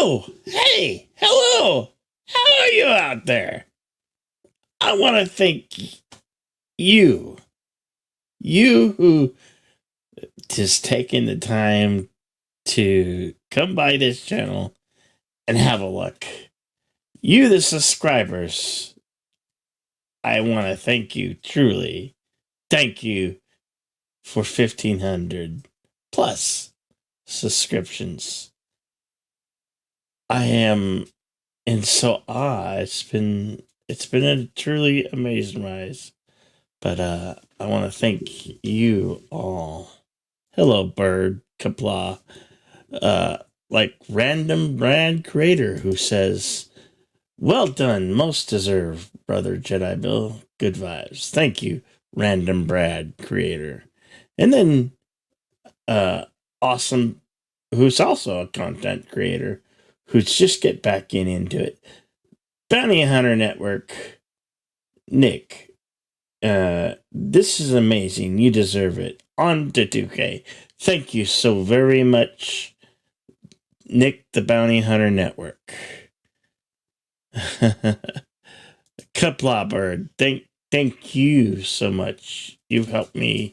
Oh, hey, hello. How are you out there? I want to thank you. You who just taking the time to come by this channel and have a look. You, the subscribers, I want to thank you truly. Thank you for 1,500 plus subscriptions. I am in so awe. It's been a truly amazing rise. But I want to thank you all. Hello, Bird Kapla. Like Random Brad Creator, who says, "Well done, most deserved, Brother Jedi Bill. Good vibes." Thank you, Random Brad Creator. And then Awesome, who's also a content creator, who's just get back into it. Bounty Hunter Network, Nick. This is amazing. You deserve it. On to 2K. Thank you so very much, Nick, the Bounty Hunter Network. Kupla Bird, thank you so much. You've helped me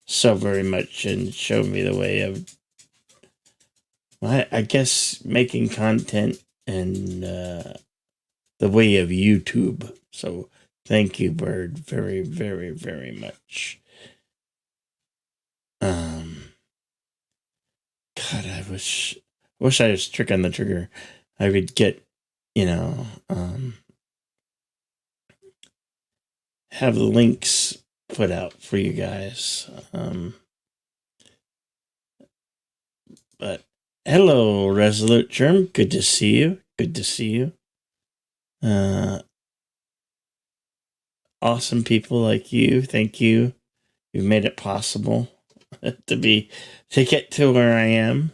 so very much and showed me the way of, I guess, making content and the way of YouTube. So thank you, Bird, very, very, very much. God, I wish I was trick on the trigger. I would get, have the links put out for you guys. But hello, Resolute Germ. Good to see you. Good to see you. Awesome people like you. Thank you. You've made it possible to get to where I am.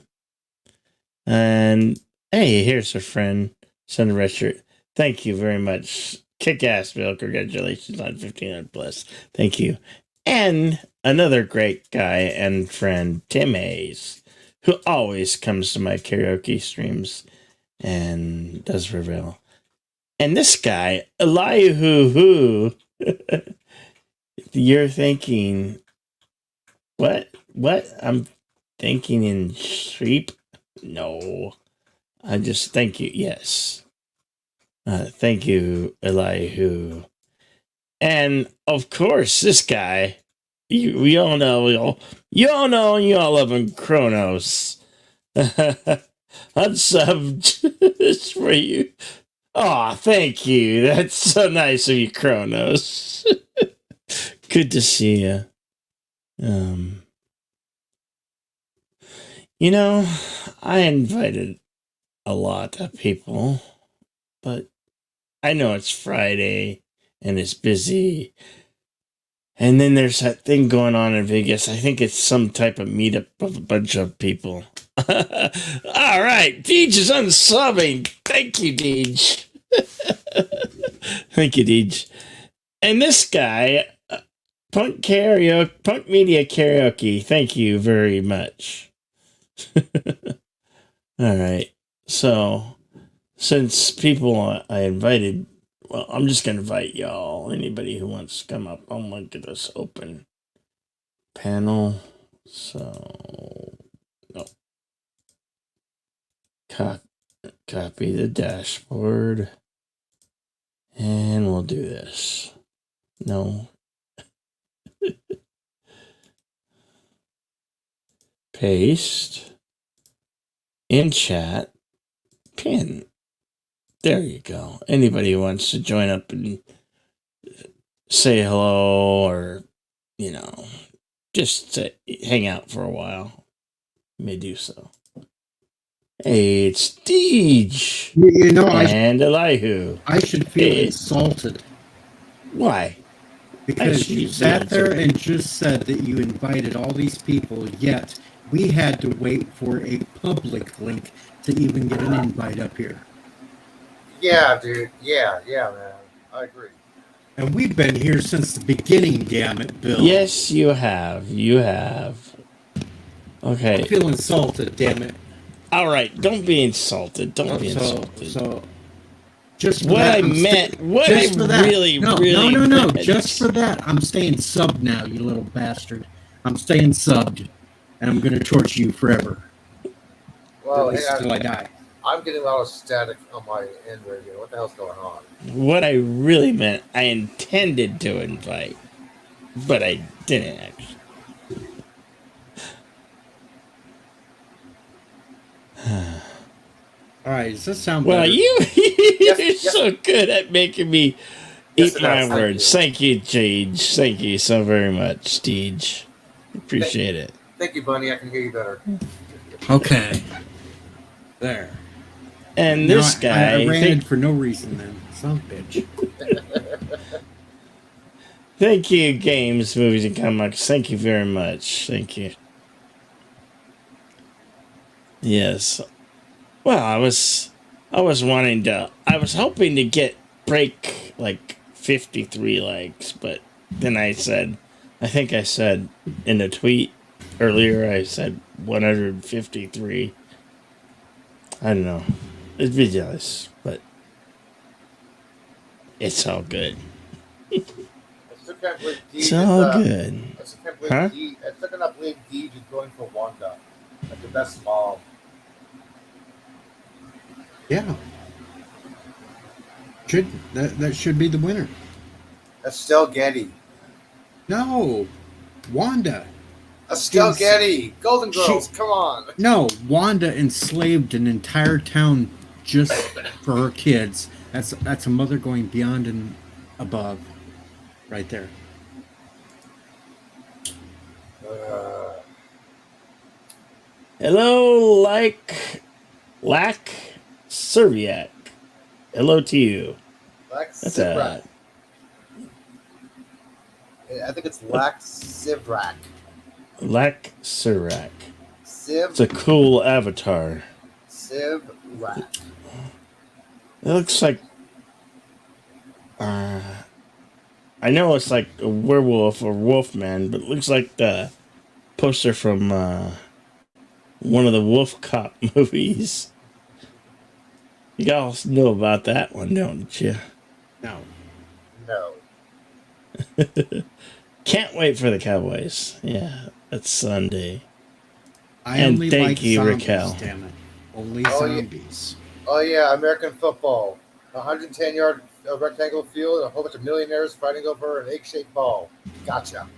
And hey, here's a friend, Son of Redshirt. Thank you very much. Kick ass, Bill. Congratulations on 1,500 plus. Thank you. And another great guy and friend, Tim Hayes, who always comes to my karaoke streams and does reveal. And this guy, Elihu, you're thinking, what? I'm thinking in sheep? No. I just thank you. Yes. Thank you, Elihu. And of course, this guy, you all know, you all love him, Kronos. Unsubbed for you. Oh, thank you. That's so nice of you, Kronos. Good to see you. I invited a lot of people, but I know it's Friday and it's busy. And then there's that thing going on in Vegas. I think it's some type of meetup of a bunch of people. All right, Deej is unsubbing. Thank you, Deej. Thank you, Deej. And this guy, Punk Media Karaoke. Thank you very much. All right. So, since people I invited, well, I'm just going to invite y'all. Anybody who wants to come up. I'm going to get this open panel. So, no. Copy the dashboard. And we'll do this. No. Paste. In chat. Pin. There you go. Anybody who wants to join up and say hello or, just hang out for a while, may do so. Hey, it's Deej. And Elihu. I should feel insulted. Why? Because you sat there and just said that you invited all these people, yet we had to wait for a public link to even get an invite up here. Yeah, dude. Yeah, man. I agree. And we've been here since the beginning, damn it, Bill. Yes, you have. You have. Okay. I feel insulted, damn it. All right, don't be insulted. Don't be insulted. So, just for what that, I meant, what I just for that. really, No, really no. meant. Just for that, I'm staying subbed now, you little bastard. I'm staying subbed, and I'm going to torture you forever. Well, At least hey, till I die. I'm getting a lot of static on my end radio. What the hell's going on? What I really meant, I intended to invite, but I didn't actually. All right, does this sound Well, better? you're Yes. so good at making me Yes, eat it my does. words. Thank you, Jage. Thank you so very much, Steege. Appreciate it. Thank you, Bunny. I can hear you better. Okay. There. And Now, this guy, I ran for no reason then. Son of a bitch. thank you, games, movies, and comics. Thank you very much. Thank you. Yes. Well, I was wanting to. I was hoping to break like 53 likes, but then I think I said in a tweet earlier, I said 153. I don't know. It's ridiculous, but it's all good. I still can't believe It's all good. I still can't Huh? believe I still cannot believe Deej is going for Wanda. Like the best mom. Yeah. That should be the winner. Estelle Getty. No. Wanda. Estelle She's- Getty. Golden Girls. Come on. No, Wanda enslaved an entire town just for her kids. That's a mother going beyond and above, right there. Hello, Lack Serviac. Hello to you. Lax That's Sivrak. I think it's Lax Sivrak. Lack Sirac. Siv. It's a cool avatar. Sivrak. It looks like. I know it's like a werewolf or wolfman, but it looks like the poster from one of the Wolf Cop movies. You guys know about that one, don't you? No. No. Can't wait for the Cowboys. Yeah, that's Sunday. I And only thank like you, zombies, Raquel. damn it. Only Oh, yeah. zombies. Oh yeah, American football. 110-yard rectangle field, a whole bunch of millionaires fighting over an egg-shaped ball. Gotcha.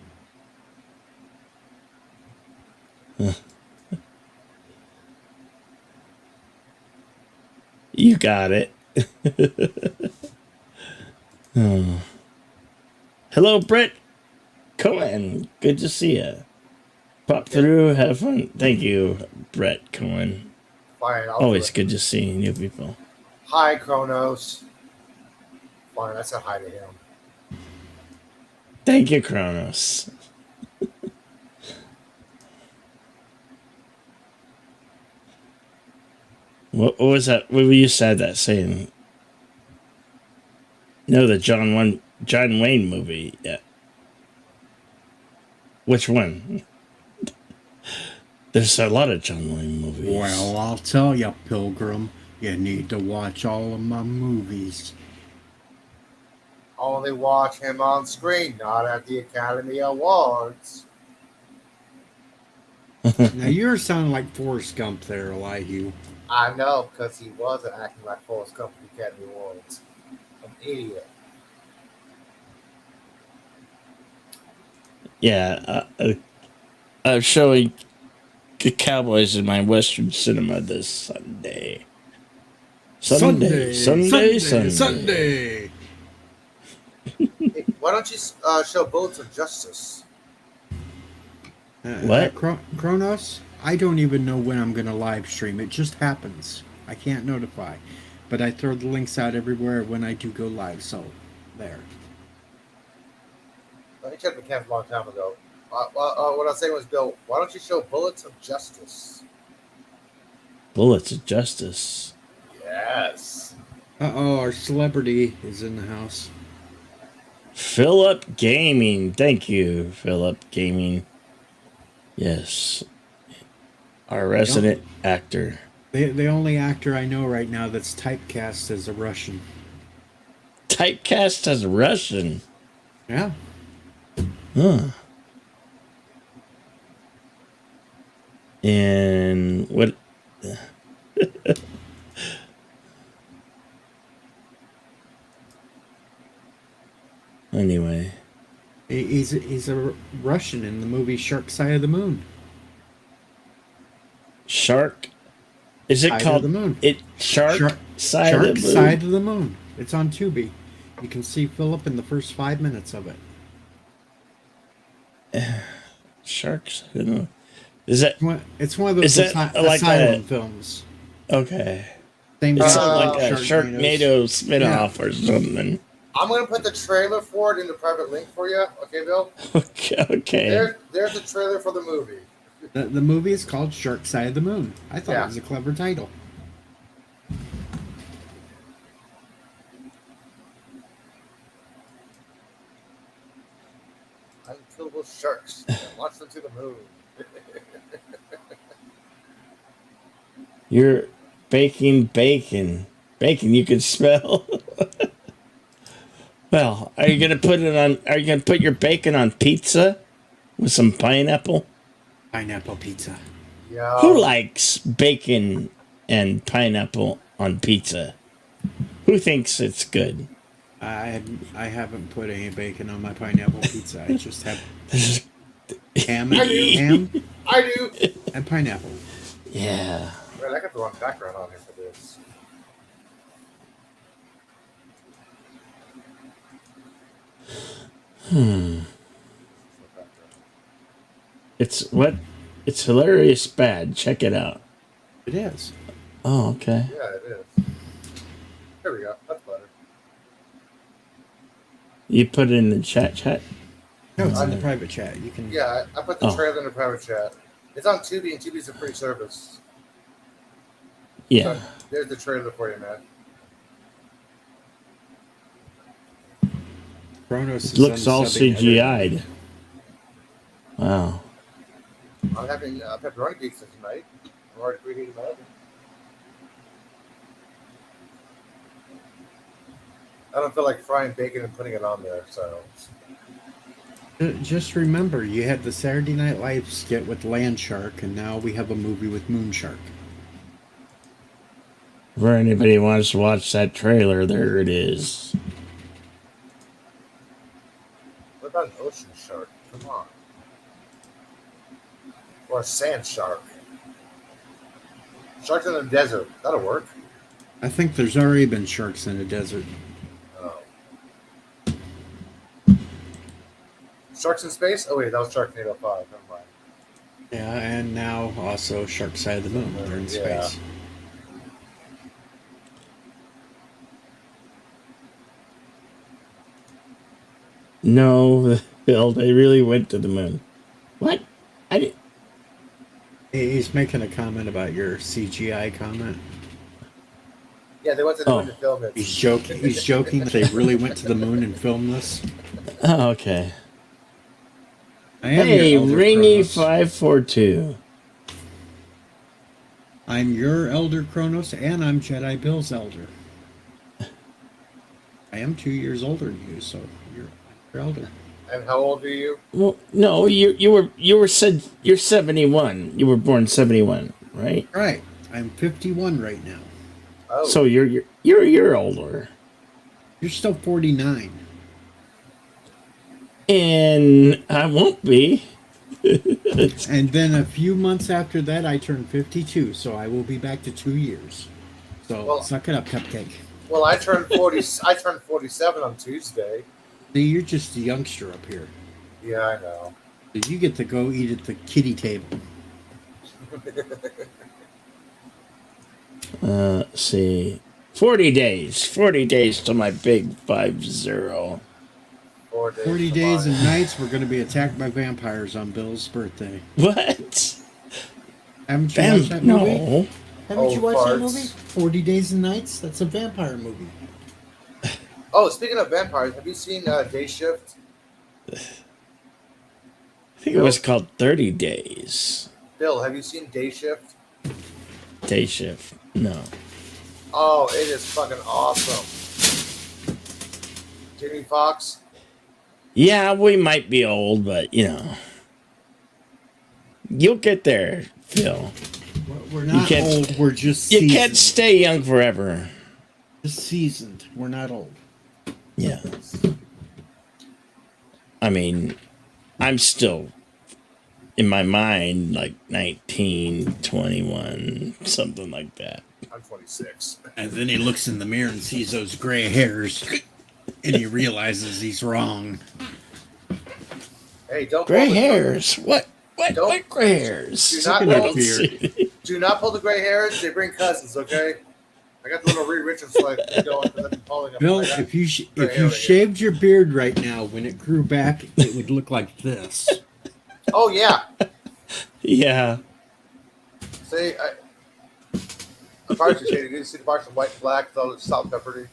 You got it. Oh. Hello, Brett Cohen. Good to see you. Pop through, have fun. Thank you, Brett Cohen. Fine. Always good to see new people. Hi, Kronos. Fine, I said hi to him. Thank you, Kronos. What was that? What you said that saying? No, the John Wayne movie. Yeah. Which one? There's a lot of John Wayne movies. Well, I'll tell you, Pilgrim, you need to watch all of my movies. Only watch him on screen, not at the Academy Awards. Now you're sounding like Forrest Gump there, Elihu. I know, because he wasn't acting like Forrest Gump at the Academy Awards. An idiot. Yeah, I'm showing the Cowboys in my Western cinema this Sunday. Sunday. Sunday. Hey, why don't you show Bullets of Justice? What? Kronos? I don't even know when I'm going to live stream. It just happens. I can't notify. But I throw the links out everywhere when I do go live, so there. I checked the camp a long time ago. What I was saying was, Bill, why don't you show Bullets of Justice? Bullets of Justice. Yes. Uh-oh, our celebrity is in the house. Philip Gaming. Thank you, Philip Gaming. Yes. Our resident actor. The only actor I know right now that's typecast as a Russian. Typecast as Russian. Yeah. Huh. And what? Anyway, He's a Russian in the movie Shark Side of the Moon. Shark. Is it Side of called the Moon. it Shark Side Shark of the Moon? Side of the Moon. It's on Tubi. You can see Philip in the first 5 minutes of it. Sharks. I don't know. Is that It's one of those Is that like asylum a- films. okay? Same It's genre not like as a Sharknado spinoff or something. I'm going to put the trailer for it in the private link for you. Okay, Bill? Okay. There's the trailer for the movie. The movie is called Shark Side of the Moon. I thought Yeah. it was a clever title. Unkillable sharks. Launch them to the moon. You're baking bacon. Bacon you can smell. Well, are you gonna put it on? Are you gonna put your bacon on pizza with some pineapple? Pineapple pizza. Yeah. Who likes bacon and pineapple on pizza? Who thinks it's good? I haven't put any bacon on my pineapple pizza. I just have ham I do. and pineapple. Yeah. Man, I got the wrong background on here for this. It's what? It's hilarious bad. Check it out. It is. Oh, okay. Yeah, it is. There we go. That's better. You put it in the chat. No, it's in the private chat. You can. Yeah, I put the Oh. trailer in the private chat. It's on Tubi, and Tubi's a free service. Yeah. So there's the trailer for you, man. Kronos is Looks all unsubbing CGI'd. Wow. I'm having pepperoni pizza tonight. I'm already preheating my oven. I don't feel like frying bacon and putting it on there, so. Just remember, you had the Saturday Night Live skit with Land Shark, and now we have a movie with Moon Shark. For anybody who wants to watch that trailer, there it is. What about an ocean shark? Come on. Or a sand shark. Sharks in the desert. That'll work. I think there's already been sharks in the desert. Oh. Sharks in space? Oh, wait, that was Sharknado 5. Never mind. Yeah, and now also Shark Side of the Moon. They're in Yeah. space. No, Bill, they really went to the moon. What? I did. He's making a comment about your CGI comment. Yeah, they went to the moon to film it. He's joking. He's joking that they really went to the moon and filmed this. Oh, okay. I am Hey, your elder Ringy Kronos. 542. I'm your elder Kronos, and I'm Jedi Bill's elder. I am 2 years older than you, so you're elder. And how old are you? Well, no, you're 71. You were born 71, right? Right. I'm 51 right now. Oh, So you're older. You're still 49. And I won't be. And then a few months after that, I turn 52, so I will be back to 2 years. So Well- suck it up, Cupcake. well, I turned 40. I turned 47 on Tuesday. See, you're just a youngster up here. Yeah, I know. So you get to go eat at the kiddie table. Let's see. 40 days. 40 days to my big 50. 40 days and nights, we're going to be attacked by vampires on Bill's birthday. What? Haven't you watched that movie? No. Haven't you watched that farts. movie? 40 Days and Nights? That's a vampire movie. Oh, speaking of vampires, have you seen Day Shift? I think it was called 30 Days. Bill, have you seen Day Shift? day shift. No. Oh, it is fucking awesome. Jimmy Fox. Yeah, we might be old, but you'll get there, Phil. We're not old. We're just You seasoned. can't stay young forever. Just seasoned. We're not old. Yeah. I mean, I'm still in my mind like 19, 21, something like that. I'm 26. And then he looks in the mirror and sees those gray hairs, and he realizes he's wrong. Hey, don't Gray pull hairs? What gray hairs? Do not pull the gray hairs. They bring cousins, okay? I got the little Reed Richards like going because I've been pulling them. Bill, if you shaved your beard right now, when it grew back, it would look like this. Oh yeah. Yeah. See, the bars are shaded. You see the bars from white and black, with all the salt and peppery.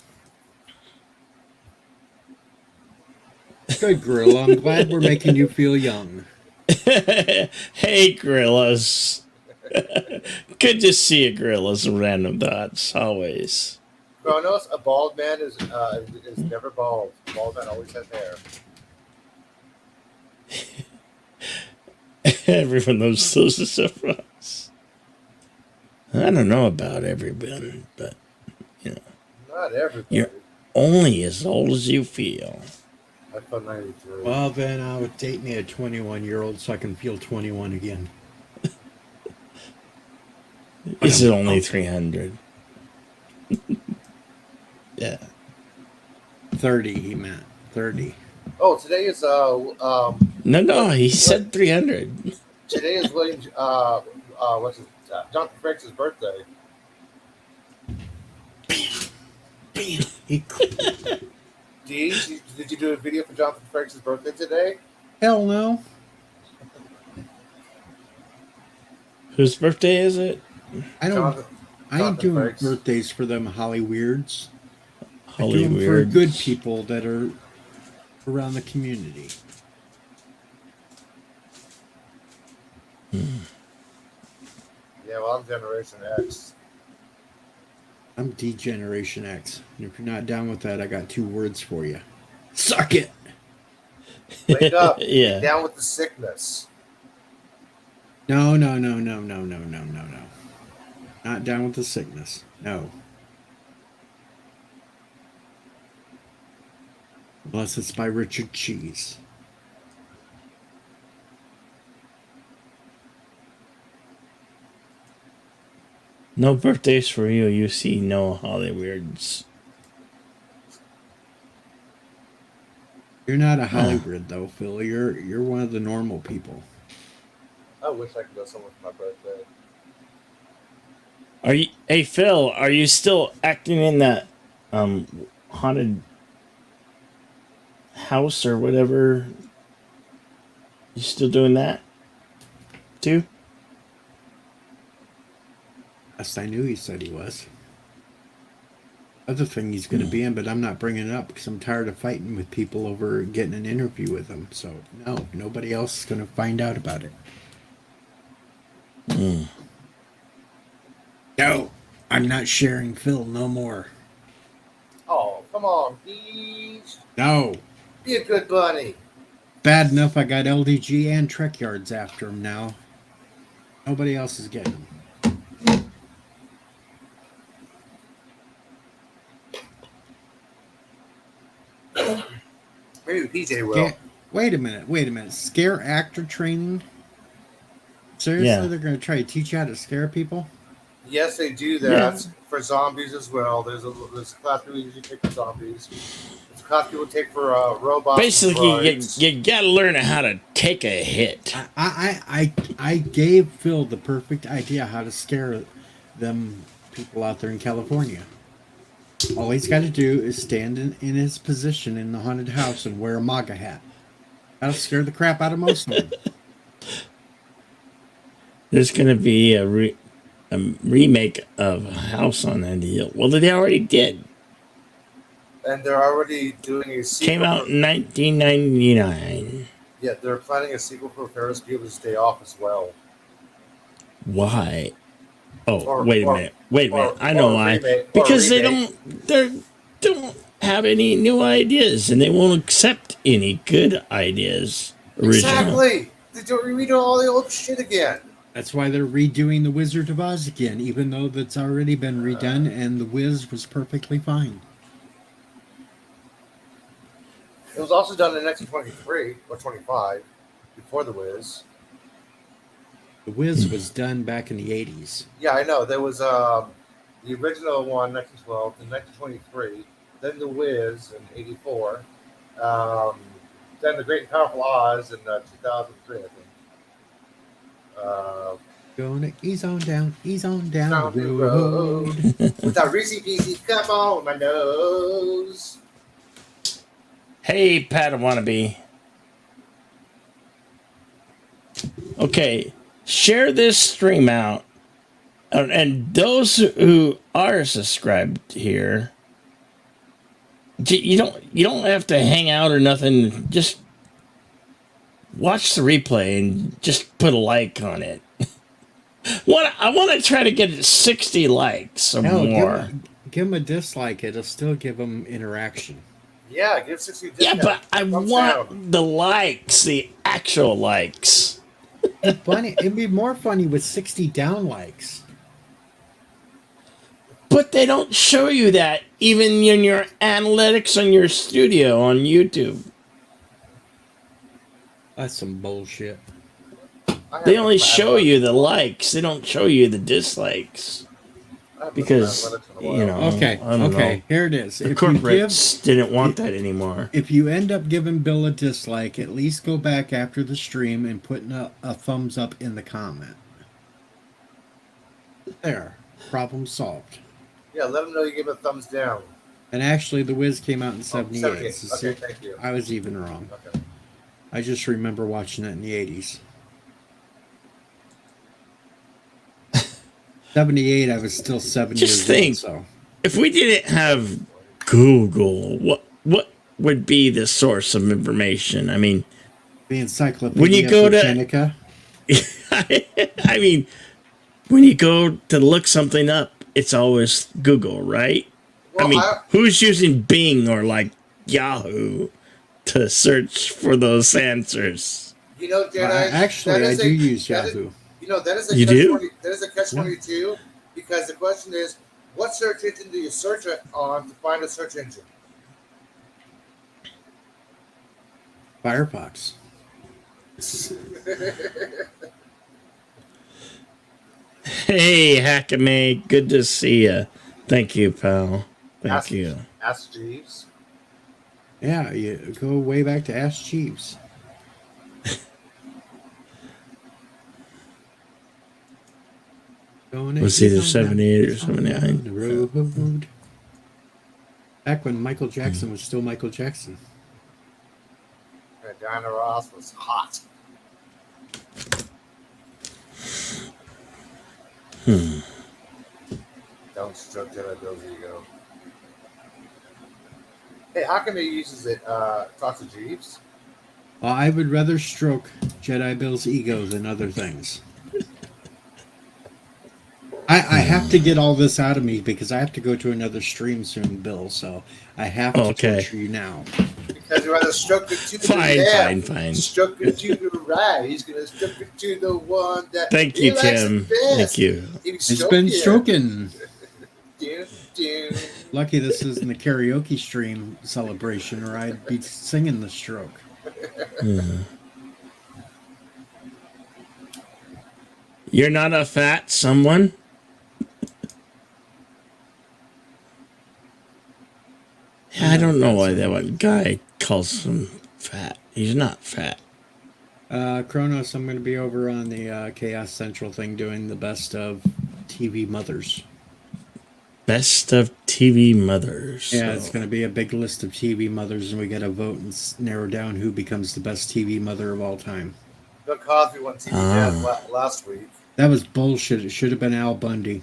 Good, Gorilla. I'm glad we're making you feel young. Hey, gorillas. Good to see you, gorillas. Random thoughts, always. Kronos, a bald man is never bald. A bald man always has hair. Everyone knows those are surprise. I don't know about everyone, but Not everybody. You're only as old as you feel. I feel 93. Well, then I would date me a 21-year-old so I can feel 21 again. Is it only 300? Yeah. 30, he meant. 30. Oh, today is No, he said 300. today is William Jonathan Frakes' birthday. Bam. He Did you do a video for Jonathan Frakes' birthday today? Hell no. Whose birthday is it? I don't. I ain't doing Frakes. birthdays for them Hollyweirds. I do Holy them for weird. good people that are around the community. Yeah, well, I'm Generation X. I'm D-Generation X. And if you're not down with that, I got 2 words for you. Suck it! Wake up. Yeah. Get down with the sickness. No. Not down with the sickness. No. Unless it's by Richard Cheese. No birthdays for you. You see no Hollyweirds. You're not a Hollywood though, Phil. You're one of the normal people. I wish I could go somewhere for my birthday. Are you? Hey, Phil. Are you still acting in that haunted house or whatever? You still doing that too? Last I knew, he said he was. Other thing he's going to be in, but I'm not bringing it up because I'm tired of fighting with people over getting an interview with him. So no, nobody else is going to find out about it. No, I'm not sharing Phil no more. Oh, come on, please. No. Be a good bunny. Bad enough I got LDG and Trek Yards after him now. Nobody else is getting him. Maybe PJ will. Wait a minute. Scare actor training? Seriously, Yeah. They're going to try to teach you how to scare people? Yes, they do that for zombies as well. There's a class people usually take for zombies. There's a class people take for robots. Basically, you gotta learn how to take a hit. I gave Phil the perfect idea how to scare them people out there in California. All he's got to do is stand in his position in the haunted house and wear a MAGA hat. That'll scare the crap out of most of them. There's gonna be a remake of House on the Hill. Well, they already did. And they're already doing a sequel. Came out in 1999. Yeah, they're planning a sequel for Ferris Bueller's Day Off as well. Why? Oh, Or wait a or minute. Wait a minute. or I know or why. remake or Because remake. they don't have any new ideas, and they won't accept any good ideas. Original. Exactly. They do redo all the old shit again. That's why they're redoing The Wizard of Oz again, even though that's already been redone and The Wiz was perfectly fine. It was also done in 1923 or 25 before the Wiz. The Wiz was done back in the 80s. Yeah, I know. There was the original one, 1912, then 1923, then the Wiz in '84, um, then the Great and Powerful Oz in 2003, I think. Uh, Gonna ease on down down the the road road. with that Reese Peasy cup on my nose. Hey, Pat wannabe. Okay, share this stream out, and those who are subscribed here, you don't have to hang out or nothing. Just watch the replay and just put a like on it. I want to try to get 60 likes or No, more. give them a dislike. It'll still give them interaction. Yeah, give 60 a Yeah, discount. but I Thumbs want down. the likes, the actual likes. Funny, it'd be more funny with 60 down likes. But they don't show you that even in your analytics on your studio on YouTube. That's some bullshit. They only show you the likes. They don't show you the dislikes. Because, you know, Okay, I don't know. here it is. The If you corporates didn't want that anymore. If you end up giving Bill a dislike, at least go back after the stream and putting a thumbs up in the comment. There, problem solved. Yeah, let them know you give a thumbs down. And actually, The Wiz came out in 78. 78. So Okay, thank you. I was even wrong. Okay. I just remember watching it in the 80s. 78, I was still 7 Just years think, old. So if we didn't have Google, what would be the source of information? I mean, the Encyclopedia when you go Britannica. I mean, when you go to look something up, it's always Google, right? Well, I mean, who's using Bing or like Yahoo to search for those answers? You know, Jedi. Actually, I do use Yahoo. That is a You do? That is a catch-22 because the question is, what search engine do you search on to find a search engine? Firefox. Hey, Hackame, good to see you. Thank you, pal. Thank you. Ask Jeeves. Yeah, you go way back to Ask Jeeves. Was either 78 or 79. Road. Back when Michael Jackson was still Michael Jackson. Diana Ross was hot. Don't stroke Jedi Bill's ego. Hey, how come he uses it? Talks to Jeeves. Well, I would rather stroke Jedi Bill's ego than other things. I have to get all this out of me because I have to go to another stream soon, Bill. So I have to torture you now. Because you rather stroke it to the left, fine. Stroke it to the right. He's gonna stroke it to the one that. Thank you, Tim. Thank you. It's been stroking. Dun, dun. Lucky this isn't a karaoke stream celebration, or I'd be singing the stroke. You're not a fat someone? I don't know why that one guy calls him fat. He's not fat. Kronos, I'm going to be over on the Chaos Central thing doing the best of TV mothers. Best of TV mothers. Yeah, it's going to be a big list of TV mothers, and we got to vote and narrow down who becomes the best TV mother of all time. Bill Cosby won TV Dad last week. That was bullshit. It should have been Al Bundy.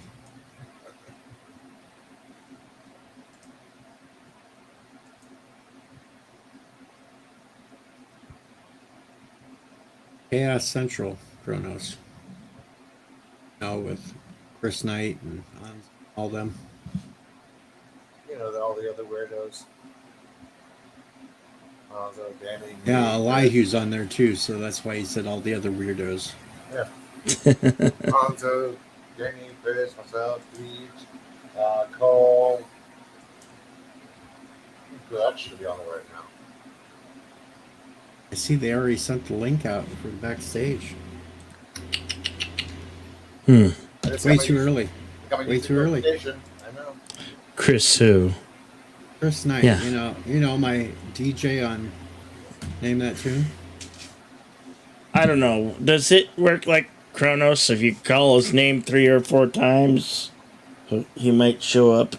Chaos Central, Kronos. Now with Chris Knight and all them. You know, all the other weirdos. So Danny. Yeah, Elihu's on there too, so that's why he said all the other weirdos. Yeah. Hanzo, Danny, Chris, myself, Beach, Cole. That should be on the right now. I see they already sent the link out for the backstage. Way too early. Way too early. I know. Chris who? Chris Knight, Yeah. you know my DJ on Name That Tune. I don't know. Does it work like Kronos? If you call his name 3 or 4 times, he might show up.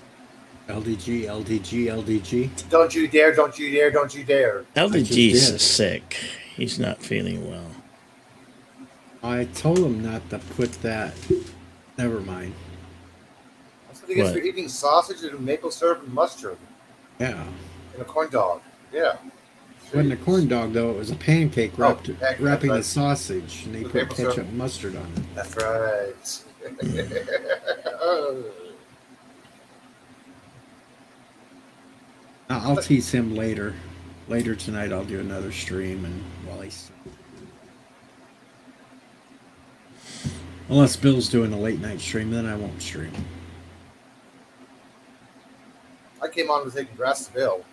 LDG, LDG, LDG. Don't you dare, don't you dare, don't you dare. LDG's sick. He's not feeling well. I told him not to put that. Never mind. That's what he gets for eating sausage and maple syrup and mustard. Yeah. And a corn dog. Yeah. It wasn't a corn dog, though. It was a pancake wrapping right. the sausage, and they With put maple ketchup syrup. and mustard on it. That's right. I'll tease him later. Later tonight, I'll do another stream, and while he's... Unless Bill's doing a late night stream, then I won't stream. I came on to say congrats to Bill.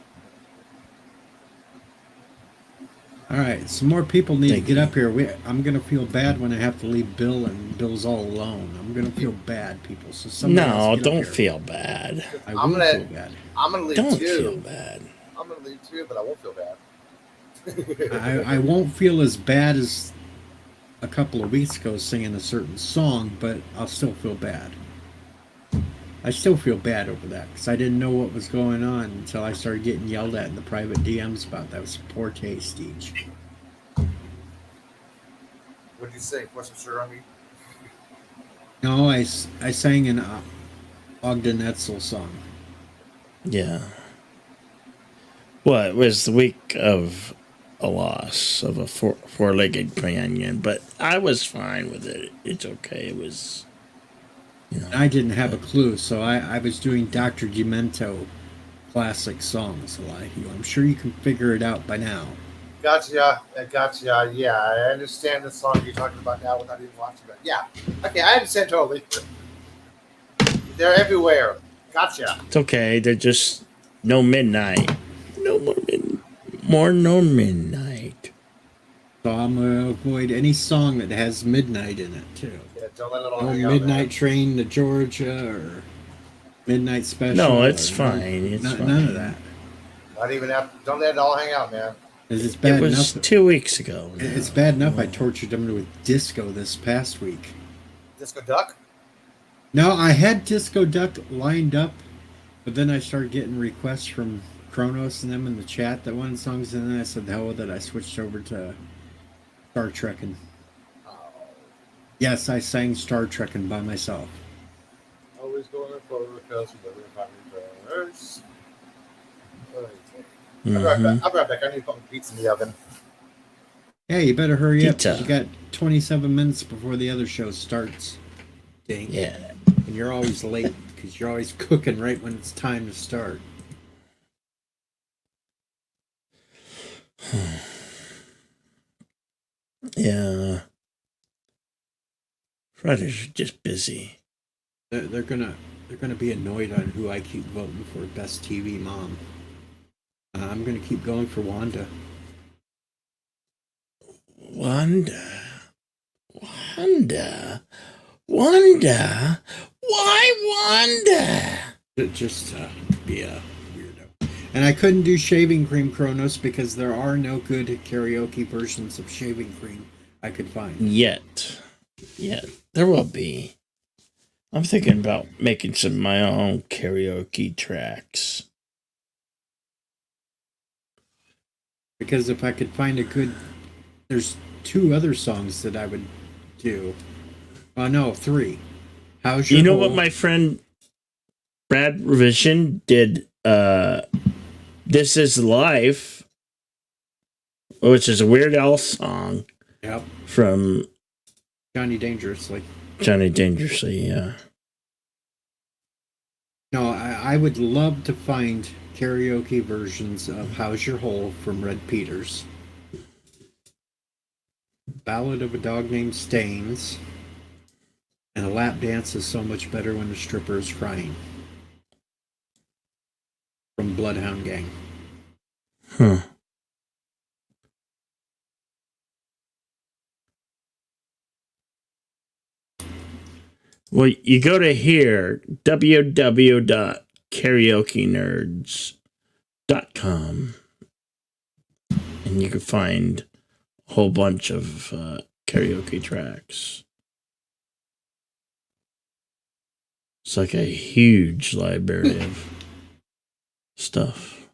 All right, some more people need to get up here. I'm gonna feel bad when I have to leave Bill, and Bill's all alone. I'm gonna feel bad, people. So no, don't feel bad. I will feel bad. I'm gonna leave don't too. Feel bad. I'm gonna leave too, but I won't feel bad. I won't feel as bad as a couple of weeks ago singing a certain song, but I'll still feel bad. I still feel bad over that because I didn't know what was going on until I started getting yelled at in the private DMs about that. It was poor taste each. What did you say? Pour some sugar on me? No, I sang an Ogden Etzel song. Yeah. Well, it was the week of a loss of a four-legged companion, but I was fine with it. It's okay. It was... You know, I didn't have a clue, so I was doing Dr. Demento classic songs. I'm sure you can figure it out by now. Gotcha. Yeah, I understand the song you're talking about now without even watching it. Yeah. Okay, I understand totally. They're everywhere. Gotcha. It's okay. They're just no midnight. No more no midnight. So I'm going to avoid any song that has midnight in it, too. Yeah, don't let it all No hang out, Midnight man. Train to Georgia or Midnight Special. No, it's or fine. It's fine. None of that. Not even after. Don't let it all hang out, man. 'Cause it's bad It was enough. 2 weeks ago. now. It's bad enough I tortured them with disco this past week. Disco Duck? No, I had Disco Duck lined up, but then I started getting requests from Kronos and them in the chat that wanted songs, and then I said, the hell with it, I switched over to Star Trekking. Oh, Yes, I sang Star Trekking by myself. always going forward because we never find reverse. Mhm. I'll be right back. I need to put my pizza in the oven. Hey, you better hurry up. 'Cause Pizza. you got 27 minutes before the other show starts. Dang. Yeah. And you're always late because you're always cooking right when it's time to start. Yeah. Fridays are just busy. They're gonna be annoyed on who I keep voting for best TV mom. I'm gonna keep going for Wanda. Wanda. Why Wanda? Just to be a weirdo. And I couldn't do Shaving Cream Kronos because there are no good karaoke versions of Shaving Cream I could find. Yet. There will be. I'm thinking about making some of my own karaoke tracks. Because if I could find a good... There's 2 other songs that I would do. No, 3. How's Your You know Hole? what my friend Brad Revision did? This Is Life, which is a Weird Al song Yep. from Johnny Dangerously. Johnny Dangerously, yeah. No, I would love to find karaoke versions of How's Your Hole from Red Peters. Ballad of a Dog Named Staines. And a lap dance is so much better when the stripper is crying. From Bloodhound Gang. Huh. Well, you go to here, www.karaokenerds.com, and you can find a whole bunch of karaoke tracks. It's like a huge library of stuff.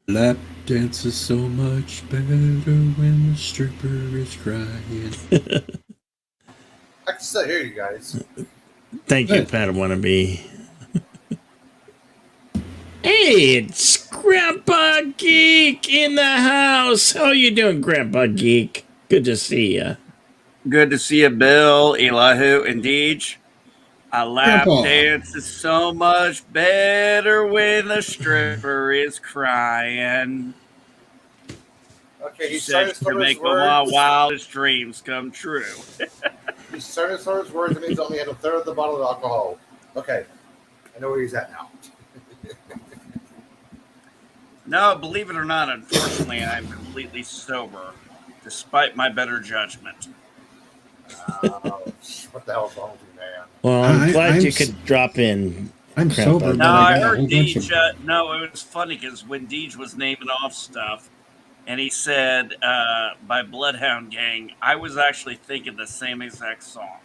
Lap dance is so much better when the stripper is crying. I can still hear you guys. Thank you, Good. Padawannabe. Hey, it's Grandpa Geek in the house. How you doing, Grandpa Geek? Good to see you. Good to see you, Bill, Elihu, and Deej. A lap Grandpa. dance is so much better when the stripper is crying. Okay, She he's said starting to she can start his make all my words. wildest dreams come true. He's starting to start his words. It means only had a third of the bottle of alcohol. Okay, I know where he's at now. No, believe it or not, unfortunately, I'm completely sober, despite my better judgment. What the hell's wrong with you, man? Well, I'm glad I'm you s- could drop in. I'm Grandpa sober, Geek. No, but I I got a heard whole bunch Deej. of... No, it was funny because when Deej was naming off stuff, and he said by Bloodhound Gang, I was actually thinking the same exact song.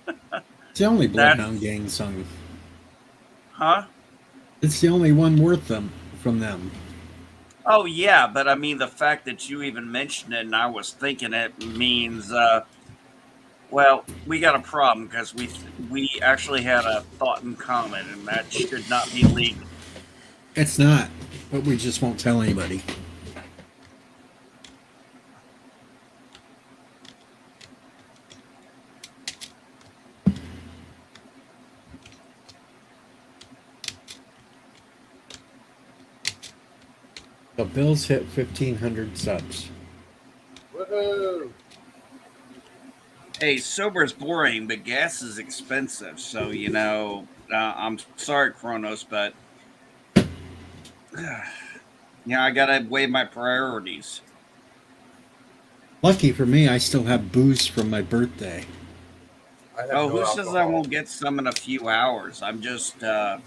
It's the only That's Bloodhound Gang song. huh? It's the only one worth them from them. Oh yeah, but I mean the fact that you even mentioned it and I was thinking it means well, we got a problem because we actually had a thought in common, and that should not be legal. It's not, but we just won't tell anybody. The Bills hit 1,500 subs. Woohoo! Hey, sober is boring, but gas is expensive. So I'm sorry, Kronos, but yeah, I gotta weigh my priorities. Lucky for me, I still have booze from my birthday. I have Oh, no who says I alcohol. won't get some in a few hours? I'm just not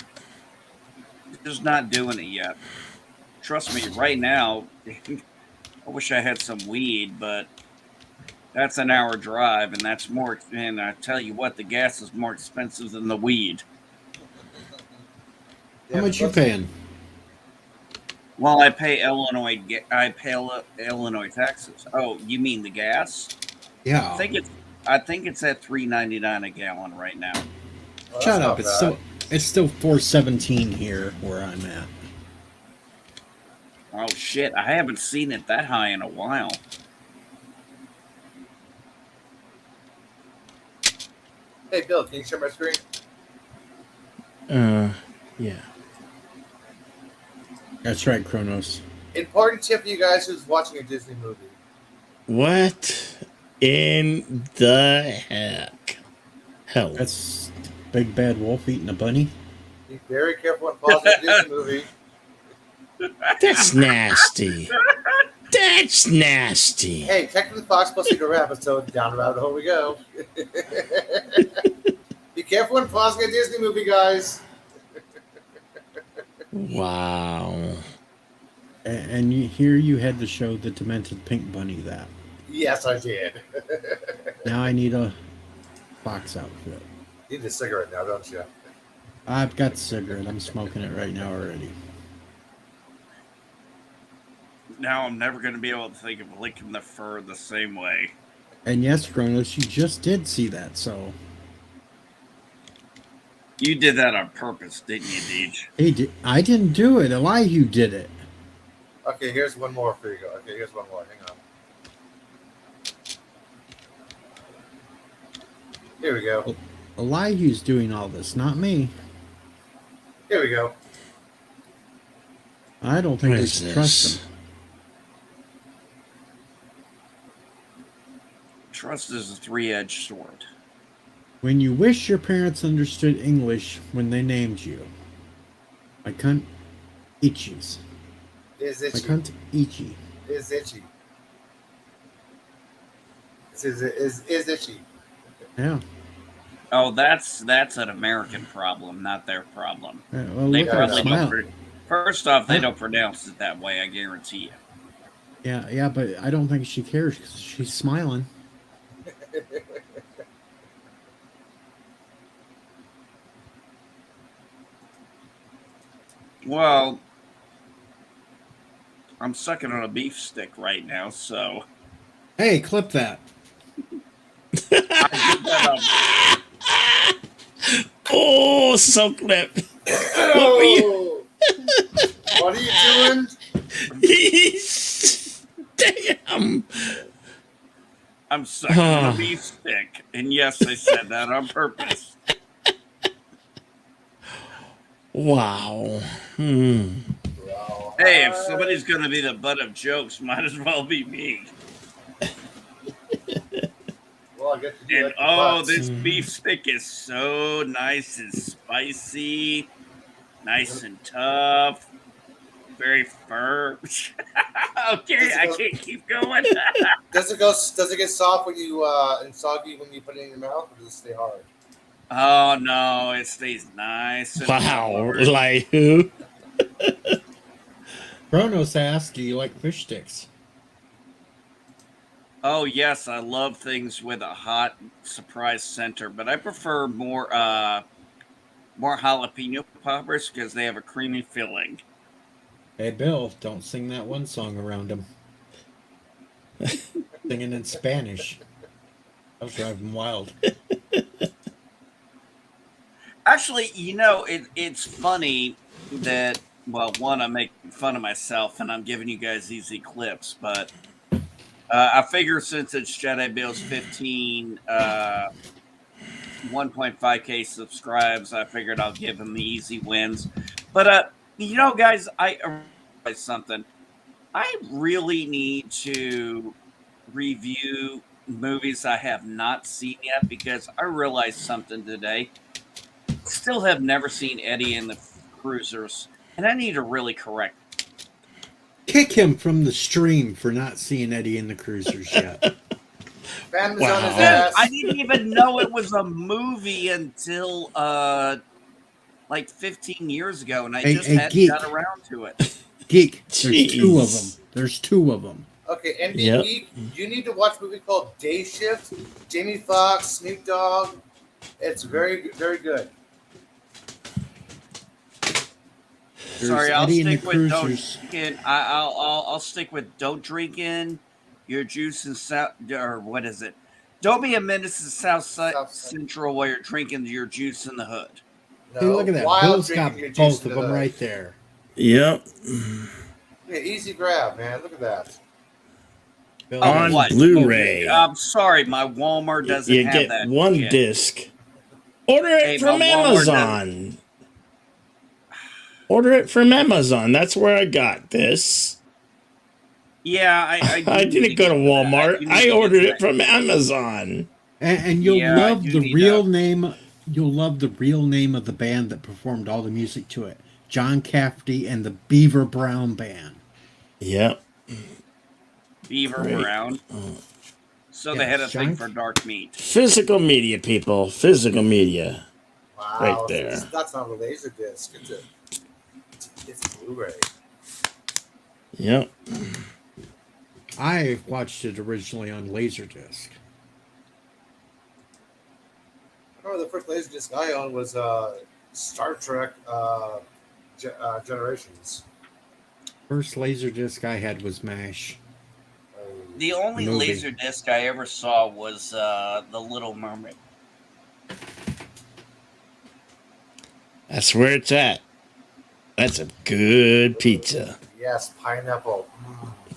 doing it yet. Trust me, right now, I wish I had some weed, but that's an hour drive, and that's more. And I tell you what, the gas is more expensive than the weed. Yeah, How but much you listen, paying? Well, I pay Illinois taxes. Oh, you mean the gas? Yeah. I think it's at $3.99 a gallon right now. well, Shut that's up. not It's bad. still 417 here where I'm at. Oh shit, I haven't seen it that high in a while. Hey, Bill, can you share my screen? Yeah. That's right, Kronos. Important tip for you guys who's watching a Disney movie. What in the heck? Hell. That's Big Bad Wolf eating a bunny. Be very careful when pausing a Disney movie. That's nasty. That's nasty. Hey, technically Fox plus Cedar Rapids, so down the rabbit hole we go. Be careful when pausing a Disney movie, guys. Wow. And here you had to show the demented pink bunny that. Yes, I did. Now I need a box outfit. You need a cigarette now, don't you? I've got the cigarette. I'm smoking it right now already. Now I'm never going to be able to think of licking the fur the same way. And yes, Kronos, you just did see that, so... You did that on purpose, didn't you, Deej? I didn't do it. Elihu did it. Okay, here's one more for you. Okay, here's one more. Hang on. Here we go. Elihu's doing all this, not me. Here we go. I don't think What we is should trust this? him. Trust is a three-edged sword. When you wish your parents understood English when they named you. My cunt Ichis. Is My itchy. cunt Ichi. Is itchy. Is itchy. Yeah. Oh, that's an American problem, not their problem. Well, They look at her probably smile. don't. First off, they Huh? don't pronounce it that way. I guarantee you. Yeah, but I don't think she cares because she's smiling. Well, I'm sucking on a beef stick right now, so Hey, clip that. I did that. Oh, so clip. Oh, what are you doing? Damn. I'm sucking on a beef stick, and yes, I said that on purpose. Wow. Well, Hey, if somebody's gonna be the butt of jokes, might as well be me. well, I get to do And it. oh, this beef stick is so nice and spicy, nice and tough, very firm. Okay, I can't keep going. Does it go? Does it get soft when you and soggy when you put it in your mouth, or does it stay hard? Oh no, it stays nice. And Wow. hard. Like who? Kronos asked, do you like fish sticks? Oh yes, I love things with a hot surprise center, but I prefer more jalapeno poppers because they have a creamy filling. Hey, Bill, don't sing that one song around him. Singing in Spanish. I was driving wild. Actually, it's funny that, well, one, I'm making fun of myself and I'm giving you guys easy clips, but I figure since it's Jedi Bill's 1.5K subscribes, I figured I'll give him the easy wins. But, guys, I realized something. I really need to review movies I have not seen yet because I realized something today. Still have never seen Eddie and the Cruisers, and I need to really correct. Kick him from the stream for not seeing Eddie and the Cruisers yet. Family's Wow. on his ass. I didn't even know it was a movie until like 15 years ago, and I just hadn't geek. got around to it. Geek, there's two of Jeez. them. There's two of them. Okay, NB Yep. Geek, you need to watch a movie called Day Shift. Jamie Foxx, Snoop Dogg. It's very, very good. There's Sorry, I'll Eddie and stick the with don't Cruisers. drinking. I'll stick with don't drinking your juice in South, or what is it? Don't be a menace to South Central while you're drinking your juice in the hood. No, Hey, look at that. while Bill's drinking got your juice both in of the them hood. right there. Yep. Yeah, easy grab, man. Look at that. Bill On has- what? Blu-ray. I'm sorry, my Walmart doesn't You have get that. one shit. disc. Order it Hey, from my Walmart Amazon. Order it from Amazon. That's where I got this. Yeah, I I didn't go to Walmart. I ordered it from Amazon. And you'll Yeah, I love do the need real a- name. You'll love the real name of the band that performed all the music to it. John Cafferty and the Beaver Brown Band. Yep. Beaver Great. Brown. So Yeah, they had a thing John- for dark meat. Physical media, people. Physical media. Wow, Right there. That's not a laser disc. It's a Blu-ray. Yep. I watched it originally on Laserdisc. I remember the first laser disc I owned was Star Trek Generations. First Laserdisc I had was MASH. The only Movie. laser disc I ever saw was The Little Mermaid. That's where it's at. That's a good pizza. Yes, pineapple.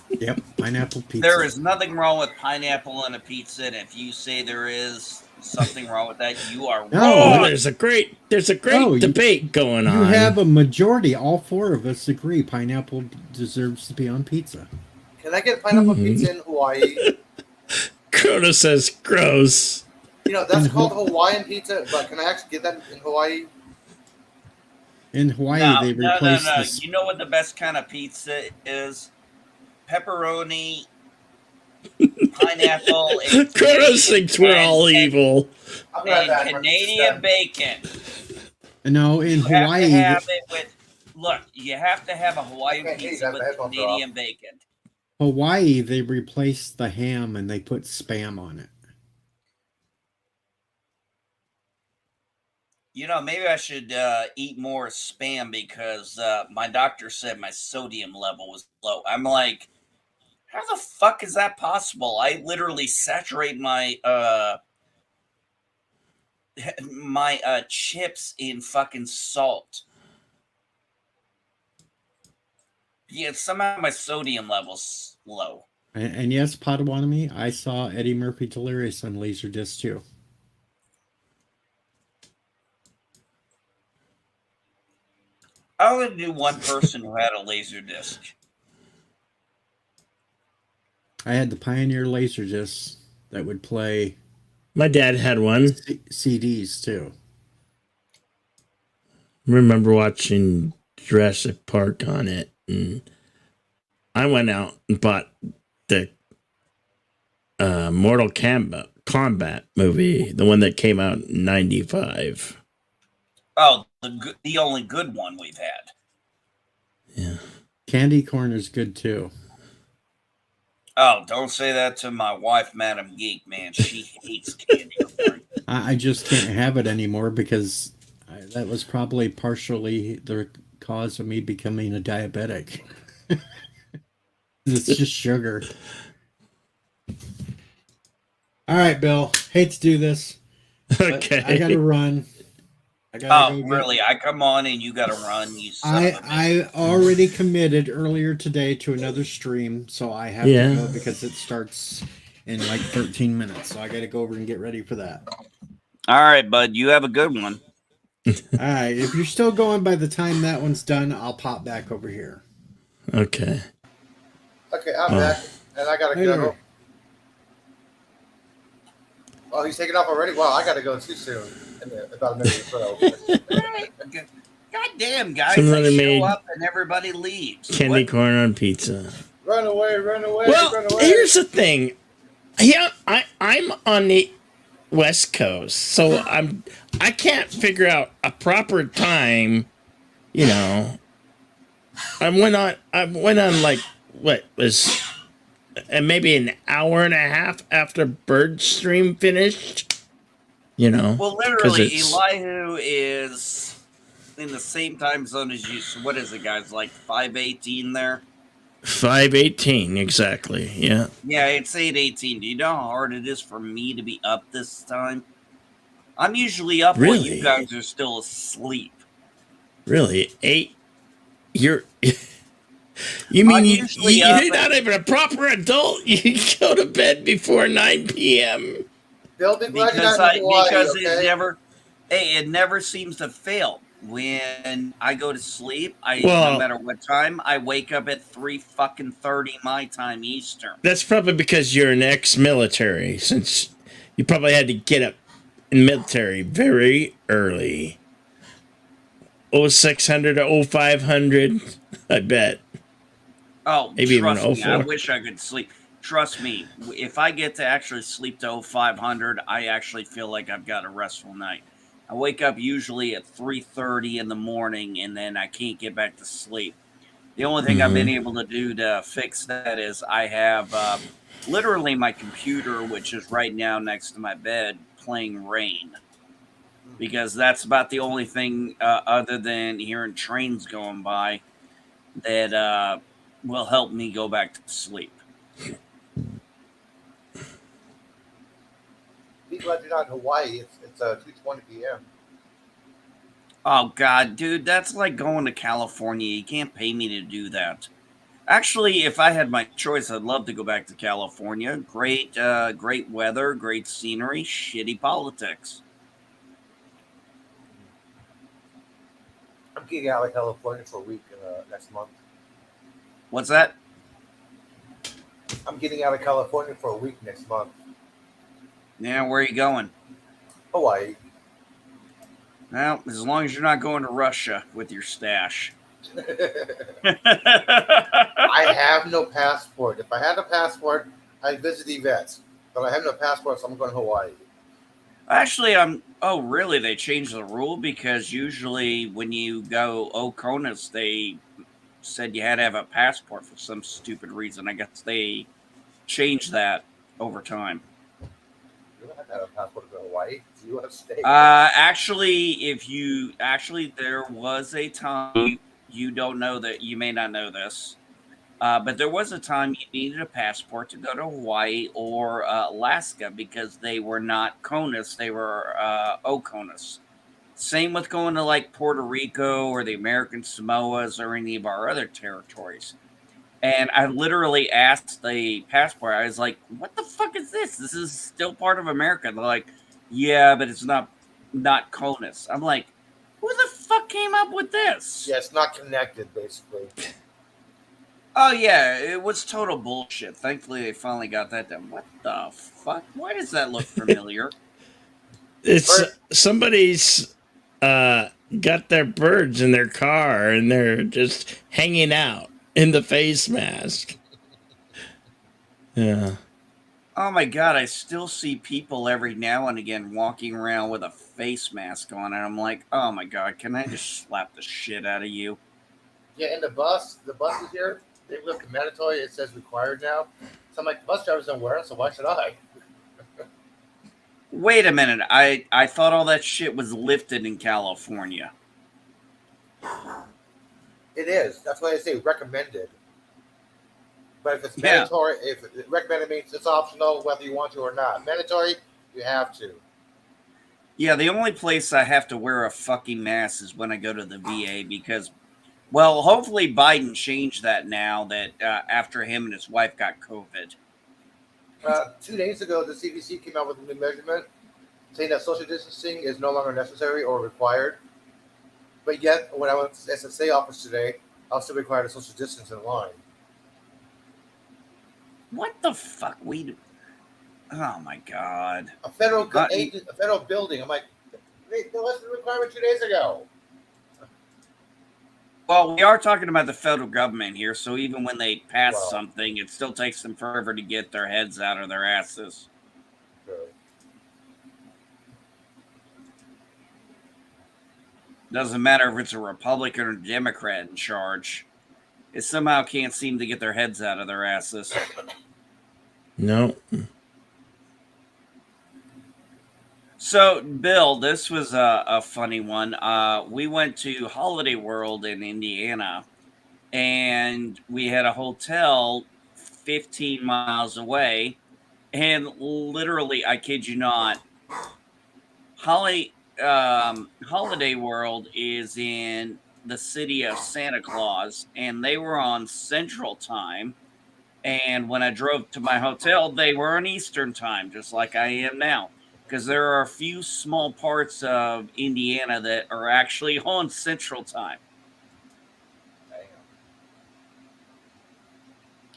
Yep, pineapple pizza. There is nothing wrong with pineapple in a pizza, and if you say there is, something wrong with that, you are No, Oh, wrong. there's a great No, debate going you on. have a majority. All four of us agree pineapple deserves to be on pizza. Can I get pineapple pizza in Hawaii? Crota says gross. That's called Hawaiian pizza, but can I actually get that in Hawaii? In Hawaii, No, they no, no, replaced no. this. You know what the best kind of pizza is? Pepperoni, pineapple, and Crota thinks we're all evil. I'll be right and back. Canadian bacon. No, in You have to Hawaii, have it with. Look, you have to have a Hawaiian Okay, pizza guys, with my headphones are Canadian bacon. Hawaii, they replaced the ham and they put Spam on it. Maybe I should eat more Spam because my doctor said my sodium level was low. I'm like, how the fuck is that possible? I literally saturate my chips in fucking salt. Yeah, somehow my sodium level's low. And yes, Potawatomi, I saw Eddie Murphy Delirious on Laserdisc too. I only knew one person who had a laser disc. I had the Pioneer Laserdisc that would play My dad had one. CDs too. Remember watching Jurassic Park on it, and I went out and bought the Mortal Kombat movie, the one that came out in '95. Oh, the only good one we've had. Yeah. Candy Corner's good too. Oh, don't say that to my wife, Madam Geek, man. She hates candy corn. I just can't have it anymore because that was probably partially the cause of me becoming a diabetic. It's just sugar. All right, Bill. Hate to do this. Okay. I gotta run. I gotta go really? I come on and you got to run. You son of a bitch. I already committed earlier today to another stream, so I have to go because it starts in like 13 minutes. So I gotta go over and get ready for that. All right, bud. You have a good one. All right. If you're still going by the time that one's done, I'll pop back over here. Okay. Okay, I'm back, and I gotta Hey go. there. Oh, he's taking off already? Wow, I gotta go too soon. In about a minute or so. God damn, guys. Somebody They made show up and everybody leaves. Candy What? corn on pizza. Run away, run away, Well, run away. here's the thing. Yeah, I'm on the West Coast, so I can't figure out a proper time. I went on like what was, and maybe an hour and a half after Bird Stream finished. Well, literally, it's- Elihu is in the same time zone as you. So what is it, guys? Like 5:18 there? 5:18 exactly. Yeah. Yeah, it's 8:18. Do you know how hard it is for me to be up this time? I'm usually up while Really? you guys are still asleep. Really, 8. You're. You mean I'm you're usually up not even a proper adult? You go to bed before 9 p.m. Bill, be glad you're Because not in Hawaii, because okay? it never seems to fail. When I go to sleep, no Well- matter what time, I wake up at 3:30 my time Eastern. That's probably because you're an ex-military, since you probably had to get up in military very early. 0600 to 0500, I bet. Oh, Maybe even trust me, I 04. wish I could sleep. Trust me, if I get to actually sleep to 0500, I actually feel like I've got a restful night. I wake up usually at 3:30 in the morning, and then I can't get back to sleep. The only thing I've been able to do to fix that is I have literally my computer, which is right now next to my bed, playing Rain. Because that's about the only thing other than hearing trains going by that will help me go back to sleep. Be glad you're not in Hawaii. It's 2:20 p.m. Oh God, dude, that's like going to California. You can't pay me to do that. Actually, if I had my choice, I'd love to go back to California. Great, great weather, great scenery, shitty politics. I'm getting out of California for a week next month. What's that? I'm getting out of California for a week next month. Yeah, where are you going? Hawaii. Well, as long as you're not going to Russia with your stash. I have no passport. If I had a passport, I'd visit events. But I have no passport, so I'm going to Hawaii. Actually, Oh, really? They changed the rule because usually when you go Oconus, they said you had to have a passport for some stupid reason. I guess they changed that over time. You don't have to have a passport to go to Hawaii. It's a U.S. state. There was a time you don't know that you may not know this, but there was a time you needed a passport to go to Hawaii or Alaska because they were not CONUS, they were OCONUS. Same with going to like Puerto Rico or the American Samoas or any of our other territories. And I literally asked the passport, I was like, what the fuck is this? This is still part of America. They're like, yeah, but it's not CONUS. I'm like, who the fuck came up with this? Yeah, it's not connected, basically. Oh, yeah, it was total bullshit. Thankfully, they finally got that done. What the fuck? Why does that look familiar? It's somebody's got their birds in their car and they're just hanging out in the face mask. Yeah. Oh my god, I still see people every now and again walking around with a face mask on, and I'm like, oh my god, can I just slap the shit out of you? Yeah, in the buses here, they lift the mandatory. It says required now. So I'm like, the bus drivers don't wear it, so why should I? Wait a minute, I thought all that shit was lifted in California. It is. That's why they say recommended. But if it's mandatory, if recommended means it's optional whether you want to or not. Mandatory, you have to. Yeah, the only place I have to wear a fucking mask is when I go to the VA because, well, hopefully Biden changed that now that after him and his wife got COVID. 2 days ago, the CDC came out with a new measurement saying that social distancing is no longer necessary or required. But yet, when I went to the SSA office today, I was still required to social distance in line. What the fuck? Oh my god! A federal building. I'm like, that was the requirement 2 days ago. Well, we are talking about the federal government here, so even when they pass something, it still takes them forever to get their heads out of their asses. Really? Doesn't matter if it's a Republican or Democrat in charge. It somehow can't seem to get their heads out of their asses. No. So, Bill, this was a funny one. We went to Holiday World in Indiana, and we had a hotel 15 miles away. And literally, I kid you not, Holiday World is in the city of Santa Claus, and they were on Central Time. And when I drove to my hotel, they were on Eastern Time, just like I am now. Because there are a few small parts of Indiana that are actually on Central Time. Damn.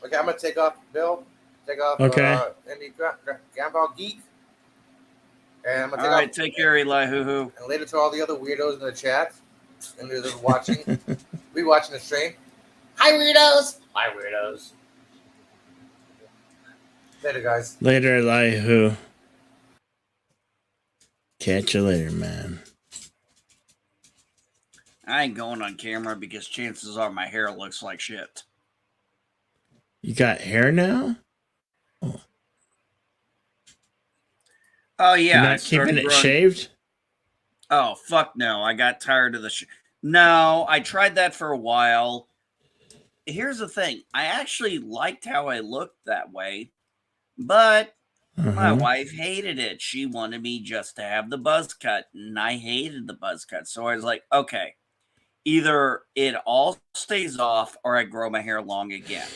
Okay, I'm going to take off, Bill. Take off any Gamball Geek. And I'm going to take off. Take care, Eli Hoo Hoo. And later to all the other weirdos in the chat and they're watching, rewatching the stream. Hi, weirdos. Hi, weirdos. Later, guys. Later, Eli Hoo. Catch you later, man. I ain't going on camera because chances are my hair looks like shit. You got hair now? Oh, yeah. You're not keeping it shaved? Oh, fuck no. I got tired of the No, I tried that for a while. Here's the thing. I actually liked how I looked that way, but my wife hated it. She wanted me just to have the buzz cut, and I hated the buzz cut. So I was like, okay, either it all stays off or I grow my hair long again.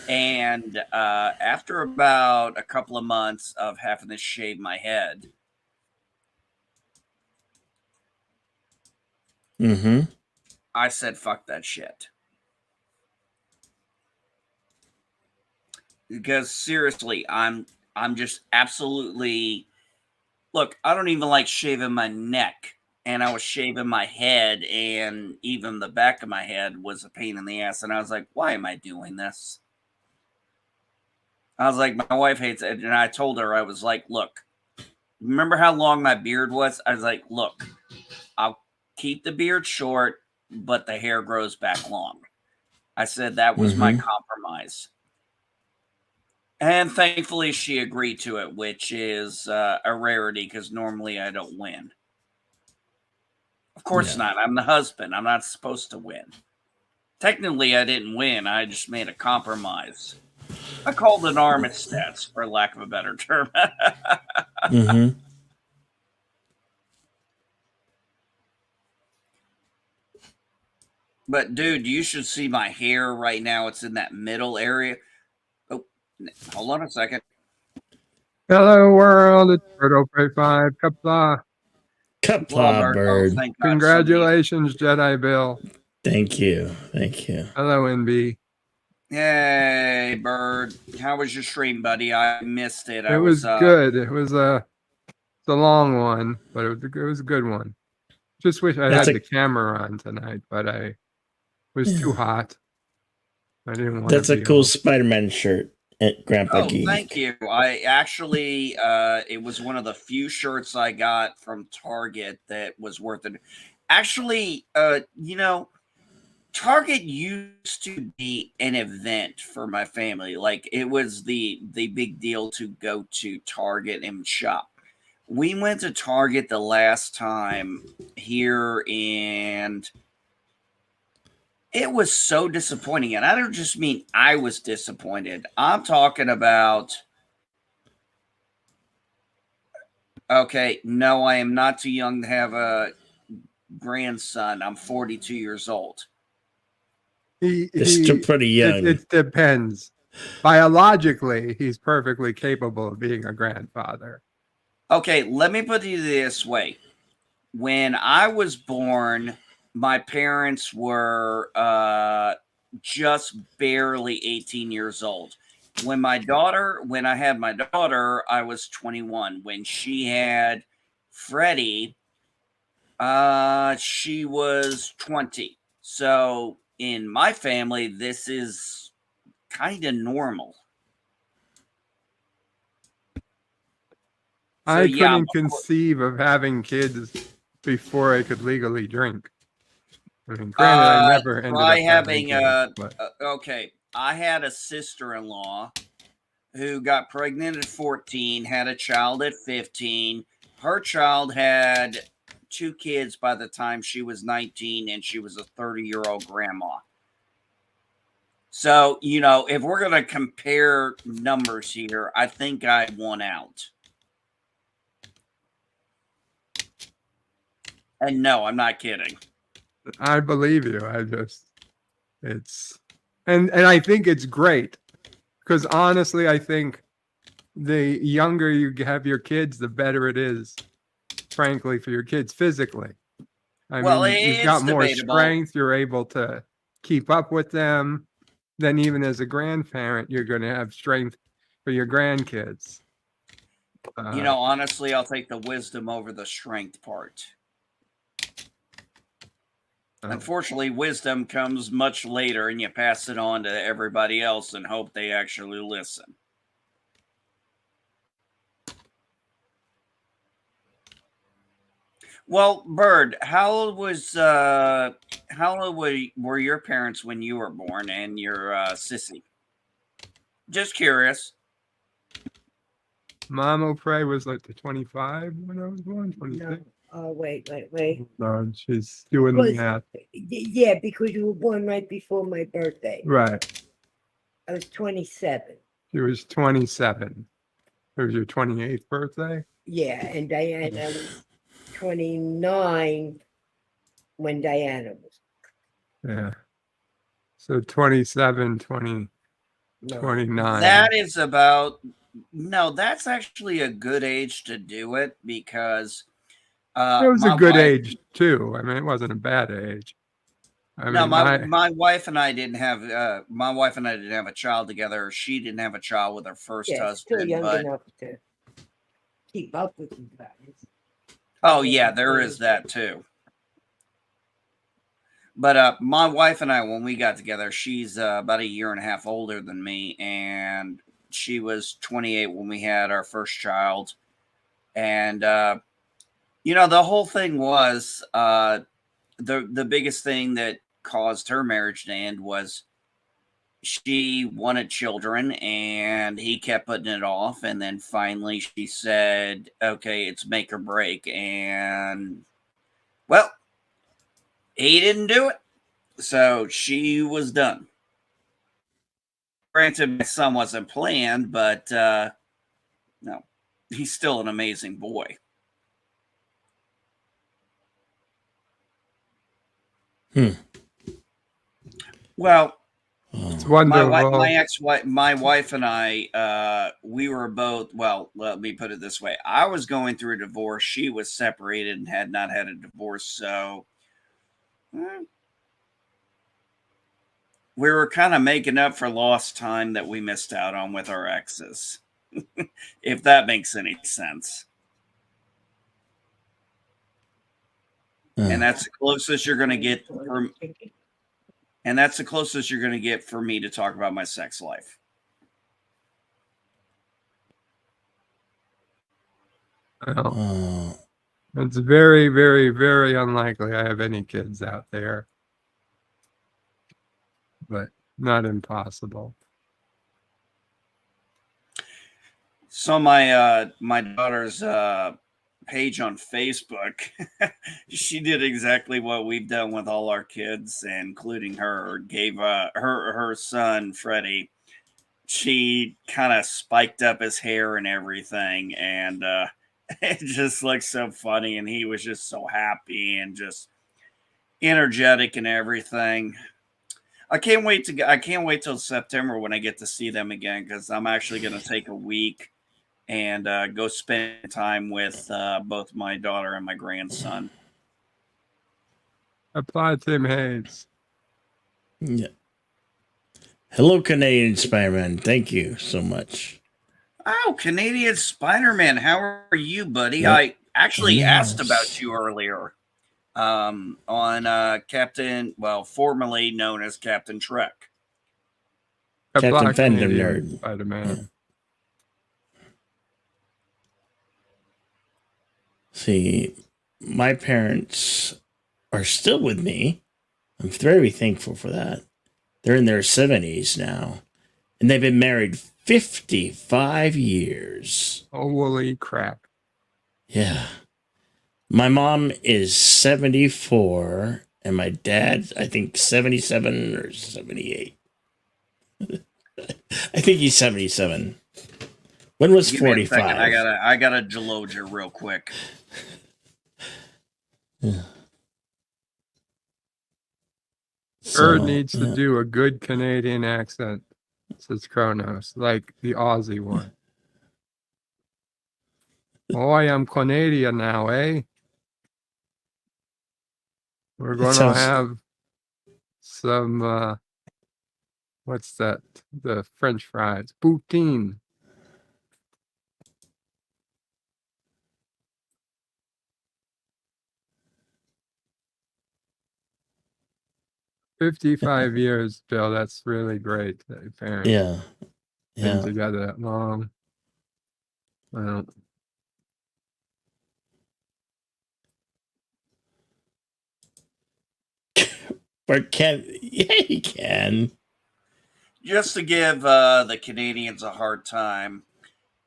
And after about a couple of months of having to shave my head, I said, fuck that shit. Because seriously, I'm just absolutely, look, I don't even like shaving my neck. And I was shaving my head, and even the back of my head was a pain in the ass. And I was like, why am I doing this? I was like, my wife hates it. And I told her, I was like, look, remember how long my beard was? I was like, look, I'll keep the beard short, but the hair grows back long. I said that was my compromise. And thankfully, she agreed to it, which is a rarity because normally I don't win. Of course not. I'm the husband. I'm not supposed to win. Technically, I didn't win. I just made a compromise. I called it armistice, for lack of a better term. But, dude, you should see my hair right now. It's in that middle area. Oh, hold on a second. Hello, world. It's Birdo Prey 5. Kapla. Kapla, bird. Thank God Congratulations, Jedi Bill. Thank you. Thank you. Hello, NB. Hey, Bird. How was your stream, buddy? I missed it. It was good. It was it's a long one, but it was a good one. Just wish I had the camera on tonight, but it was too hot. I didn't want That's a cool Spider-Man shirt at Grandpa Geek. Thank you. I actually, it was one of the few shirts I got from Target that was worth it. Actually, you know, Target used to be an event for my family. Like, it was the big deal to go to Target and shop. We went to Target the last time here, and it was so disappointing. And I don't just mean I was disappointed. I'm talking about, okay, no, I am not too young to have a grandson. I'm 42 years old. He's still pretty young. It depends. Biologically, he's perfectly capable of being a grandfather. Okay, let me put it this way. When I was born, my parents were just barely 18 years old. When I had my daughter, I was 21. When she had Freddie, she was 20. So in my family, this is kind of normal. I couldn't conceive of having kids before I could legally drink. I mean, granted, I never ended up having kids, okay, I had a sister-in-law who got pregnant at 14, had a child at 15. Her child had 2 kids by the time she was 19, and she was a 30-year-old grandma. So, you know, if we're going to compare numbers here, I think I won out. And no, I'm not kidding. I believe you. And I think it's great because honestly, I think the younger you have your kids, the better it is, frankly, for your kids physically. I mean, you've got more strength. You're able to keep up with them. Then even as a grandparent, you're going to have strength for your grandkids. You know, honestly, I'll take the wisdom over the strength part. Unfortunately, wisdom comes much later, and you pass it on to everybody else and hope they actually listen. Well, Bird, how old were your parents when you were born and your sissy? Just curious. Mama Prey was like the 25 when I was born. 26. No. Oh, wait. No, she's doing the math. Yeah, because you were born right before my birthday. Right. I was 27. She was 27. It was your 28th birthday? Yeah, and Diana was 29 when Diana was. Yeah. So 27, 20, No. 29. That is about no. That's actually a good age to do it because It was a my good wife. age too. I mean, it wasn't a bad age. I No, mean, I my wife and I didn't have my wife and I didn't have a child together. She didn't have a child with her first Yeah, still husband, young but enough to keep up with you guys. oh yeah, there is that too. But my wife and I, when we got together, she's about a year and a half older than me, and she was 28 when we had our first child. And the whole thing was the biggest thing that caused her marriage to end was she wanted children, and he kept putting it off, and then finally she said, "Okay, it's make or break," and well, he didn't do it. So she was done. Granted, my son wasn't planned, but no, he's still an amazing boy. Well, it's my wonderful. ex-wife, my wife and I, we were both. Well, let me put it this way: I was going through a divorce. She was separated and had not had a divorce, so we were kind of making up for lost time that we missed out on with our exes. If that makes any sense. And that's the closest you're going to get from and that's the closest you're going to get for me to talk about my sex life. Well, it's very, very, very unlikely I have any kids out there, but not impossible. So my daughter's page on Facebook, she did exactly what we've done with all our kids, including her. Gave her son Freddie. She kind of spiked up his hair and everything, and it just looked so funny. And he was just so happy and just energetic and everything. I can't wait till September when I get to see them again, because I'm actually going to take a week and go spend time with both my daughter and my grandson. Applaud Tim Hayes. Yeah. Hello, Canadian Spider-Man. Thank you so much. Oh, Canadian Spider-Man, how are you, buddy? Yep. I actually asked Yes. about you earlier on Captain, well, formerly known as Captain Trek. Captain Applaud Fandom Canadian Nerd. Spider-Man. Yeah. See, my parents are still with me. I'm very thankful for that. They're in their 70s now, and they've been married 55 years. Holy crap. Yeah. My mom is 74, and my dad, I think, 77 or 78. I think he's 77. When was Give me a second. 45? I gotta Gelogia real quick. Yeah. Bird needs to do a good Canadian accent, says Kronos, like the Aussie one. Oh, I am Canadian now, eh? We're going to sounds- have some, what's that? The French fries. Poutine. "55 years, Bill. That's really great that your parents Yeah. been Yeah. together that long." Well, But can, yeah, he can. Just to give the Canadians a hard time,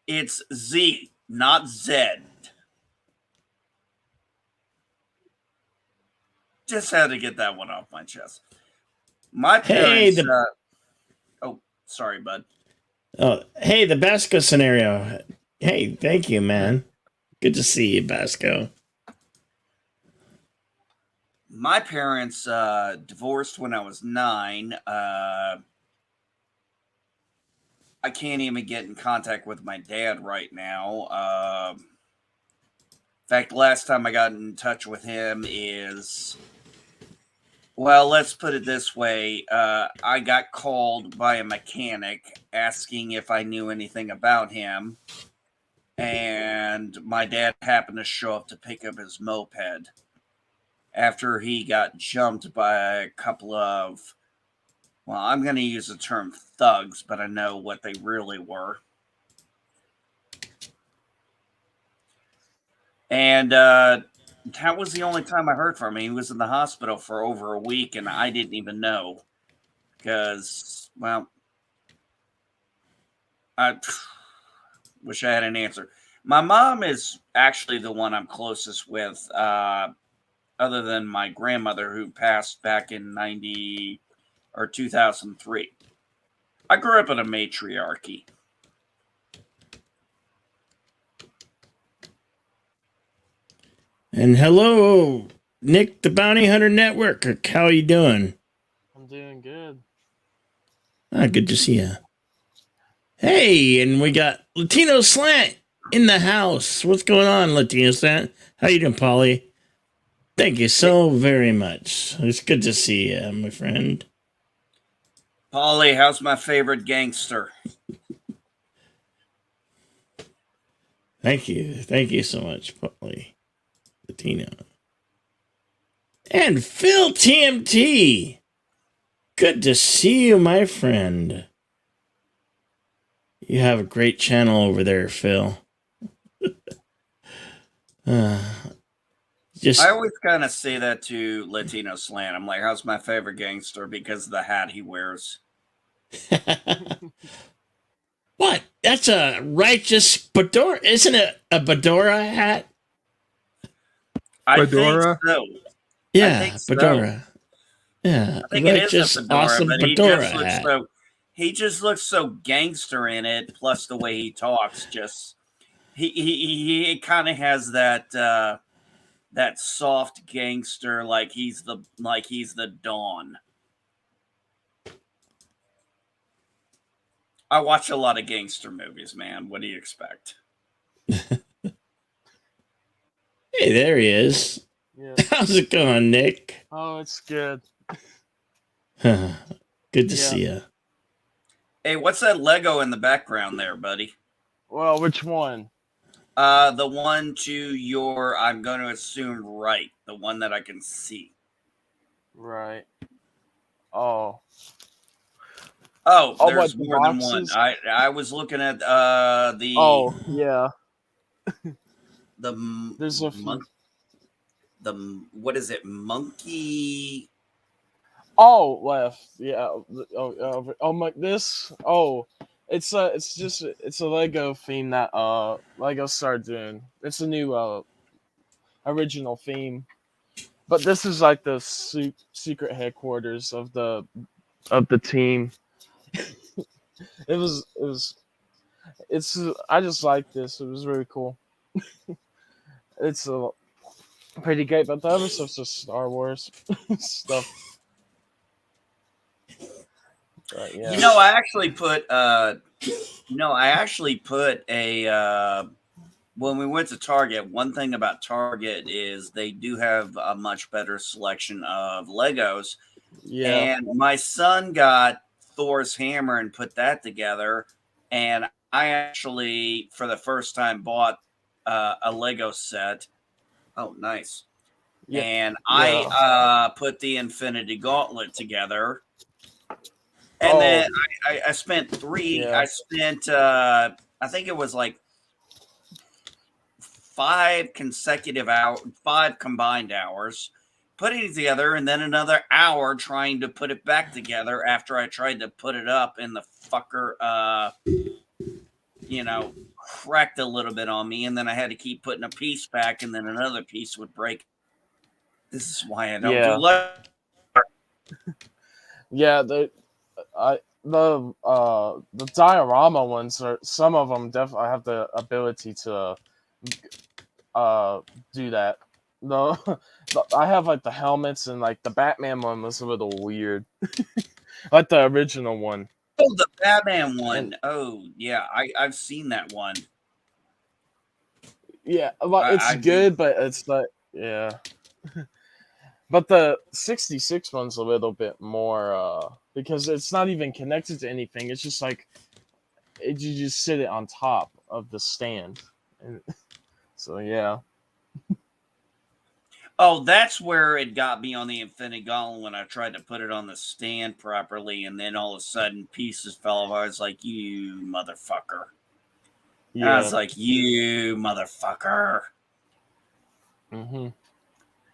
it's Z, not Z. Just had to get that one off my chest. My Hey, parents. Oh, sorry, bud. Hey, the Basco scenario. Hey, thank you, man. Good to see you, Basco. my parents divorced when I was 9. I can't even get in contact with my dad right now. In fact, last time I got in touch with him is, well, let's put it this way. I got called by a mechanic asking if I knew anything about him, and my dad happened to show up to pick up his moped after he got jumped by a couple of, well, I'm going to use the term thugs, but I know what they really were. And that was the only time I heard from him. He was in the hospital for over a week, and I didn't even know because, well, I wish I had an answer. My mom is actually the one I'm closest with, other than my grandmother who passed back in 90 or 2003. I grew up in a matriarchy. And hello, Nick, the Bounty Hunter Network. How are you doing? I'm doing good. Good to see you. Hey, and we got Latino Slant in the house. What's going on, Latino Slant? How you doing, Polly? Thank you so very much. It's good to see you, my friend. Polly, how's my favorite gangster? Thank you. Thank you so much, Polly. Latino. And Phil TMT. Good to see you, my friend. You have a great channel over there, Phil. Just I always kind of say that to Latino Slant. I'm like, how's my favorite gangster? Because of the hat he wears. What? That's a righteous Badora. Isn't it a Badora hat? I Fedora? think so. Yeah, think so. Fedora. Yeah, I think it is righteous, a fedora, awesome but Fedora hat. he just looks so gangster in it. Plus the way he talks, just he kind of has that that soft gangster, like he's the Dawn. I watch a lot of gangster movies, man. What do you expect? Hey, there he is. Yeah. How's it going, Nick? Oh, it's good. Good to Yeah. see you. Hey, what's that Lego in the background there, buddy? Well, which one? The one to your, I'm going to assume right, the one that I can see. Right. Oh. Oh, Oh, there's what, the more than one. boxes? I was looking at the Oh, yeah. the There's a few. what is it, monkey? Oh, left. Yeah. Oh, my, this. Oh, it's a Lego theme that Lego started doing. It's a new original theme, but this is like the secret headquarters of the team. I just like this. It was really cool. It's a pretty great, but the other stuff's just Star Wars stuff. But, yeah. You know, I actually put a when we went to Target, one thing about Target is they do have a much better selection of Legos. Yeah. And my son got Thor's hammer and put that together. And I actually, for the first time, bought a Lego set. Oh, nice. Yeah. And I put the Infinity Gauntlet together. And then I spent I spent, I think it was like 5 combined hours putting it together, and then another hour trying to put it back together after I tried to put it up, and the fucker, cracked a little bit on me, and then I had to keep putting a piece back, and then another piece would break. This is why I don't do Lego. Yeah, the diorama ones are, some of them definitely have the ability to do that. no, I have like the helmets, and like the Batman one was a little weird, like the original one. Oh, the Batman one. And Oh, yeah, I've seen that one. yeah, well, it's I do. good, but it's not. Yeah, but the 66 one's a little bit more because it's not even connected to anything. It's just like you just sit it on top of the stand, and so yeah. Oh, that's where it got me on the Infinity Gauntlet when I tried to put it on the stand properly, and then all of a sudden pieces fell off. I was like, "You motherfucker!" I was Yeah. like, "You motherfucker!" Mm-hmm.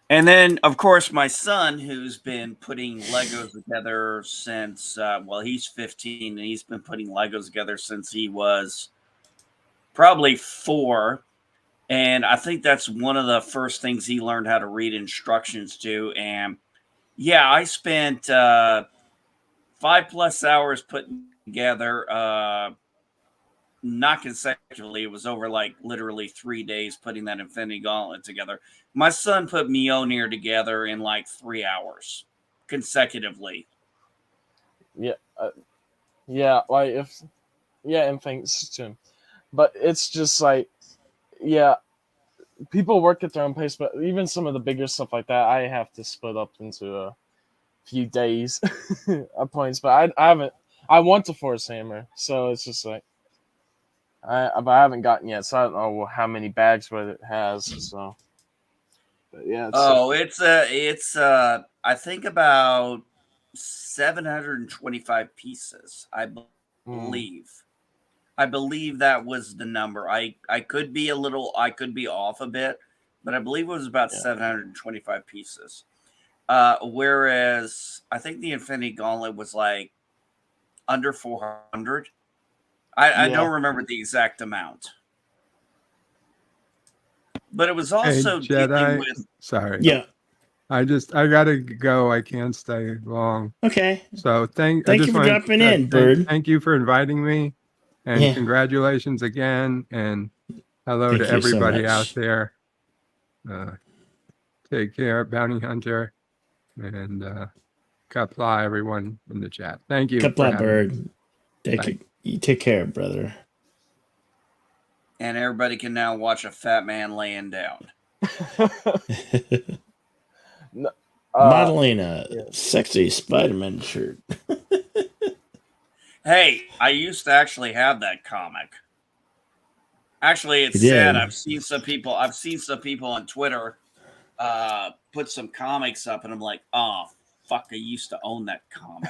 And then, of course, my son, who's been putting Legos together since, well, he's 15, and he's been putting Legos together since he was probably 4. And I think that's one of the first things he learned how to read instructions to. And yeah, I spent 5+ hours putting together, not consecutively. It was over like literally 3 days putting that Infinity Gauntlet together. My son put Mjolnir together in like 3 hours consecutively. Yeah. Yeah. Like if yeah, and thanks to him. But it's just like yeah, people work at their own pace. But even some of the bigger stuff like that, I have to split up into a few days at points. But I haven't. I want to force hammer, so it's just like but I haven't gotten yet, so I don't know how many bags what it has. So, but yeah, it's Oh, it's I think about 725 pieces, I mm, believe. I believe that was the number. I could be I could be off a bit, but I believe it was about yeah, 725 pieces. Whereas I think the Infinity Gauntlet was like under 400. I yeah, don't remember the exact amount, but it was Hey, also dealing Jedi. with. Sorry. Yeah. I gotta go. I can't stay long. Okay. So I Thank you just for wanted dropping to in, Bird. thank you for inviting me, and Yeah. congratulations again, and hello to Thank you so everybody out much. there. Uh, Take care, Bounty Hunter, and Kapla, everyone in the chat. Thank you for Couple having me. Bird. Bye. You take care, brother. And everybody can now watch a fat man laying down. No, Modeling a yeah. sexy Spider-Man shirt. Hey, I used to actually have that comic. Actually, You it's sad. did. I've seen some people on Twitter put some comics up, and I'm like, oh fuck, I used to own that comic.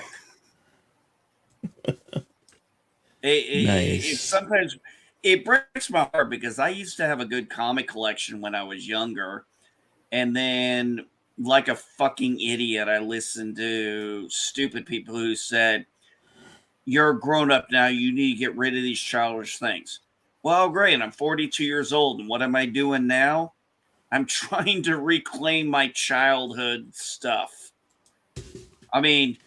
It Nice. sometimes it breaks my heart because I used to have a good comic collection when I was younger, and then like a fucking idiot, I listened to stupid people who said, "You're a grown up now. You need to get rid of these childish things." Well, great. I'm 42 years old, and what am I doing now? I'm trying to reclaim my childhood stuff. I mean,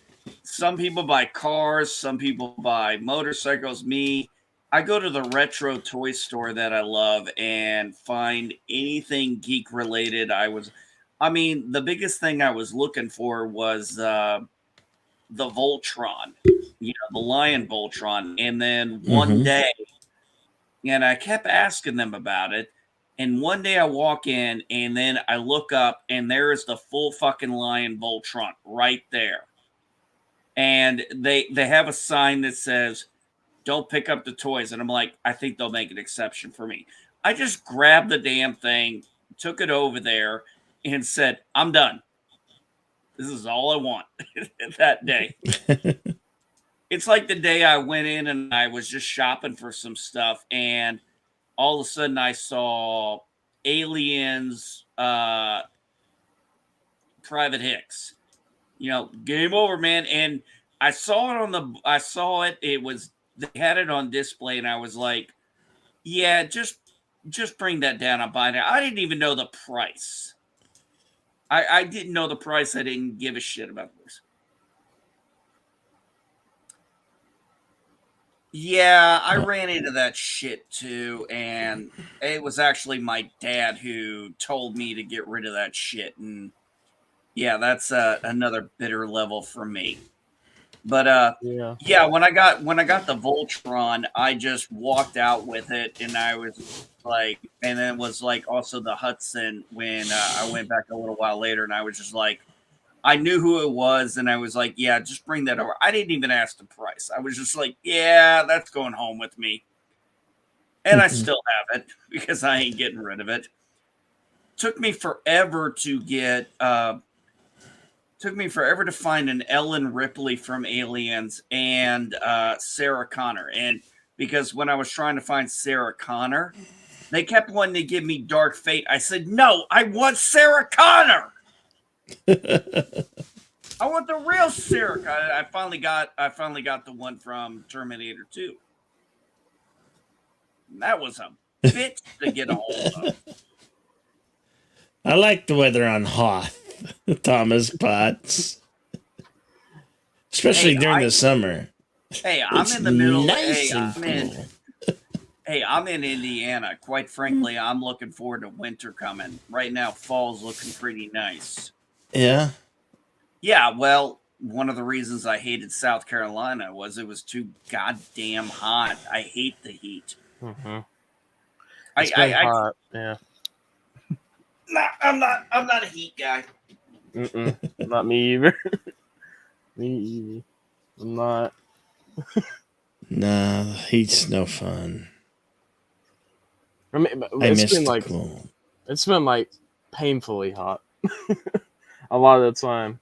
some people buy cars, some people buy motorcycles. Me, I go to the retro toy store that I love and find anything geek related. I mean, the biggest thing I was looking for was the Voltron, the Lion Voltron. And then one Mm-hmm. day, and I kept asking them about it. And one day I walk in and then I look up and there is the full fucking Lion Voltron right there. And they have a sign that says, "Don't pick up the toys." And I'm like, I think they'll make an exception for me. I just grabbed the damn thing, took it over there, and said, I'm done. This is all I want that day. It's like the day I went in and I was just shopping for some stuff, and all of a sudden I saw Aliens, Private Hicks. Game over, man. And I saw it. They had it on display, and I was like, yeah, just bring that down. I'm buying it. I didn't even know the price. I didn't know the price. I didn't give a shit about this. Yeah, I ran into that shit too, and it was actually my dad who told me to get rid of that shit, and yeah, that's another bitter level for me. But Yeah. yeah, when I got the Voltron, I just walked out with it, and I was like, and then it was like also the Hudson when I went back a little while later, and I was just like, I knew who it was, and I was like, yeah, just bring that over. I didn't even ask the price. I was just like, yeah, that's going home with me. And I still have it because I ain't getting rid of it. Took me forever to get took me forever to find an Ellen Ripley from Aliens and Sarah Connor. And because when I was trying to find Sarah Connor, they kept wanting to give me Dark Fate. I said, no, I want Sarah Connor. I want the real Sarah Connor. I finally got the one from Terminator 2. And that was a bitch to get a hold of. I like the weather on Hoth, Thomas Potts. Especially during the summer. Hey, I'm It's in the middle. nice Hey, and I'm in. cool. Hey, I'm in Indiana. Quite frankly, I'm looking forward to winter coming. Right now, fall's looking pretty nice. Yeah. Yeah, well, one of the reasons I hated South Carolina was it was too goddamn hot. I hate the heat. Mm-hmm. I, It's been I, I, hot. Yeah. I'm not a heat guy. Not me either. Me either. I'm not. Nah, the heat's no fun. I mean, I it's miss been the like cool. it's been like painfully hot a lot of the time.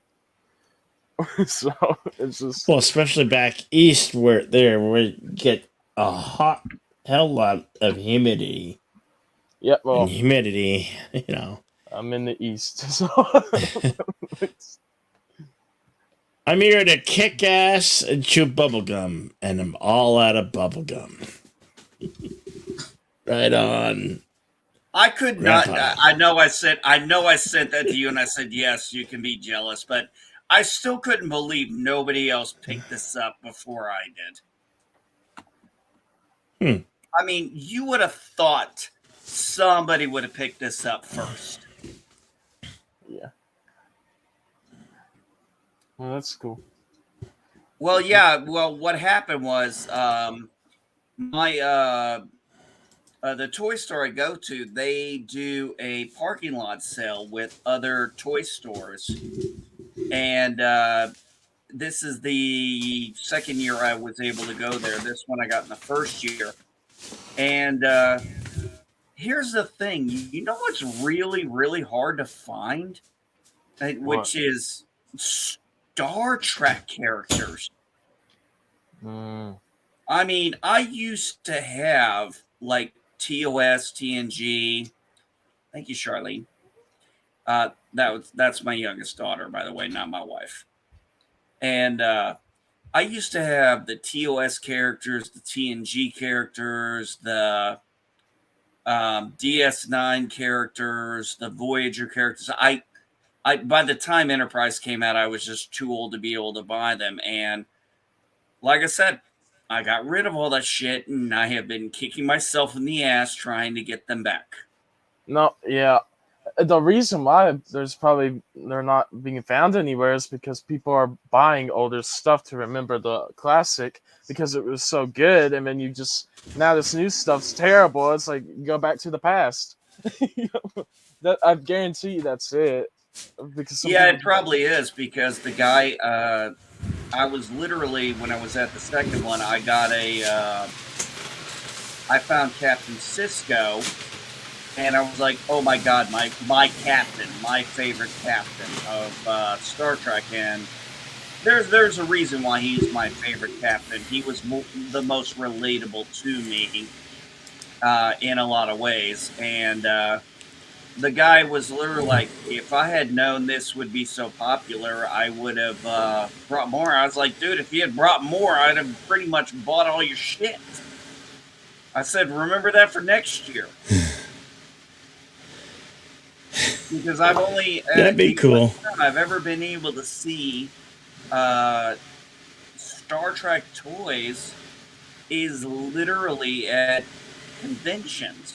So it's just Well, especially back east where you get a hot hell lot of humidity. yeah. And Well, humidity, you know. I'm in the east, so I'm here to kick ass and chew bubblegum, and I'm all out of bubblegum. Right on. I could Grandpa. not. I know I sent that to you, and I said yes. You can be jealous, but I still couldn't believe nobody else picked this up before I did. I mean, you would have thought somebody would have picked this up first. yeah. Well, that's cool. Well, yeah. Well, what happened was my the toy store I go to, they do a parking lot sale with other toy stores, and this is the second year I was able to go there. This one I got in the first year, and here's the thing: you know what's really, really hard to find, which is Star Trek characters. I mean, I used to have like TOS, TNG. Thank you, Charlene. That's my youngest daughter, by the way, not my wife. And I used to have the TOS characters, the TNG characters, the DS9 characters, the Voyager characters. I by the time Enterprise came out, I was just too old to be able to buy them. And like I said, I got rid of all that shit, and I have been kicking myself in the ass trying to get them back. No, yeah. The reason why they're not being found anywhere is because people are buying older stuff to remember the classic because it was so good, and then now this new stuff's terrible. It's like you go back to the past. That I guarantee you that's it. Because It probably is because the guy. I was literally when I was at the second one, I got I found Captain Cisco. And I was like, oh my God, my captain, my favorite captain of Star Trek. And there's a reason why he's my favorite captain. He was the most relatable to me in a lot of ways. And the guy was literally like, if I had known this would be so popular, I would have brought more. I was like, dude, if you had brought more, I'd have pretty much bought all your shit. I said, remember that for next year. Because I've only that'd be cool. I've ever been able to see Star Trek toys is literally at conventions.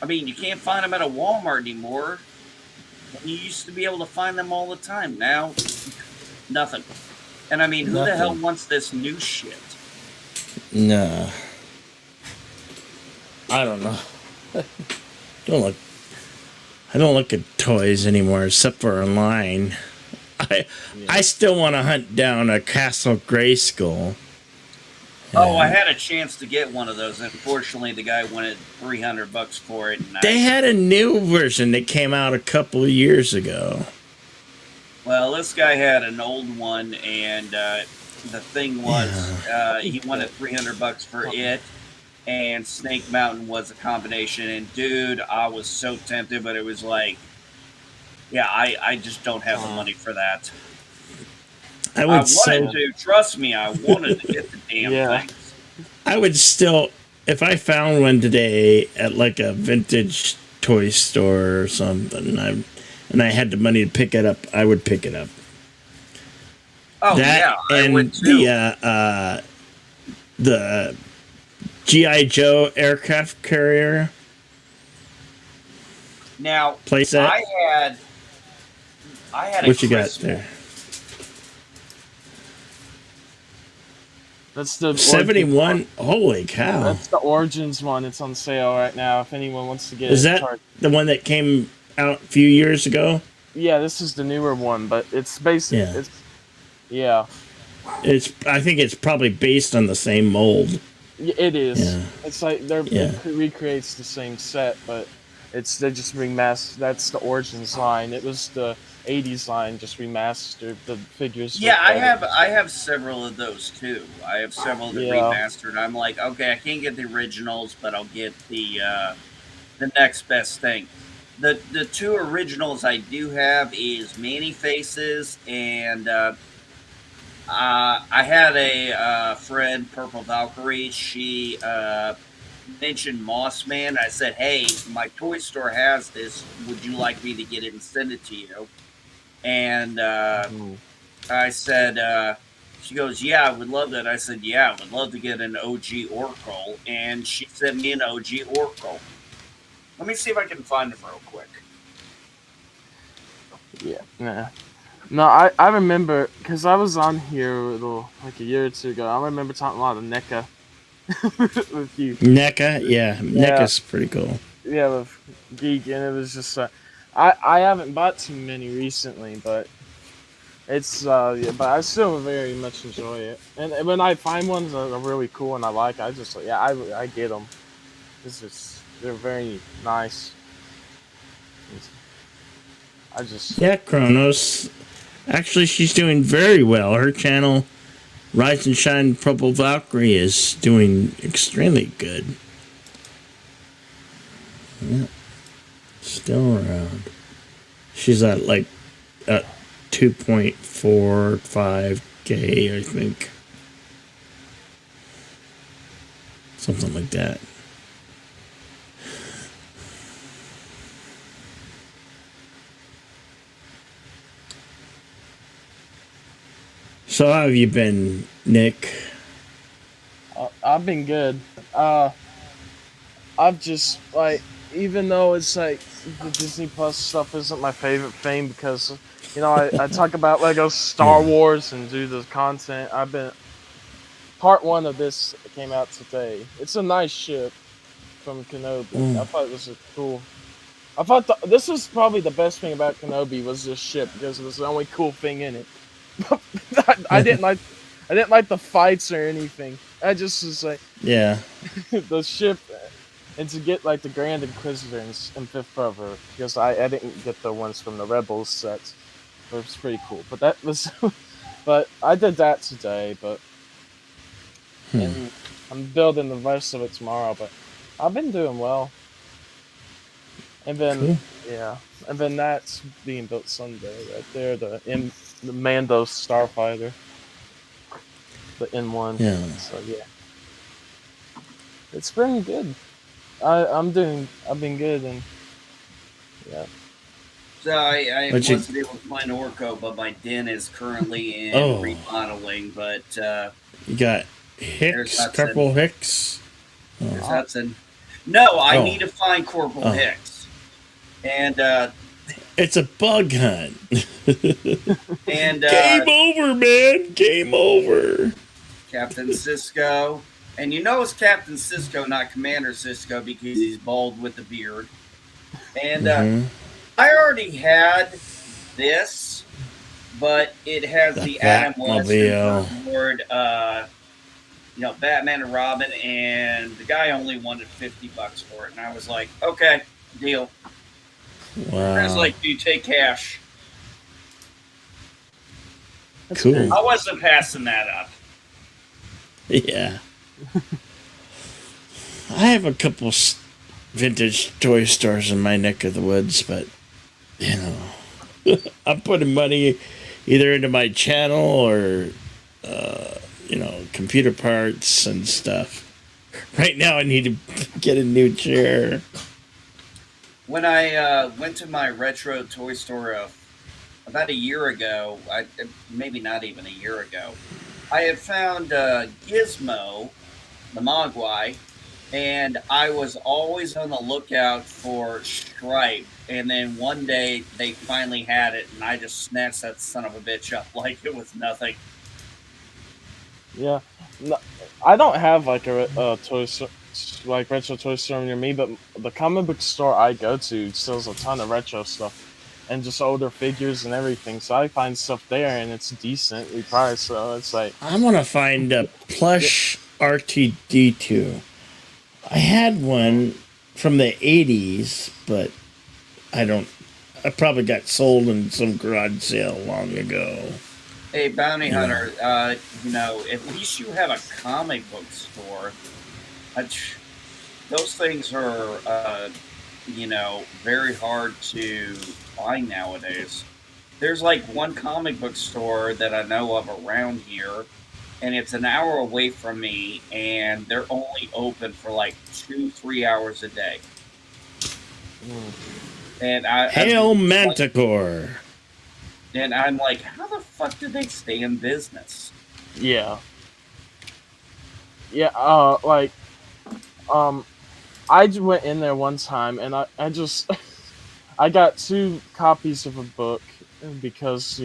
I mean, you can't find them at a Walmart anymore. You used to be able to find them all the time. Now, nothing. And I mean, who the hell Nothing. wants this new shit? No. I don't know. don't look. I don't look at toys anymore, except for online. I still want to hunt down a Castle Grayskull. Oh, I had a chance to get one of those. Unfortunately, the guy wanted $300 for it. And They had a new version that came out a couple of years ago. Well, this guy had an old one, and the thing was, he wanted $300 for it, and Snake Mountain was a combination. And dude, I was so tempted, but it was like, yeah, I just don't have the money for that. I wanted to. Trust me, I wanted to get the damn things. I would still, if I found one today at like a vintage toy store or something, and I had the money to pick it up, I would pick it up. Oh that, yeah, I would too. The G.I. Joe aircraft carrier. Now, playset. I had what you got there? That's the 71. Holy cow! That's the Origins one. It's on sale right now. If anyone wants to get Is that the one that came out a few years ago? Yeah, this is the newer one, but it's based. Yeah. I think it's probably based on the same mold. It is. Yeah. It's like it recreates the same set, but they just remastered. That's the Origins line. It was the 80s line, just remastered the figures. Yeah, I have several of those too. I have several that remastered. I'm like, okay, I can't get the originals, but I'll get the next best thing. The two originals I do have is Manny Faces, and I had a friend, Purple Valkyrie. She mentioned Moss Man. I said, hey, my toy store has this. Would you like me to get it and send it to you? And I said, she goes, yeah, I would love that. I said, yeah, I would love to get an OG Oracle. And she sent me an OG Oracle. Let me see if I can find them real quick. Yeah, nah. No, I remember, because I was on here like a year or two ago. I remember talking a lot of NECA with you. NECA? Yeah, NECA's pretty cool. Yeah, with Geek, and it was just, I haven't bought too many recently, but it's, but I still very much enjoy it. And when I find ones that are really cool and I like, I just, I get them. They're very nice. Yeah, Kronos. Actually, she's doing very well. Her channel, Rise and Shine Purple Valkyrie, is doing extremely good. Yeah. Still around. She's at like 2.45K, I think. Something like that. So how have you been, Nick? I've been good. I've just, like, even though it's like the Disney Plus stuff isn't my favorite thing because, I talk about Lego Star Wars and do the content. Part 1 of this came out today. It's a nice ship from Kenobi. I thought it was cool. I thought this was probably the best thing about Kenobi was this ship because it was the only cool thing in it. I didn't like the fights or anything. I just was like, the ship, and to get like the Grand Inquisitor in Fifth Brother because I didn't get the ones from the Rebels sets. It was pretty cool, but that was, but I did that today. But and I'm building the rest of it tomorrow. But I've been doing well. And then and then that's being built Sunday right there. The Mando Starfighter, the N1. Yeah. So it's been good. I've been good and So I wasn't able to find Orko, but my den is currently in remodeling. But you got Hicks, Hudson. Corporal Hicks. There's Hudson. No, I Oh. need to find Corporal Oh. Hicks. And It's a bug hunt. and Game over, man. Game over. Captain Cisco. And you know it's Captain Cisco, not Commander Cisco, because he's bald with the beard. And Mhm. I already had this, but it has the Adam West Batmobile. and Ward, Batman and Robin, and the guy only wanted $50 for it. And I was like, okay, deal. I was Wow. like, do you take cash? Cool. I wasn't passing that up. Yeah. I have a couple vintage toy stores in my neck of the woods, but, I'm putting money either into my channel or, computer parts and stuff. Right now, I need to get a new chair. When I went to my retro toy store about a year ago, maybe not even a year ago, I had found Gizmo, the Mogwai, and I was always on the lookout for Stripe. And then one day they finally had it, and I just snatched that son of a bitch up like it was nothing. Yeah, no, I don't have like a toy store, like retro toy store near me, but the comic book store I go to sells a ton of retro stuff and just older figures and everything. So I find stuff there, and it's decently priced. So it's like I want to find a plush RTD2. I had one from the 80s, but I probably got sold in some garage sale long ago. Hey, Bounty Yeah. Hunter, at least you have a comic book store. Those things are, very hard to find nowadays. There's like one comic book store that I know of around here, and it's an hour away from me, and they're only open for like 2-3 hours a day. And Hail Manticore. And I'm like, how the fuck did they stay in business? yeah, I went in there one time, and I just I got 2 copies of a book because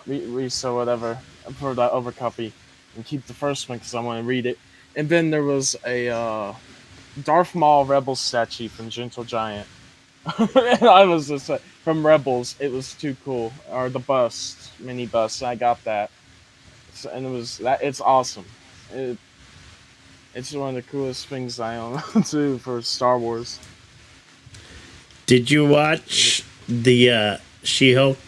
we so whatever for that overcopy and keep the first one because I want to read it. And then there was a Darth Maul Rebel statue from Gentle Giant. And I was just like, from Rebels, it was too cool. Or the bust, mini bust. I got that, and it was that. It's awesome. It's one of the coolest things I own too for Star Wars. Did you watch the She-Hulk?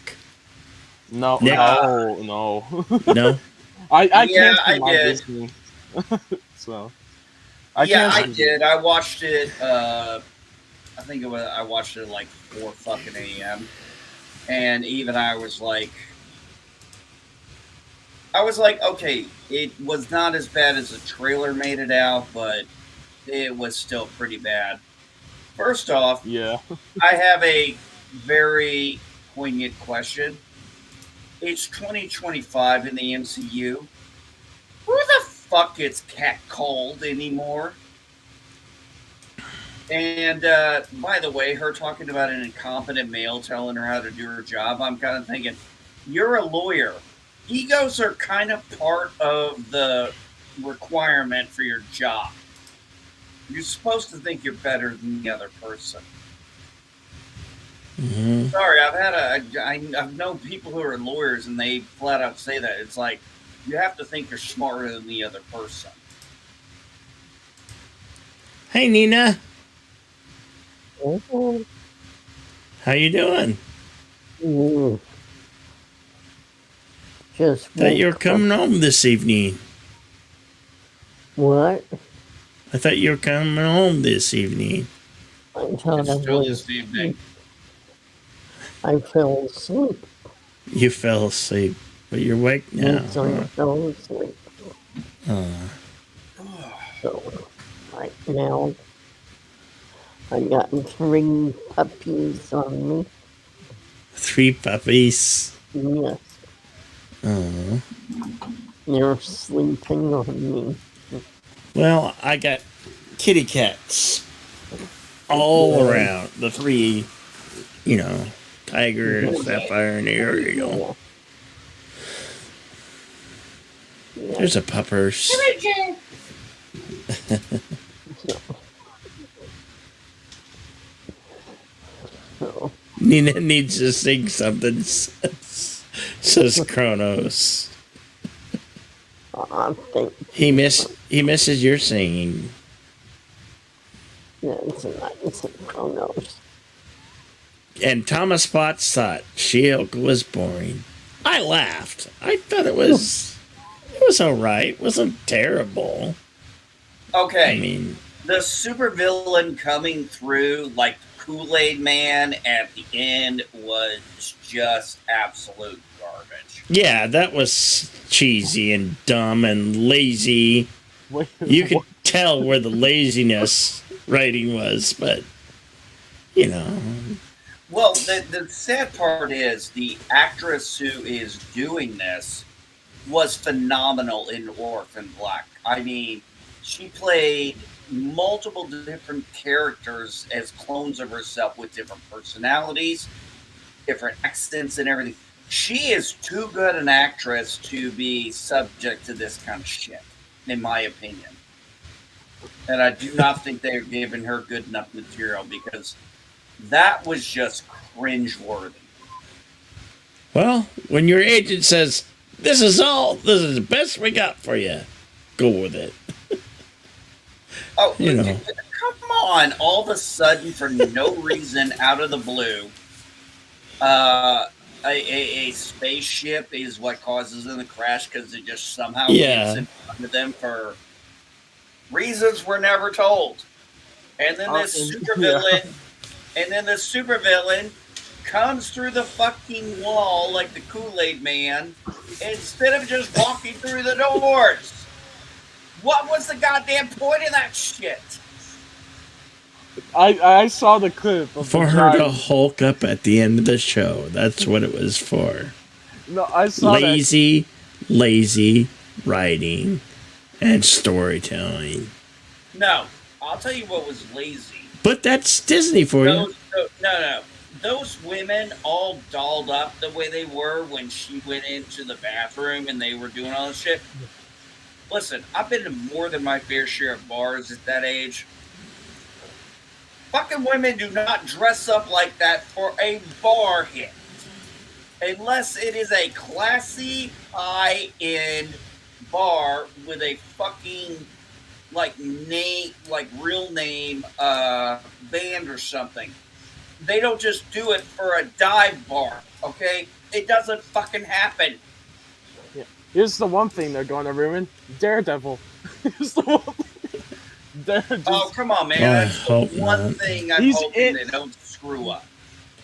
No, Nick? no. No? I Yeah, can't I my did. Disney. So I canceled it. did. I watched it. I think I watched it at like 4 fucking a.m. And even I was like, okay, it was not as bad as the trailer made it out, but it was still pretty bad. First off, Yeah. I have a very poignant question. It's 2025 in the MCU. Who the fuck gets catcalled anymore? And by the way, her talking about an incompetent male telling her how to do her job, I'm kind of thinking, you're a lawyer. Egos are kind of part of the requirement for your job. You're supposed to think you're better than the other person. Mm-hmm. Sorry, I've known people who are lawyers, and they flat out say that. It's like, you have to think you're smarter than the other person. Hey, Nina. Oh, How you doing? just Thought you were woke coming up. home this evening. What? I thought you were coming home this evening. I thought It's I still was. this evening. I fell asleep. You fell asleep, but you're awake now. Yes, I fell asleep. Huh? So, right now, I got 3 puppies on me. 3 puppies. Yes. Oh. You're sleeping on me. Well, I got kitty cats all Yeah. around. The three, Tiger, Sapphire, and Ariel. There's a puppers. So, Nina needs to sing something, says Kronos. thank He misses your singing. It's nice and Chronos. And Thomas Potts thought She-Hulk was boring. I laughed. I thought it was all right. It wasn't terrible. Okay. I mean, the supervillain coming through like Kool-Aid Man at the end was just absolute garbage. yeah, that was cheesy and dumb and lazy. Wait, You could tell where the laziness writing was, but Well, the sad part is the actress who is doing this was phenomenal in Orphan Black. I mean, she played multiple different characters as clones of herself with different personalities, different accents, and everything. She is too good an actress to be subject to this kind of shit, in my opinion. And I do not think they're giving her good enough material because that was just cringeworthy. well, when your agent says this is the best we got for you, go with it. Oh, come on! All of a sudden, for no reason, out of the blue, a spaceship is what causes them to crash because it just somehow gets in front of them for reasons we're never told. And then this supervillain, comes through the fucking wall like the Kool-Aid Man instead of just walking through the doors. What was the goddamn point of that shit? I saw the clip of For the her to giant- hulk up at the end of the show. That's what it was for. No, I saw lazy writing and storytelling. No, I'll tell you what was lazy. But that's Disney for you. No. Those women all dolled up the way they were when she went into the bathroom and they were doing all this shit. Listen, I've been to more than my fair share of bars at that age. Fucking women do not dress up like that for a bar hit. Unless it is a classy, high-end bar with a fucking, real name band or something. They don't just do it for a dive bar, okay? It doesn't fucking happen. Yeah. Here's the one thing they're going to ruin: Daredevil. Here's the one thing. Oh, come on, man. That's the one thing I'm hoping they don't screw up.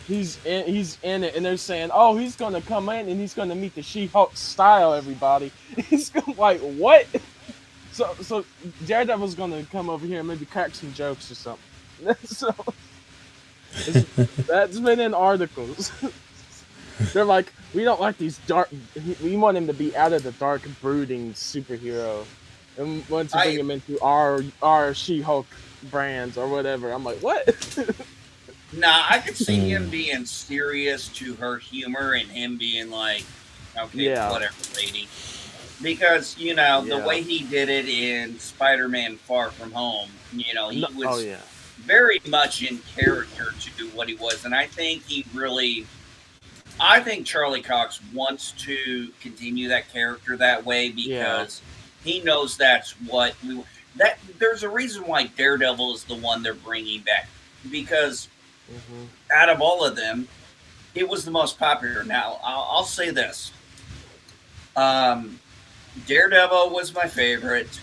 He's in it, and they're saying, "Oh, he's gonna come in and he's gonna meet the She-Hulk style." Everybody, he's gonna what? So Daredevil's gonna come over here and maybe crack some jokes or something. So that's been in articles. They're like, we don't like these dark. We want him to be out of the dark, brooding superhero, and want to bring him into our She-Hulk brands or whatever. I'm like, what? Nah, I could see him being serious to her humor and him being like, okay, whatever, lady. Because, the way he did it in Spider-Man Far From Home, he was very much in character to what he was. And I think I think Charlie Cox wants to continue that character that way because he knows that's what there's a reason why Daredevil is the one they're bringing back. Because out of all of them, it was the most popular. Now, I'll say this. Daredevil was my favorite.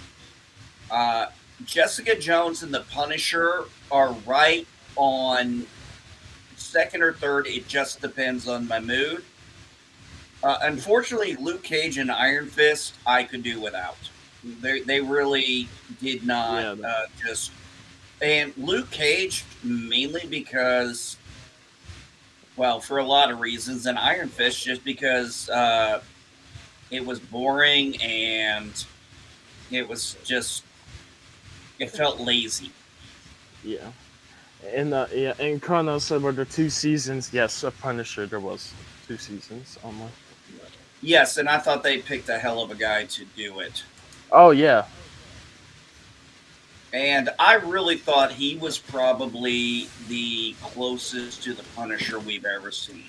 Jessica Jones and the Punisher are right on second or third. It just depends on my mood. Unfortunately, Luke Cage and Iron Fist, I could do without. They really did not just... And Luke Cage, mainly because, well, for a lot of reasons, and Iron Fist just because it was boring and it was just it felt lazy. Yeah. And Chrono said were there 2 seasons? Yes, of Punisher there was 2 seasons only. Yes, and I thought they picked a hell of a guy to do it. Oh yeah. And I really thought he was probably the closest to the Punisher we've ever seen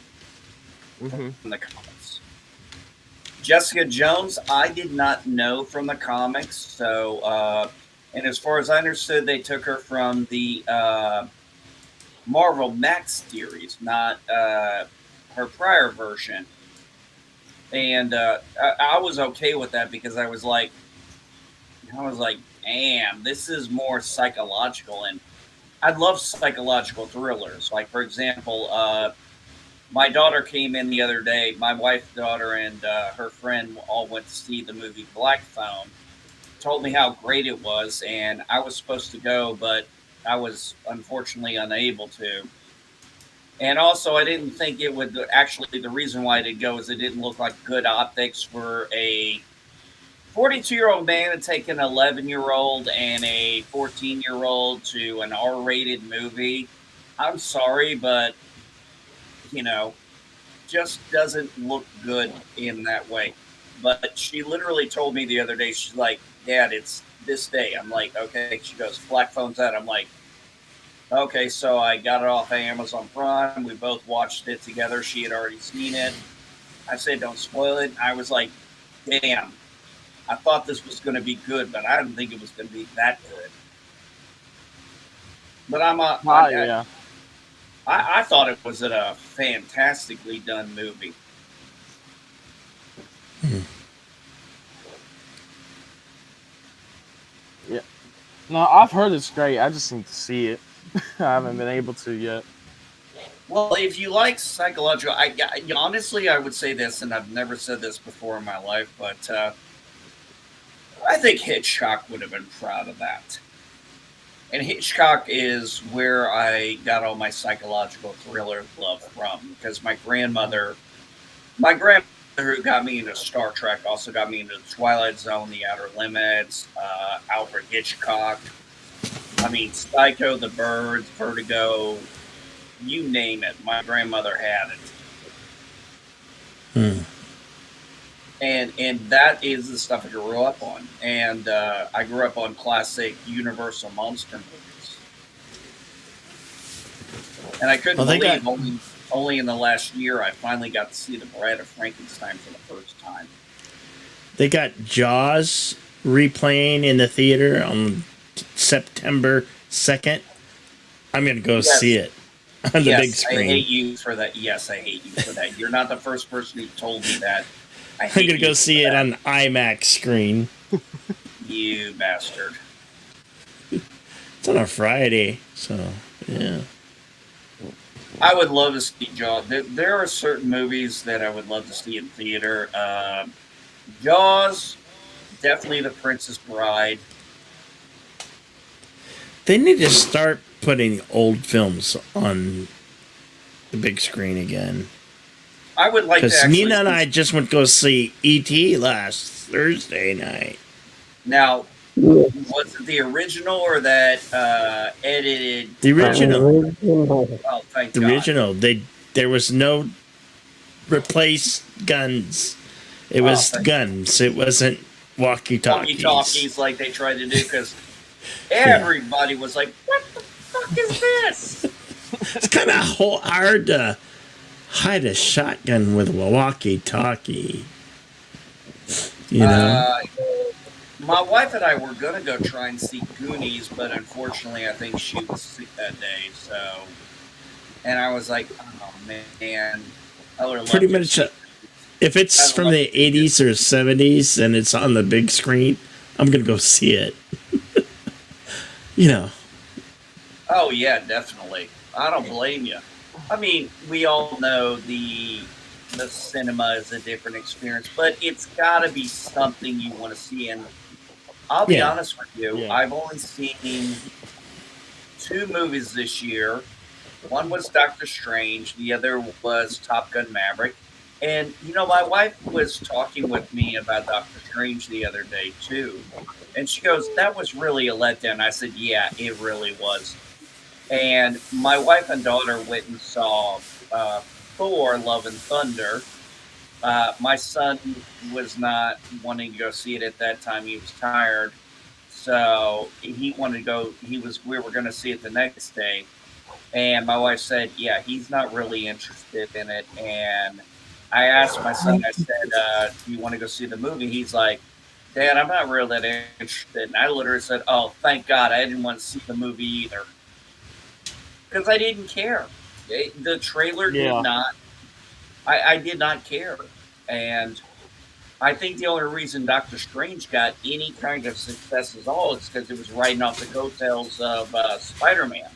Hmm. in the comics. Jessica Jones, I did not know from the comics. So, and as far as I understood, they took her from the Marvel Max series, not her prior version. And I was okay with that because I was like, damn, this is more psychological, and I love psychological thrillers. Like, for example, my daughter came in the other day. My wife's daughter and her friend all went to see the movie Black Phone. Told me how great it was, and I was supposed to go, but I was unfortunately unable to. And also, I didn't think it would actually. The reason why I didn't go is it didn't look like good optics for a 42-year-old man to take an 11-year-old and a 14-year-old to an R-rated movie. I'm sorry, but you know, just doesn't look good in that way. But she literally told me the other day, she's like, Dad, it's this day. I'm like, okay. She goes, Black Phone's out. I'm like, okay. So I got it off Amazon Prime. We both watched it together. She had already seen it. I said, don't spoil it. I was like, damn, I thought this was going to be good, but I didn't think it was going to be that good. But Yeah. I thought it was a fantastically done movie. Yeah. No, I've heard it's great. I just need to see it. I haven't been able to yet. Well, if you like psychological, honestly, I would say this, and I've never said this before in my life, but I think Hitchcock would have been proud of that. And Hitchcock is where I got all my psychological thriller love from, because my grandmother who got me into Star Trek also got me into the Twilight Zone, The Outer Limits, Alfred Hitchcock. I mean, Psycho, The Birds, Vertigo, you name it. My grandmother had it. And that is the stuff I grew up on. And I grew up on classic Universal monster movies. And I couldn't believe only in the last year I finally got to see The Bride of Frankenstein for the first time. They got Jaws replaying in the theater on September 2nd. I'm going to go see it on the big screen. I hate you for that. Yes, I hate you for that. You're not the first person who told me that. I'm going to go see it on IMAX screen. You bastard. It's on a Friday, so yeah. I would love to see Jaws. There are certain movies that I would love to see in theater. Jaws, definitely The Princess Bride. They need to start putting old films on the big screen again. I would like to Because actually... Nina and I just went to go see E.T. last Thursday night. Now, was it the original or that edited? The original. Oh, thank God. The original. There was no replace guns. It was guns. It wasn't walkie-talkies. Walkie-talkies like they tried to do, because everybody was like, what the fuck is this? It's kind of hard to hide a shotgun with a walkie-talkie. You know? My wife and I were going to go try and see Goonies, but unfortunately I think she was sick that day, so... And I was like, oh, man. I would have Pretty much, if it's from the 80s or 70s and it's on the big screen, I'm going to go see it. You know. Oh, yeah, definitely. I don't blame you. I mean, we all know the cinema is a different experience, but it's got to be something you want to see. And I'll be honest with you, I've only seen 2 movies this year. One was Doctor Strange. The other was Top Gun Maverick. And my wife was talking with me about Doctor Strange the other day too, and she goes, "That was really a letdown." I said, "Yeah, it really was." And my wife and daughter went and saw uh, Thor: Love and Thunder. My son was not wanting to go see it at that time; he was tired, so he wanted to go. We were going to see it the next day, and my wife said, "Yeah, he's not really interested in it." And I asked my son, I said, "Do you want to go see the movie?" He's like, "Dad, I'm not really that interested." And I literally said, "Oh, thank God, I didn't want to see the movie either because I didn't care. The trailer did Yeah. not. I did not care, and." I think the only reason Doctor Strange got any kind of success at all is because it was riding off the coattails of Spider-Man.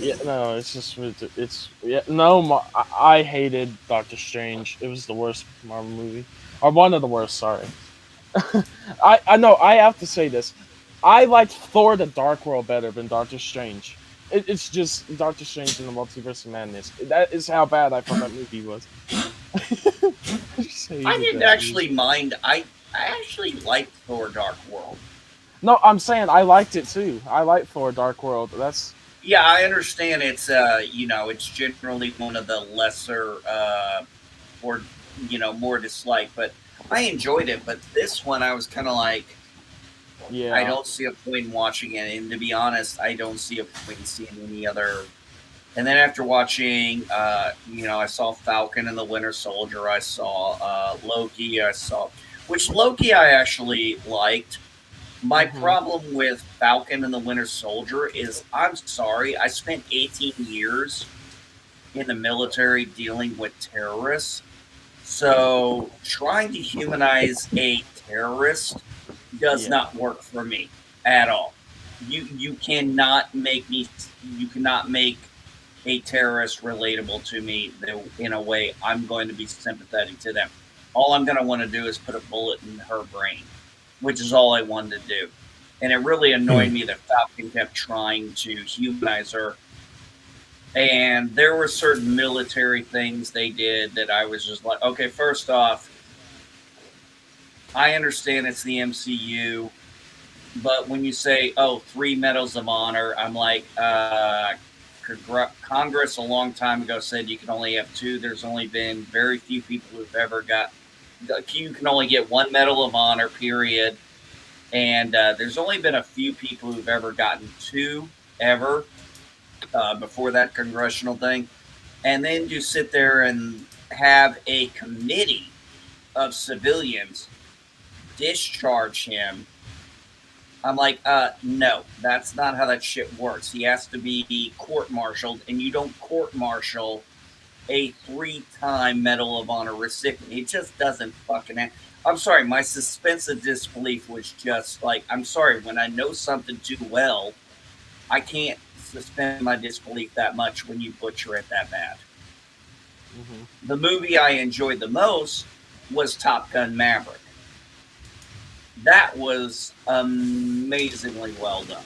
Yeah, no, it's just it's yeah. No, I hated Doctor Strange. It was the worst Marvel movie, or one of the worst. Sorry. I know I have to say this. I liked Thor: The Dark World better than Doctor Strange. It's just Doctor Strange in the Multiverse of Madness. That is how bad I thought that movie was. I just I hated didn't that movie. actually mind. I actually liked Thor: Dark World. No, I'm saying I liked it too. I liked Thor: Dark World. That's Yeah, I understand it's it's generally one of the lesser or more disliked, but I enjoyed it. But this one, I was kind of like, I yeah. don't see a point in watching it. And to be honest, I don't see a point in seeing any other. And then after watching, I saw Falcon and the Winter Soldier. I saw Loki. Which Loki I actually liked. My Hmm. problem with Falcon and the Winter Soldier is, I'm sorry, I spent 18 years in the military dealing with terrorists. So trying to humanize a terrorist does Yeah. not work for me at all. You cannot make a terrorist relatable to me in a way I'm going to be sympathetic to them. All I'm going to want to do is put a bullet in her brain, which is all I wanted to do. And it really annoyed me that Falcon kept trying to humanize her. And there were certain military things they did that I was just like, okay, first off, I understand it's the MCU, but when you say, "Oh, 3 medals of honor," I'm like, Congress a long time ago said you can only have two. There's only been very few people who've ever got. You can only get 1 medal of honor, period. And there's only been a few people who've ever gotten two ever before that congressional thing. And then you sit there and have a committee of civilians discharge him. I'm like, no, that's not how that shit works. He has to be court-martialed, and you don't court-martial a 3-time Medal of Honor recipient. It just doesn't fucking happen. I'm sorry, my suspense of disbelief was just like, I'm sorry, when I know something too well, I can't suspend my disbelief that much when you butcher it that bad. Hmm. The movie I enjoyed the most was Top Gun Maverick. That was amazingly well done.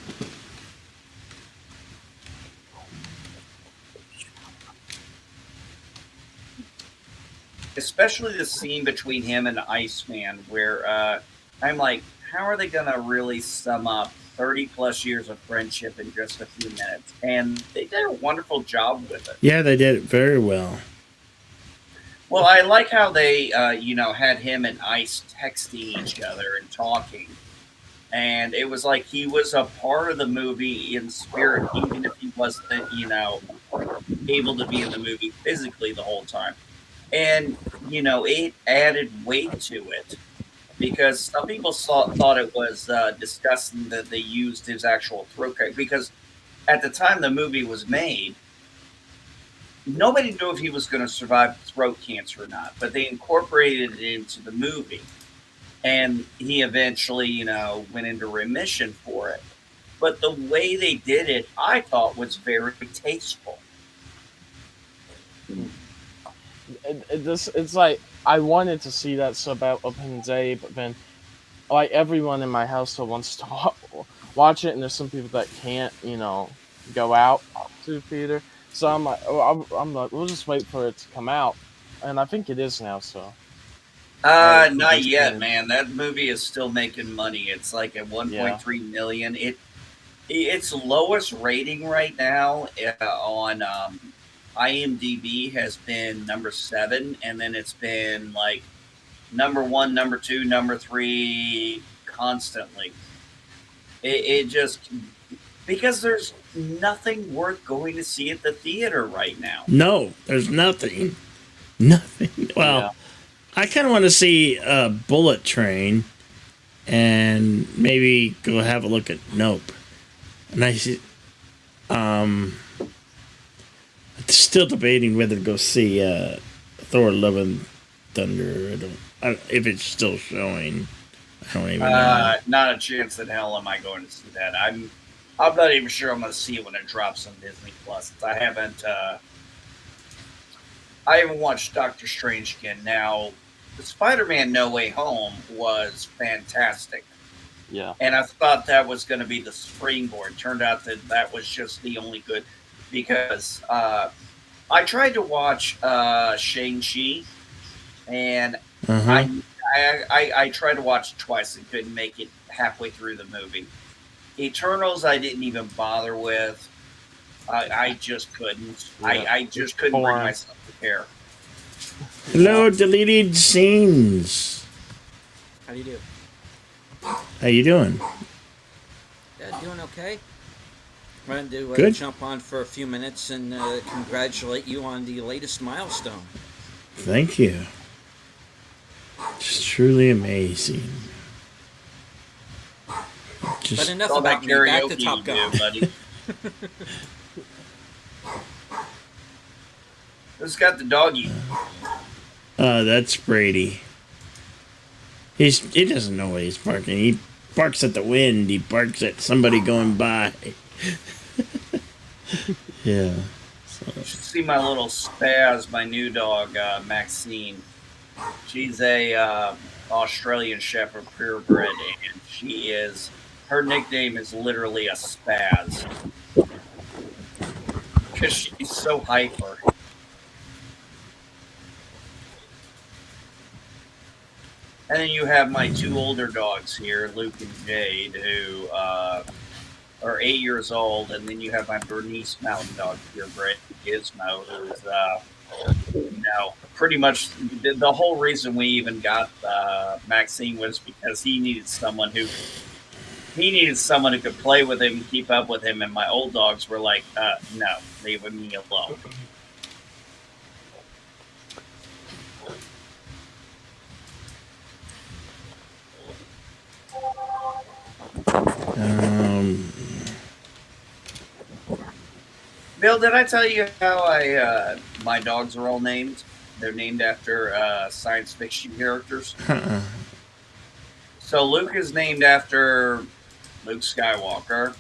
Especially the scene between him and Iceman, where I'm like, how are they going to really sum up 30 plus years of friendship in just a few minutes? And they did a wonderful job with it. Yeah, they did it very well. Well, I like how they, had him and Ice texting each other and talking. And it was like he was a part of the movie in spirit, even if he wasn't, able to be in the movie physically the whole time. And, it added weight to it because some people thought it was disgusting that they used his actual throat cut. Because at the time the movie was made, nobody knew if he was going to survive throat cancer or not, but they incorporated it into the movie. And he eventually, went into remission for it. But the way they did it, I thought was very tasteful. It's like I wanted to see that sub out open day, but then like everyone in my household wants to watch it, and there's some people that can't. go out to the theater. So I'm like, oh, I'm like, we'll just wait for it to come out, and I think it is now. So Not just yet, kinda- man. That movie is still making money. It's like at 1.3 million. Its lowest rating right now on IMDb has been number 7, and then it's been like number 1, number 2, number 3 constantly. It just because there's nothing worth going to see at the theater right now. No, there's nothing. Nothing. Well, Yeah. I kind of want to see Bullet Train and maybe go have a look at Nope. And I see, still debating whether to go see Thor: Love and Thunder. If it's still showing. I don't even know. Not a chance in hell am I going to see that. I'm not even sure I'm going to see it when it drops on Disney Plus. I haven't watched Doctor Strange again. Now, Spider-Man: No Way Home was fantastic. Yeah. And I thought that was going to be the springboard. Turned out that was just the only good, because I tried to watch Shang-Chi, and Uh-huh. I tried to watch it twice and couldn't make it halfway through the movie. Eternals I didn't even bother with. I just couldn't. Yeah. I just couldn't bring Boring. myself to care. Hello, deleted scenes. How do you do? How you doing? Doing okay. Wanted to Good. jump on for a few minutes and congratulate you on the latest milestone. Thank you. It's truly amazing. But Just enough All about that me. Back to karaoke Top you Gun. do, buddy. Who's got the doggy? that's Brady. He doesn't know what he's barking. He barks at the wind. He barks at somebody going by. Yeah. You should see my little Spaz, my new dog, Maxine. She's a Australian Shepherd purebred, and her nickname is literally a Spaz because she's so hyper. And then you have my 2 older dogs here, Luke and Jade, who are 8 years old, and then you have my Bernese Mountain Dog purebred, Gizmo, who's pretty much the whole reason we even got Maxine was because he needed someone who could play with him and keep up with him, and my old dogs were like, no, leave me alone. Bill, did I tell you how my dogs are all named? They're named after science fiction characters. Uh-uh. So Luke is named after Luke Skywalker.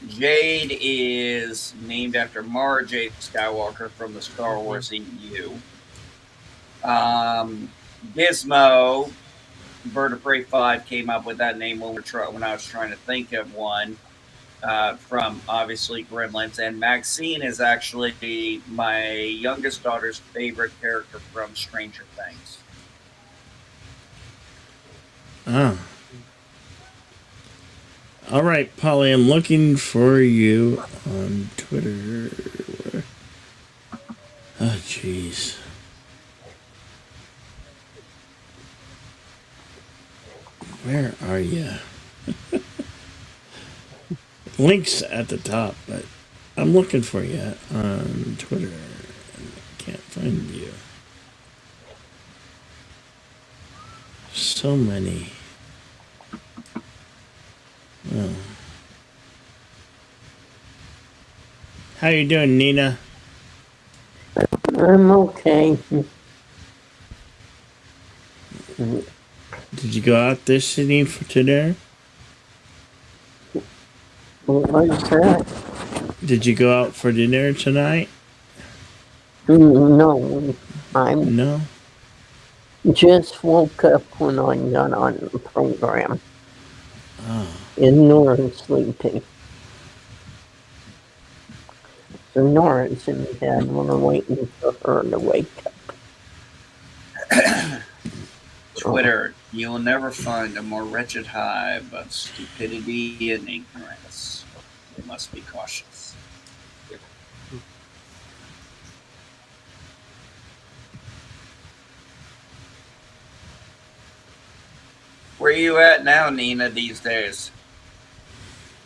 Jade is named after Mara Jade Skywalker from the Star Wars EU. Gizmo, Bird of Prey 5 came up with that name when I was trying to think of one. From obviously Gremlins, and Maxine is actually my youngest daughter's favorite character from Stranger Things. Oh. All right, Polly, I'm looking for you on Twitter. Oh, jeez. Where are you? Links at the top, but I'm looking for you on Twitter. I can't find you. So many. Oh. How you doing, Nina? I'm okay. Did you go out this evening for dinner? What was that? Did you go out for dinner tonight? No, I No. just woke up when I got on the program. Oh. Ignoring sleeping. Sonora's in my head when I'm waiting for her to wake up. Twitter, you'll never find a more wretched hive of stupidity and ignorance. You must be cautious. Where are you at now, Nina, these days?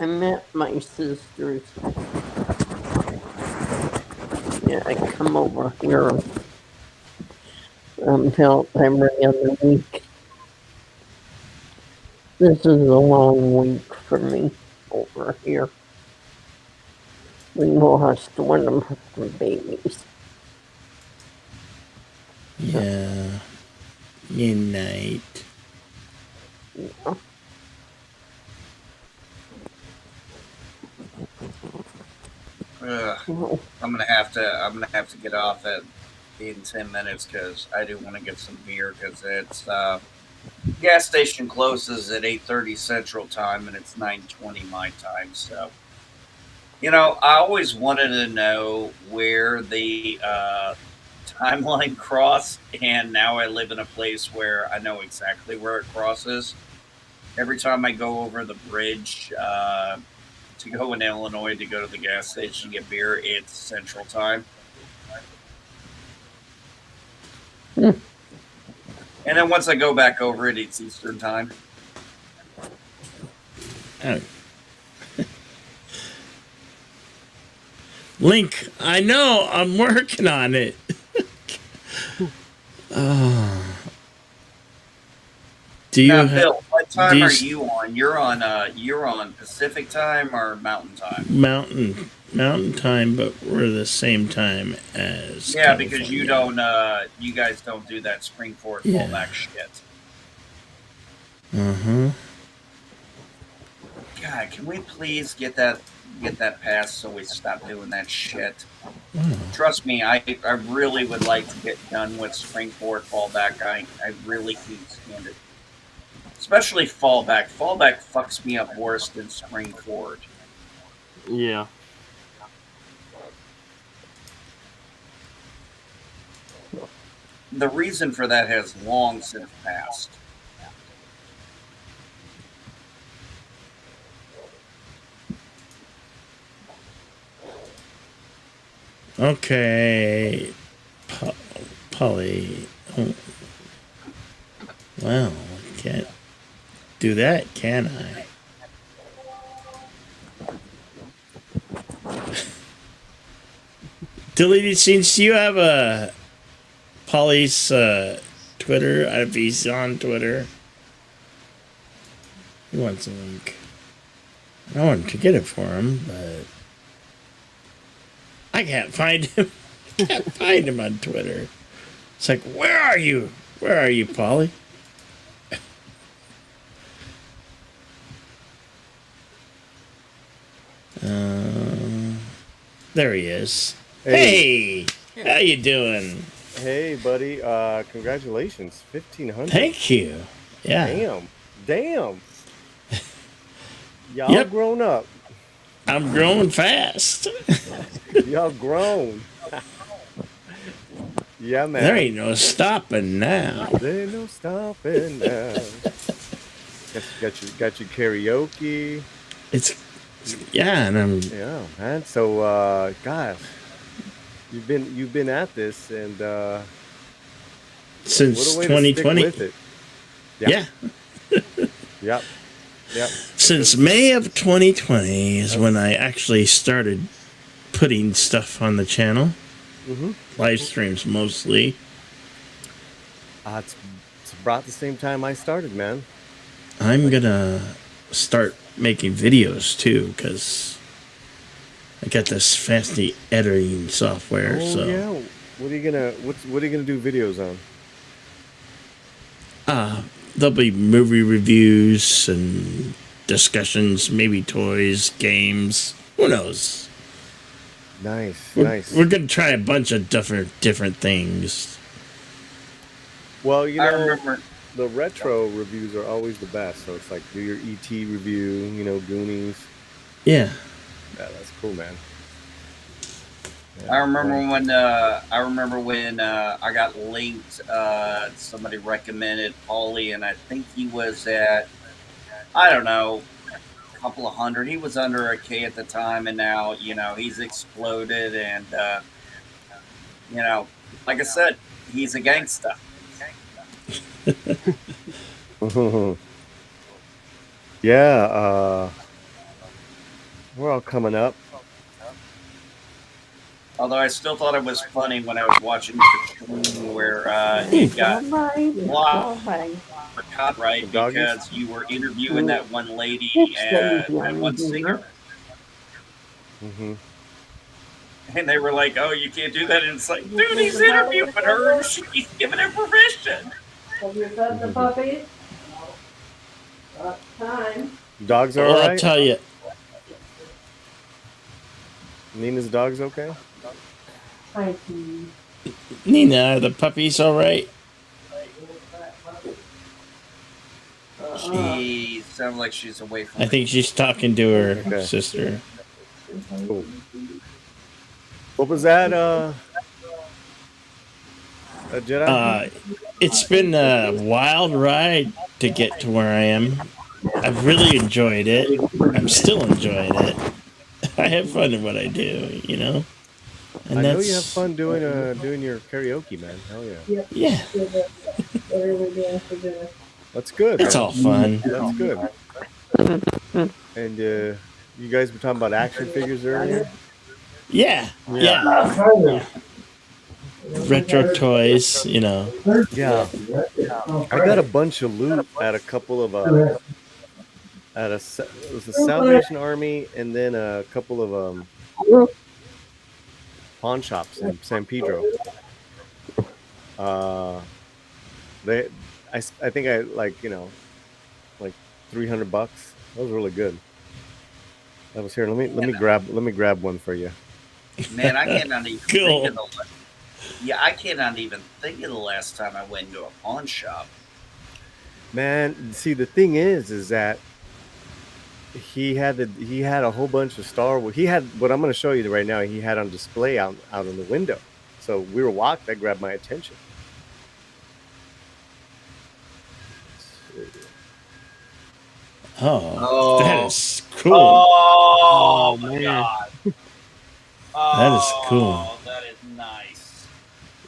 I'm at my sister's. Yeah, I come over here help every other week. This is a long week for me over here. We lost one of her babies. Yeah. Unite. Yeah. Ugh. Well, I'm gonna have to get off at in 10 minutes because I do want to get some beer because it's gas station closes at 8:30 Central Time and it's 9:20 my time. So, I always wanted to know where the timeline crossed, and now I live in a place where I know exactly where it crosses. Every time I go over the bridge to go in Illinois to go to the gas station to get beer, it's Central Time. Hmm. And then once I go back over it, it's Eastern Time. Oh. Link, I know, I'm working on it. Do you Now, have Bill, what time are you on? You're on Pacific Time or Mountain Time? Mountain time, but we're the same time as Yeah, because California. you guys don't do that spring forward Yeah. fallback shit. God, can we please get that passed so we stop doing that shit? Wow. Trust me, I really would like to get done with spring forward fallback. I really can't stand it. Especially fallback. Fallback fucks me up worse than spring forward. Yeah. The reason for that has long since passed. Okay. Polly. Oh. Well, I can't do that, can I? Deleted scenes. Do you have a Polly's Twitter? If he's on Twitter. He wants a link. I want to get it for him, but I can't find him. I can't find him on Twitter. It's like, where are you? Where are you, Polly? There he is. Hey, how you doing? Hey, buddy. Congratulations, 1,500. Thank you. Yeah. Damn. Y'all Yep. grown up. I'm growing fast. Y'all grown. Yeah, man. There ain't no stopping now. There ain't no stopping now. Got your karaoke. And man. So, gosh, you've been at this and since what a way to 2020. stick with it. Yeah. Yep. Since May of 2020 is when I actually started putting stuff on the channel. Mm-hmm. Live streams mostly. It's about the same time I started, man. I'm gonna start making videos too, because I got this fancy editing software. Yeah. What are you gonna do videos on? There'll be movie reviews and discussions, maybe toys, games. Who knows? Nice. We're gonna try a bunch of different things. Well, I remember the retro reviews are always the best. So it's like do your ET review, Goonies. Yeah. Yeah, that's cool, man. I remember when I got linked. Somebody recommended Paulie, and I think he was at, I don't know, a couple of hundred. He was under a K at the time, and now he's exploded. And like I said, he's a gangsta. Yeah, we're all coming up. Although I still thought it was funny when I was watching the stream where he got blocked for copyright Doggies? because you were interviewing that one lady It's and Daisy that on one here. singer, Mm-hmm. and they were like, "Oh, you can't do that." And it's like, dude, he's interviewing her. She's giving him permission. Have you fed the puppies? Time. Dogs are Well, all I'll right? tell you. Nina's dog's okay? Thank you. Nina, are the puppies all right? She sounds like she's away from I think she's talking to her Okay. sister. Cool. What was that, a Jedi? It's been a wild ride to get to where I am. I've really enjoyed it. I'm still enjoying it. I have fun in what I do, And I know you have fun doing your karaoke, man. Hell yeah. Yeah. What are we doing for dinner? That's good. It's man. all fun. That's good. And you guys were talking about action figures earlier? Yeah. Retro toys, Yeah. I got a bunch of loot at a couple of it was the Salvation Army and then a couple of pawn shops in San Pedro. I think I like $300. That was really good. That was here. Let me grab one for you. Man, I cannot even Cool. think of I cannot even think of the last time I went into a pawn shop. Man, see, the thing is that he had a whole bunch of Star Wars. He had what I'm going to show you right now. He had on display out in the window. So we were walking. That grabbed my attention. Oh, that is cool. Oh my man. god. That is cool. That is nice.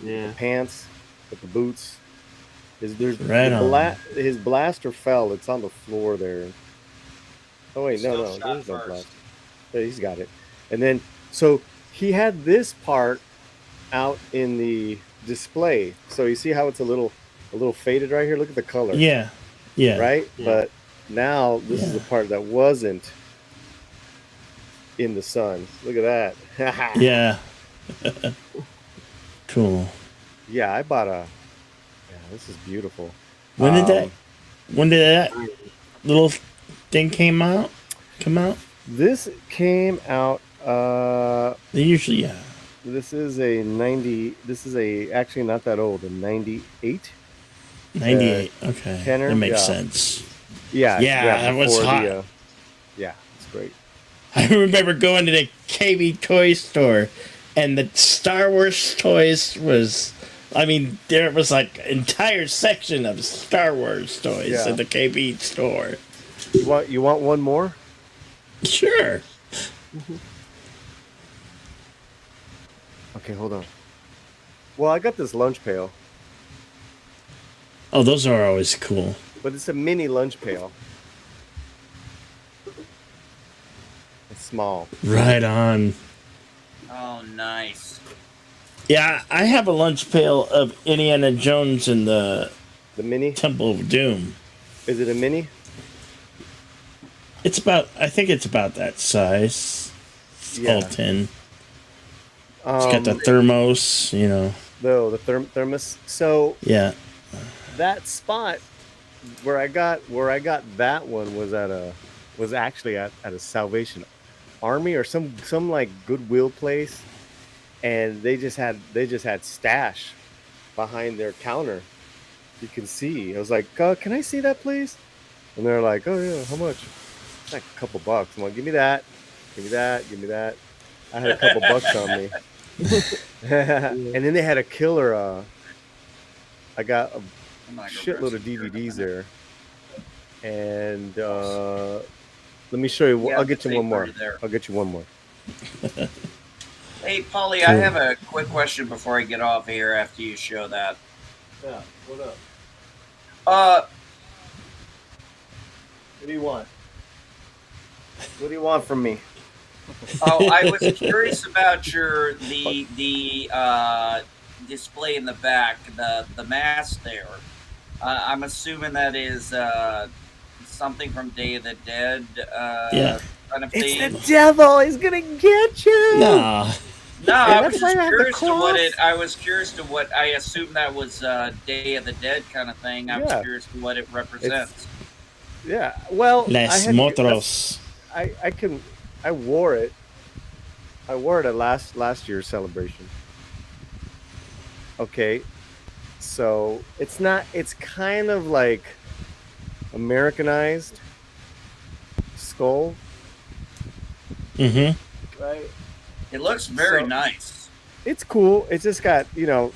Yeah. The pants with the boots. Right on. His blaster fell. It's on the floor there. Oh wait, no, Still shot there's no first. blaster. Yeah, he's got it. And then so he had this part out in the display. So you see how it's a little faded right here. Look at the color. Yeah. Right. Yeah. But now this is the part that wasn't in the sun. Look at that. Yeah. Cool. Yeah, I bought a. Yeah, this is beautiful. When did that little thing come out? This came out. They usually, This is a 90. This is actually not that old. A 98. 98. Okay. tenor, That makes yeah. sense. Yeah. Yeah, that was before hot. yeah, it's great. I remember going to the KB toy store, and the Star Wars toys was. There was like an entire section of Star Wars toys Yeah. at the KB store. You want one more? Sure. Okay, hold on. Well, I got this lunch pail, Oh, those are always cool. but it's a mini lunch pail. It's small. Right on. Oh, nice. Yeah, I have a lunch pail of Indiana Jones and the The mini? Temple of Doom. Is it a mini? I think it's about that size. It's all tin. It's got the thermos, The thermos. So Yeah. that spot where I got that one was actually at a Salvation Army or some like Goodwill place, and they just had stash behind their counter. You can see. I was like, "Can I see that, please?" And they're like, "Oh yeah, how much?" It's like a couple bucks. I'm like, "Give me that, give me that, give me that." I had a couple bucks on me. And then they had a killer. I got a I'm not gonna shitload of press it. DVDs there, and let me show you. Yeah, I'll get you say one more. 30 there. I'll get you one more. Hey, Polly, I have a quick question before I get off here after you show that. Yeah. What up? Uh, What do you want? What do you want from me? oh, I was curious about the display in the back, the mask there. I'm assuming that is something from Day of the Dead. Yeah. Kind of It's thing. the devil. He's gonna get you. Nah. No, I was that's why just I have the curious to what cross. it. I was curious to what I assumed that was Day of the Dead kind of thing. I was Yeah. curious to what it represents. Yeah. Well, Les Motros. I wore it. I wore it at last year's celebration. Okay. So it's not. It's kind of like Americanized skull, Mm-hmm. right? It looks very So- nice. It's cool. It's just got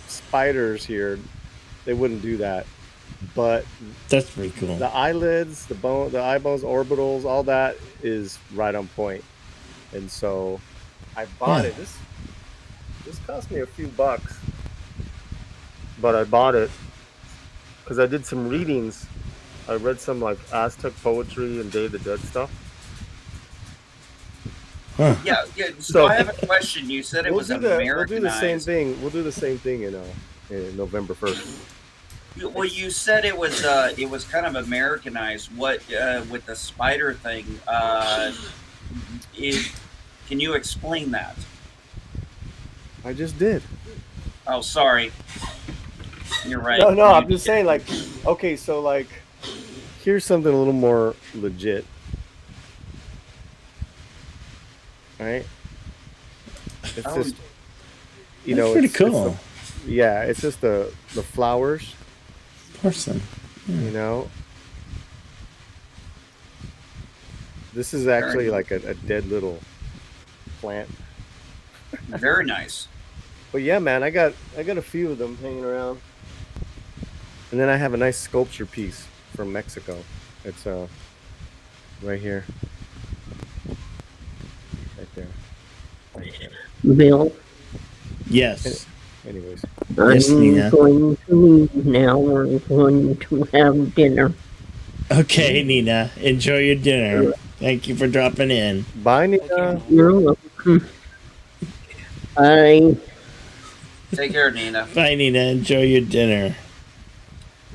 spiders here. They wouldn't do that, but That's pretty cool. the eyelids, the eye bones, orbitals, all that is right on point. And so I bought it. This cost me a few bucks, but I bought it because I did some readings. I read some like Aztec poetry and Day of the Dead stuff. Huh. Yeah. So So- I have a question. You said it was We'll Americanized. do the same thing. We'll do the same thing in November 1st. Well, you said it was kind of Americanized. What with the spider thing? Can you explain that? I just did. Oh, sorry. You're right. No, I'm just saying, like, okay, so like, here's something a little more legit. All right. It's Oh, just, That's pretty it's cool. it's just the flowers, Person. This is actually like a dead little plant. Very nice. But yeah, man, I got a few of them hanging around. And then I have a nice sculpture piece from Mexico. It's right here. Right there. Right there. Bill, Yes. Anyways. Yes, I'm Nina. going to leave now. We're going to have dinner. Okay, Nina. Enjoy your dinner. Thank you for dropping in. Bye, Nina. You're welcome. Bye. Take care, Nina. Bye, Nina. Enjoy your dinner.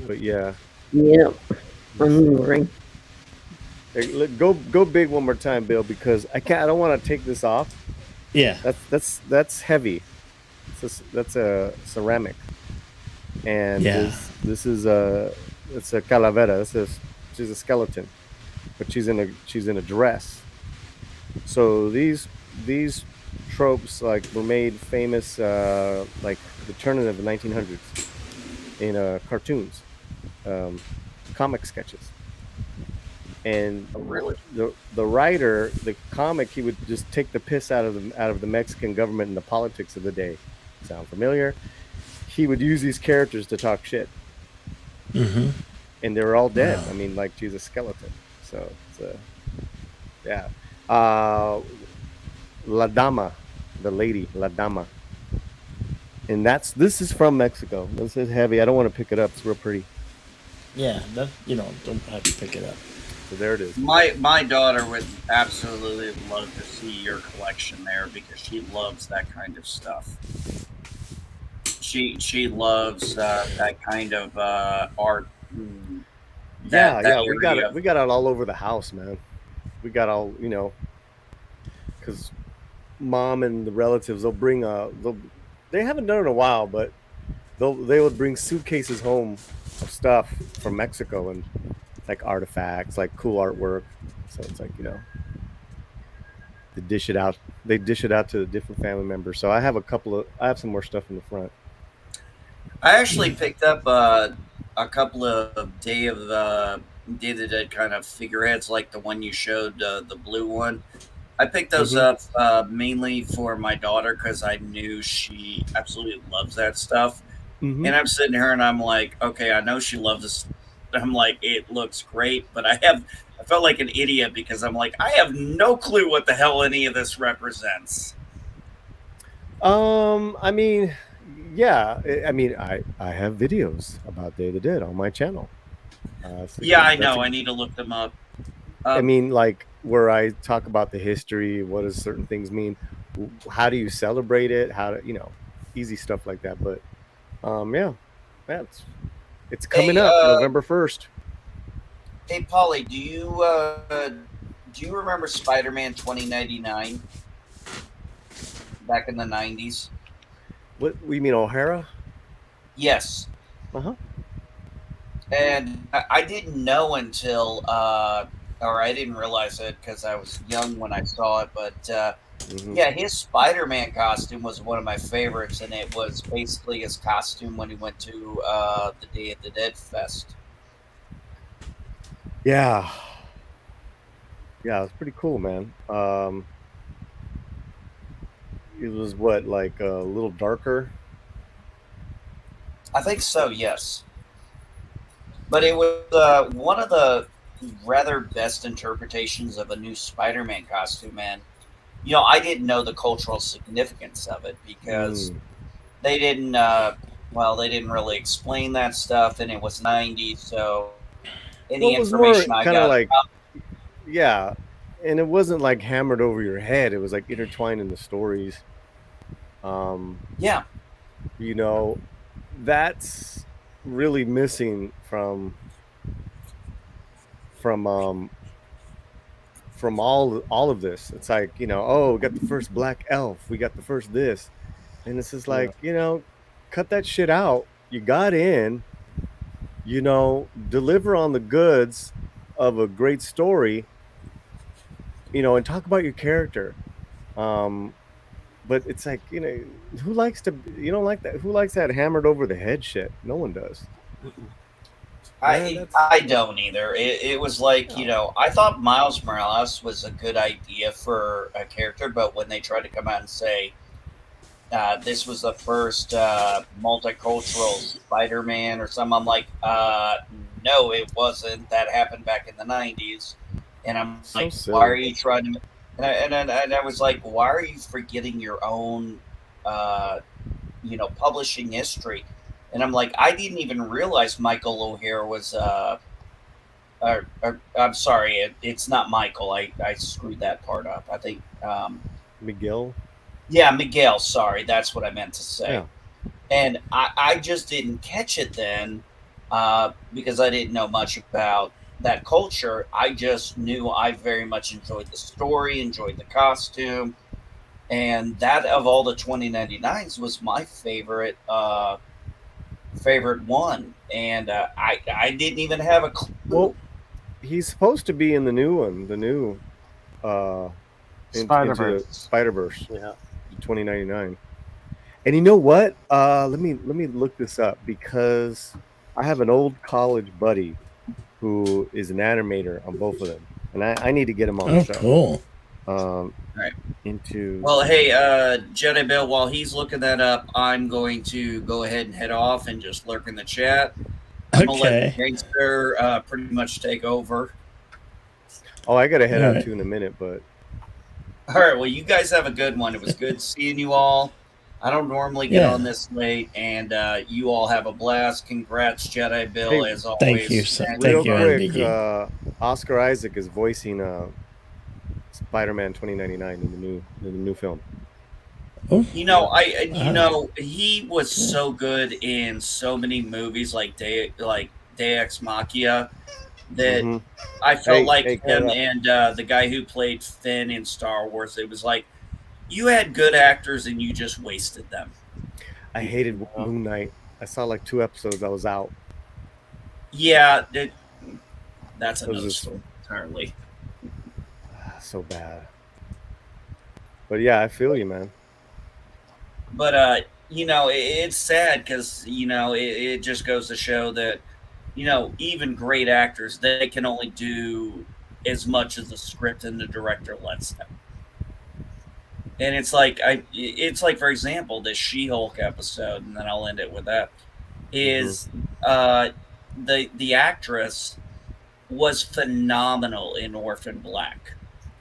But yeah. Yep. I'm hungry. Hey, go big one more time, Bill, because I don't want to take this off. Yeah. That's heavy. That's a ceramic. And Yeah. this is it's a calavera. She's a skeleton, but she's in a dress. So these tropes like were made famous like the turn of the 1900s in cartoons, comic sketches. And the writer, the comic, he would just take the piss out of the Mexican government and the politics of the day. Sound familiar? He would use these characters to talk shit. Mm-hmm. And they were all dead. Wow. I mean, like she's a skeleton. So it's yeah. La Dama, the lady, La Dama. And this is from Mexico. This is heavy. I don't want to pick it up. It's real pretty. Yeah. Don't have to pick it up. So there it is. My daughter would absolutely love to see your collection there because she loves that kind of stuff. She loves that kind of art. Yeah, that we got area. it. We got it all over the house, man. We got all because mom and the relatives they haven't done it in a while, but they would bring suitcases home of stuff from Mexico and like artifacts, like cool artwork. So it's like they dish it out. They dish it out to the different family members. So I have some more stuff in the front. I actually picked up a couple of Day of the Dead kind of figureheads, like the one you showed, the blue one. I picked those Mhm. up mainly for my daughter because I knew she absolutely loves that stuff. Mhm. And I'm sitting here and I'm like, okay, I know she loves this. I'm like, it looks great, but I felt like an idiot because I'm like, I have no clue what the hell any of this represents. I mean, yeah. I mean, I have videos about Day of the Dead on my channel. Yeah, I That's know. a. I need to look them up. I Um, mean, like where I talk about the history, what does certain things mean, how do you celebrate it, how to, easy stuff like that. But yeah, it's coming hey, up November 1st. hey, Polly, do you remember Spider-Man 2099 back in the 90s? What we mean, O'Hara? Yes. Uh huh. And I didn't know until, or I didn't realize it because I was young when I saw it. But Hmm. yeah, his Spider Man costume was one of my favorites. And it was basically his costume when he went to the Day of the Dead Fest. Yeah, yeah, it's pretty cool, man. It was what, like a little darker. I think so, yes. But it was one of the rather best interpretations of a new Spider Man costume. And, I didn't know the cultural significance of it because Mm. they didn't they didn't really explain that stuff and it was 90s, so Well, any it was more information I kind of got like, yeah, and it wasn't like hammered over your head. It was like intertwined in the stories. Um, yeah, you know, that's really missing from um from all of this. It's like, oh, we got the first black elf, we got the first this, and it's just Yeah. like, cut that shit out. You got in, deliver on the goods of a great story, and talk about your character. Um, but it's like, who likes to, you don't like that? Who likes that hammered over the head shit? No one does. Mm-mm. Man, i that's i don't either. It was like, no. I thought Miles Morales was a good idea for a character, but when they tried to come out and say this was the first multicultural Spider-Man or something, I'm like, no, it wasn't. That happened back in the 90s. And I'm So like, why are silly. you trying to? And I was like, why are you forgetting your own, uh, publishing history? And I'm like, I didn't even realize Michael O'Hare was. I'm sorry, it's not Michael. I screwed that part up. I think. Miguel. Yeah, Miguel. Sorry, that's what I meant to say. Yeah. And I just didn't catch it then because I didn't know much about that culture. I just knew I very much enjoyed the story, enjoyed the costume, and that of all the 2099s was my favorite one. And I didn't even have a clue. Well, he's supposed to be in the new one, the new uh into the Spider-Verse. Spider-Verse, Yeah. 2099. And you know what? Let me look this up because I have an old college buddy who is an animator on both of them, and I need to get him on the Oh, show. cool. Um, All right. into Well, hey, Jedi Bill, while he's looking that up, I'm going to go ahead and head off and just lurk in the chat. I'm gonna let the Okay. gangster pretty much take over. Oh, I gotta All head out right. too in a minute, but All right. Well, you guys have a good one. It was good seeing you all. I don't normally get on Yeah. this late, and you all have a blast. Congrats, Jedi hey, Bill, as Thank you. always. And real Thank you, quick, MBG. Oscar Isaac is voicing Spider-Man 2099 in the new film. Oh, Yeah. he was so good in so many movies like Day Ex Machina that Mm-hmm. I felt Hey, like hey, cut it him up. and the guy who played Finn in Star Wars. It was like you had good actors and you just wasted them. I hated Yeah. Moon Knight. I saw like 2 episodes. I was out. Yeah, that's It was another just story entirely. so bad. But yeah, I feel you, man. But it's sad because it just goes to show that even great actors, they can only do as much as the script and the director lets them. And it's like for example, this She-Hulk episode, and then I'll end it with that. Is the actress was phenomenal in Orphan Black.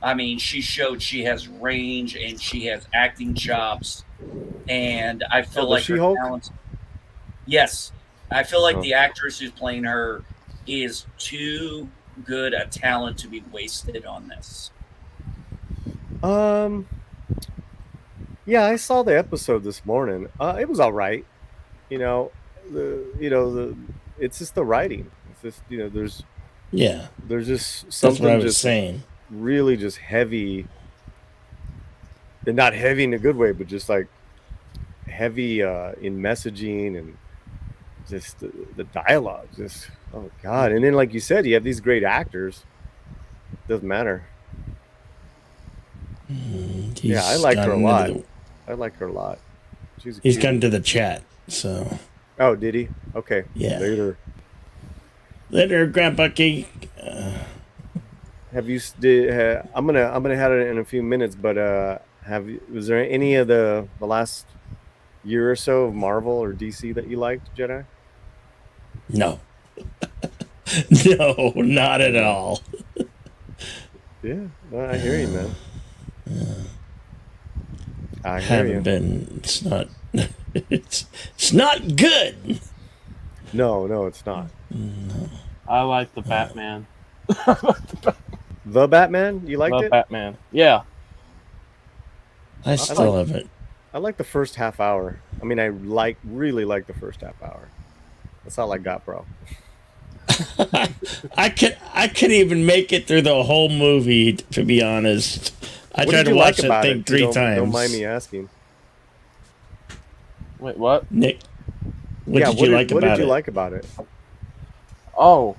I mean, she showed she has range and she has acting chops, and I Oh, feel the like her She-Hulk. talents. Yes, I feel like Oh. the actress who's playing her is too good a talent to be wasted on this. Yeah, I saw the episode this morning. It was all right. You know, the it's just the writing. It's just Yeah, there's just that's what I something was just saying. really just heavy, and not heavy in a good way, but just like heavy in messaging and just the dialogue. Just oh god! And then like you said, you have these great actors. Doesn't matter. Yeah, I He's like her a gone into lot. the I like her a lot. She's a he's gone cutie. into the chat. So Oh, did he? Okay. yeah. Later. Later, Grandpa Geek. Have you? I'm gonna have it in a few minutes, but was there any of the last year or so of Marvel or DC that you liked, Jedi? No. No, not at all. Yeah, well, I hear you, man. I hear Haven't you. been. It's not. It's not good. No, it's not. No. I like the Batman. The Batman, you liked The it? Batman. Yeah. I still haven't. I like the first half hour. I mean, I really like the first half hour. That's all I got, bro. I could even make it through the whole movie. To be honest, I What tried did to you watch like that about thing it? 3 times. Don't mind me asking. Wait, what? Nick, what did you like about it? Oh,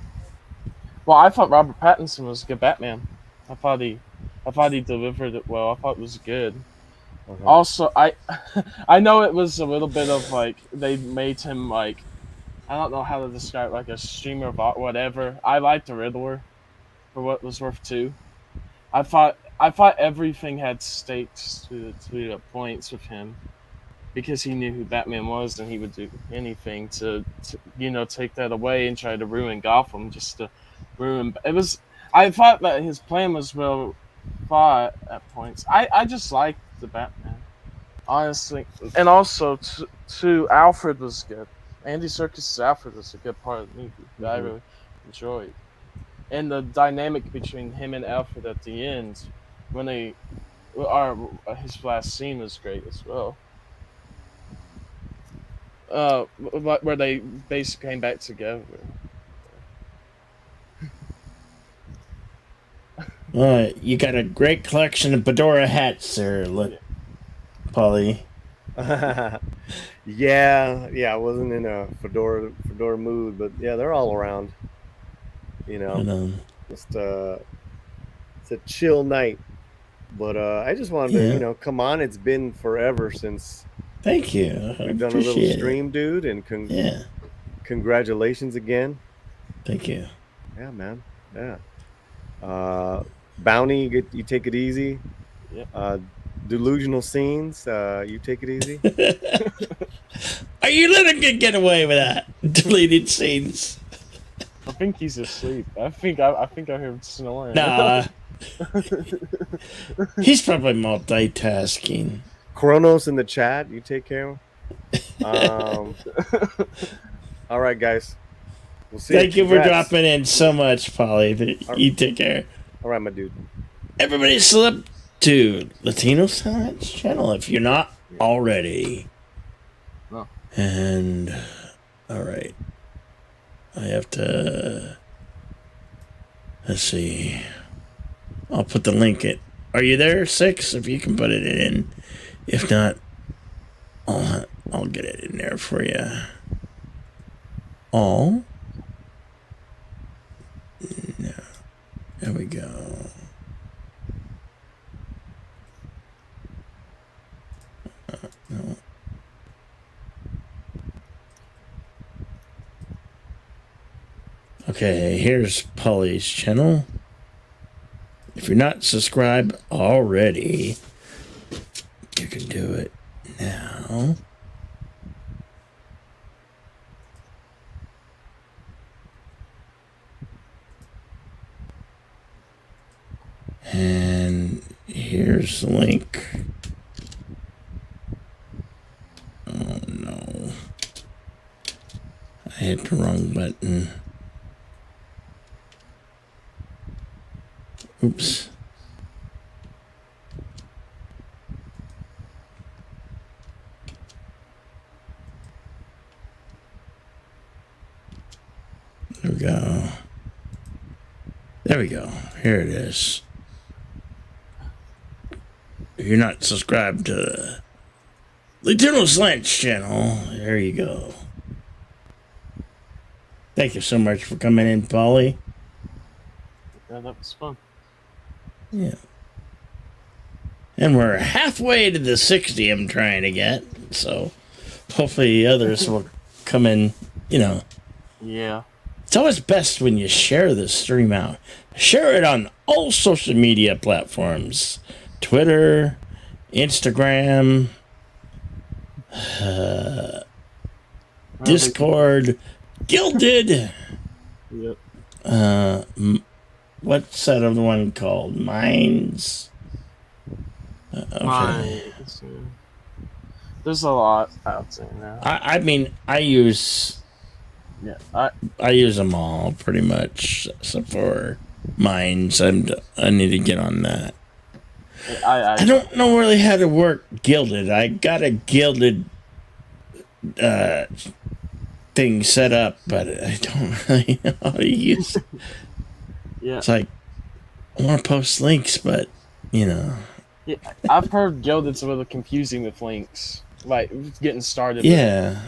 well, I thought Robert Pattinson was a good Batman. I thought he delivered it well. I thought it was good. Also, I know it was a little bit of like they made him like I don't know how to describe like a streamer of art, whatever. I liked the Riddler for what it was worth too. I thought everything had stakes to the points with him because he knew who Batman was and he would do anything to take that away and try to ruin Gotham just to ruin. It was. I thought that his plan was well thought at points. I just liked the Batman, honestly, and also to Alfred was good. Andy Serkis' Alfred was a good part of the movie that I really enjoyed, and the dynamic between him and Alfred at the end when they are his last scene was great as well. Where they basically came back together. You got a great collection of Fedora hats there, look, Polly. yeah, I wasn't in a fedora mood, but yeah, they're all around. Just it's a chill night. But I just wanted to, come on. It's been forever since. Thank you. We've done a little stream, dude, and congratulations again. Thank you. Yeah, man. Yeah. Bounty, you take it easy. Yeah. Delusional scenes, you take it easy. Are you letting him get away with that? Deleted scenes. I think he's asleep. I think I heard him snoring. Nah. He's probably multitasking. Kronos in the chat, you take care of him. All right, guys. We'll see. Thank you for dropping in so much, Polly. You take care. All right, my dude. Everybody slip to Latino Science channel if you're not already. No. And all right. I have to. Let's see. I'll put the link in. Are you there, 6? If you can put it in. If not, I'll get it in there for you. All. No. There we go. No. Okay, here's Polly's channel. If you're not subscribed already, can do it now. And here's the link. Oh no. I hit the wrong button. Oops. There we go. There we go. Here it is. If you're not subscribed to the Eternal Slants channel, there you go. Thank you so much for coming in, Polly. Yeah, that was fun. Yeah. And we're halfway to the 60 I'm trying to get. So hopefully the others will come in, you know. Yeah. It's always best when you share the stream out. Share it on all social media platforms. Twitter, Instagram, Discord, Gilded. Yep. What's that other one called? Minds? Okay. There's a lot out there now. I mean, I use them all pretty much, except for Minds. I need to get on that. I don't know really how to work Gilded. I got a Gilded thing set up, but I don't really know how to use it. Yeah. It's like, I want to post links, but, you know. Yeah, I've heard Gilded's a little confusing with links. Like, getting started. Yeah.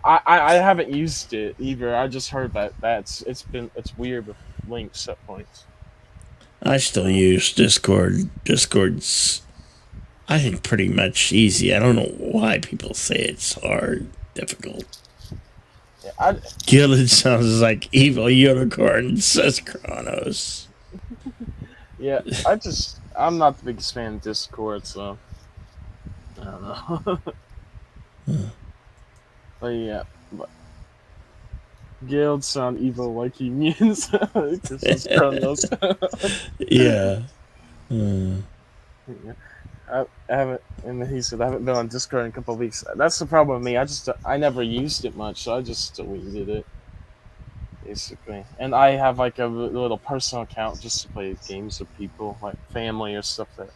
I haven't used it either. I just heard that it's weird with links at points. I still use Discord. Discord's, I think, pretty much easy. I don't know why people say it's hard, difficult. Yeah, Gilded sounds like evil unicorn, says Kronos. Yeah, I'm not the biggest fan of Discord, so I don't know. But yeah, guilds sound evil like unions. This is Kronos. Yeah. I haven't, and he said I haven't been on Discord in a couple of weeks. That's the problem with me. I never used it much, so I just deleted it, basically. And I have like a little personal account just to play games with people, like family or stuff that.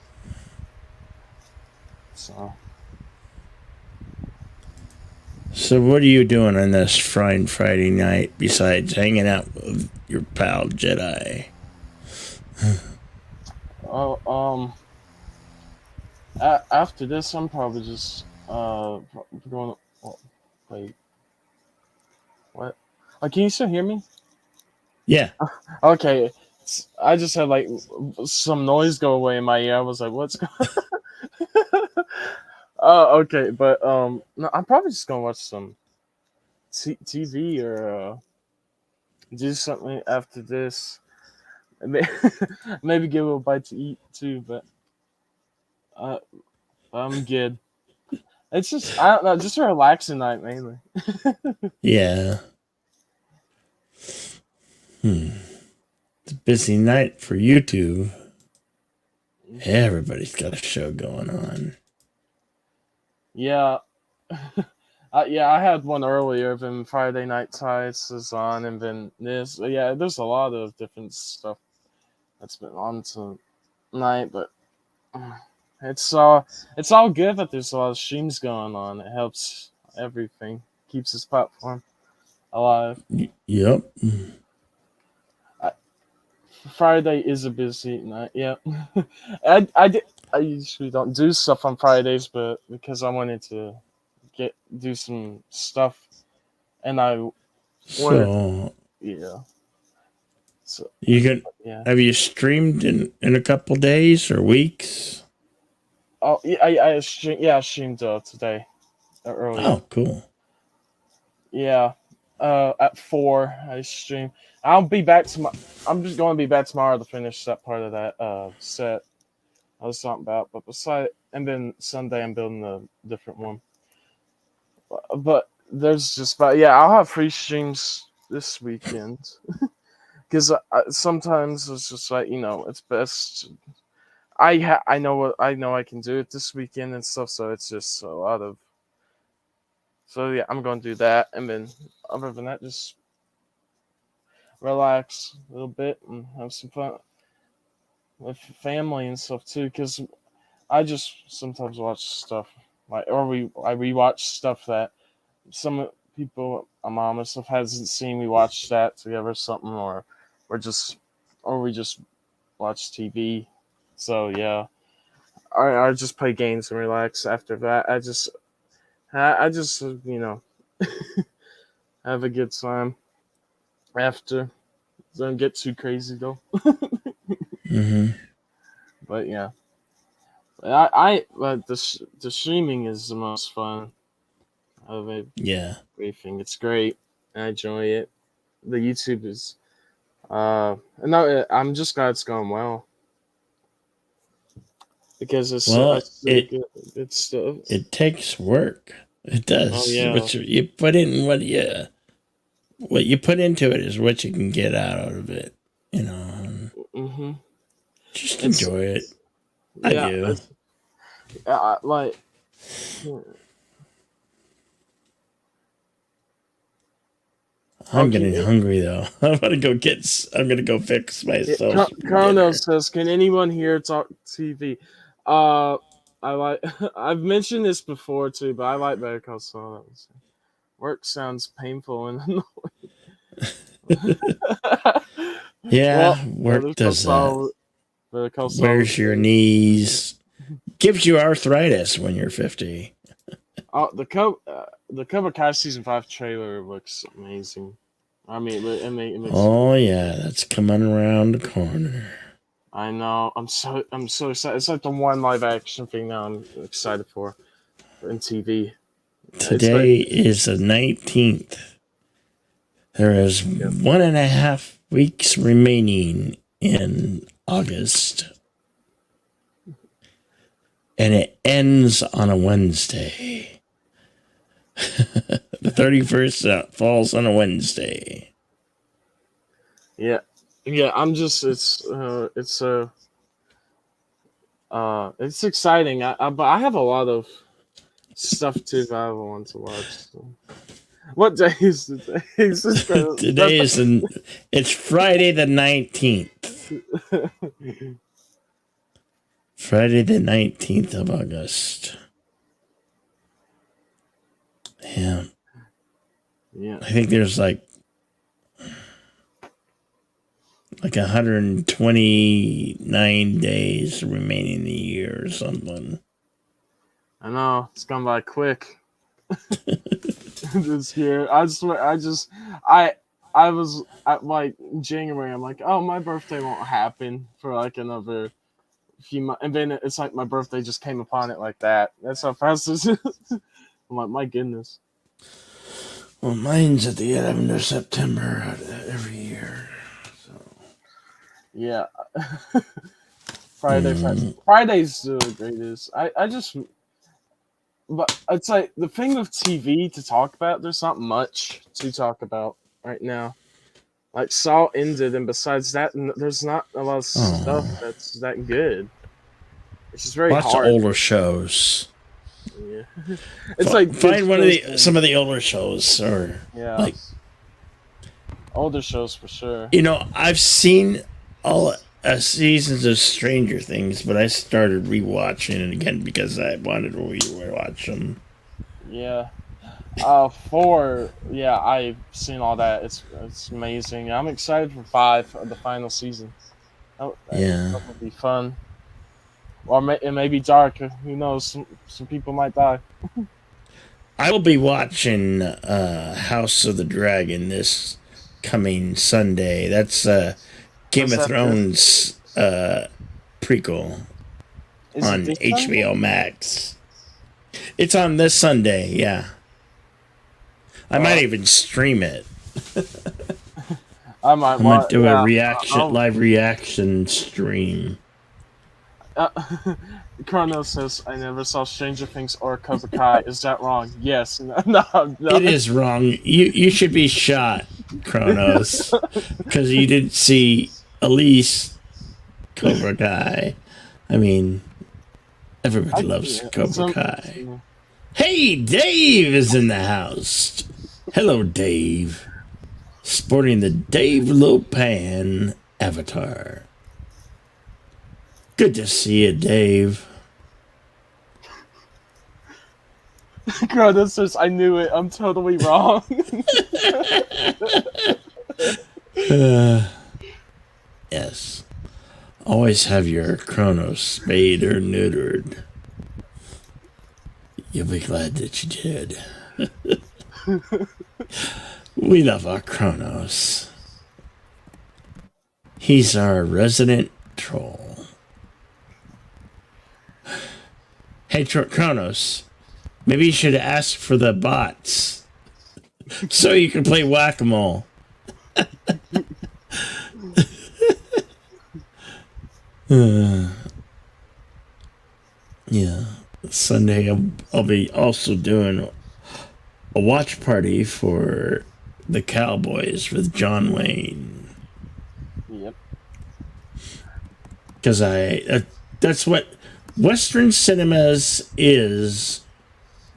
So what are you doing on this Friday night besides hanging out with your pal Jedi? After this, I'm probably just going. Oh, wait, what? Can you still hear me? Yeah. Okay. I just had like some noise go away in my ear. I was like, "What's going?" Okay, but no, I'm probably just gonna watch some TV or do something after this. Maybe give a bite to eat too, but I'm good. It's just I don't know, just a relaxing night mainly. Yeah. It's a busy night for you two. Everybody's got a show going on. Yeah. Yeah, I had one earlier. Then Friday Night Tights is on, and then this. Yeah, there's a lot of different stuff that's been on tonight, but it's all good. But there's a lot of streams going on. It helps everything. Keeps this platform alive. Yep. Friday is a busy night. Yeah, I usually don't do stuff on Fridays, but because I wanted to do some stuff, and I wanted, yeah. So have you streamed in a couple days or weeks? Oh yeah, I streamed today earlier. Oh, cool. Yeah, at 4 I stream. I'll be back tomorrow. I'm just going to be back tomorrow to finish that part of that set. I was talking about. But and then Sunday I'm building a different one. But there's just about I'll have free streams this weekend because sometimes it's just like it's best. I know I can do it this weekend and stuff, so it's just a lot of. So yeah, I'm gonna do that, and then other than that, just relax a little bit and have some fun with family and stuff too. Because I just sometimes watch stuff I rewatch stuff that some people, my mom and stuff hasn't seen. We watch that together, or something, or we just watch TV. So yeah, I just play games and relax. After that, I just have a good time. After, don't get too crazy though. Mm-hmm. But yeah, I but the streaming is the most fun of it. Yeah. Everything, it's great. I enjoy it. The YouTube is I'm just glad it's going well because Well, it's so good stuff. it takes work. It does. Oh yeah. What you put in, what you put into it is what you can get out of it. Mm-hmm. Just enjoy it. I do. Like. I'm getting hungry though. I'm gonna go fix myself. Kono says, "Can anyone here talk TV?" I like. I've mentioned this before too, but I like Better Call Saul. Work sounds painful and annoying. Yeah, work does that. Wears your knees. Gives you arthritis when you're 50. The Cobra Kai season 5 trailer looks amazing. I mean, it makes yeah, that's coming around the corner. I know. I'm so excited. It's like the one live action thing now I'm excited for in TV. Today is the 19th. There is 1.5 weeks remaining in August. And it ends on a Wednesday. The 31st falls on a Wednesday. Yeah. I'm just it's exciting. But I have a lot of stuff too that I want to watch. So. What day is today? Today it's Friday the 19th. Friday the 19th of August. Yeah. I think there's like 129 days remaining in the year or something. I know, it's gone by quick. This year. I swear, I was at like January, I'm like, oh, my birthday won't happen for like another few months, and then it's like my birthday just came upon it like that. That's how fast this is. I'm like, my goodness. Well, mine's at the 11th of September every year. So yeah. Friday's the greatest. I just, but it's like the thing with TV to talk about. There's not much to talk about right now. Like Saw ended, and besides that, there's not a lot of stuff that's that good. It's just very hard. Lots of older shows. Yeah, it's like find some of the older shows, or like older shows for sure. I've seen all seasons of Stranger Things, but I started rewatching it again because I wanted to rewatch them. Yeah. 4, I've seen all that. It's amazing. I'm excited for 5, the final season. That will be fun. Or it may be dark. Who knows? Some people might die. I will be watching House of the Dragon this coming Sunday. That's Game of Thrones prequel on HBO Max. It's on this Sunday, yeah. I might even stream it. I might do a live reaction stream. Chrono says, "I never saw Stranger Things or Cobra Kai." Is that wrong? Yes. No. It is wrong. You should be shot, Kronos, because you didn't see Elise Cobra Kai. I mean, everybody loves Cobra Kai. Hey, Dave is in the house. Hello, Dave. Sporting the Dave Lopan avatar. Good to see you, Dave. Chrono says, "I knew it. I'm totally wrong." Yes. Always have your Chronos spayed or neutered. You'll be glad that you did. We love our Chronos. He's our resident troll. Hey, Chronos, maybe you should ask for the bots so you can play whack-a-mole. Yeah. Sunday, I'll be also doing a watch party for the Cowboys with John Wayne. Yep. Because that's what Western cinemas is.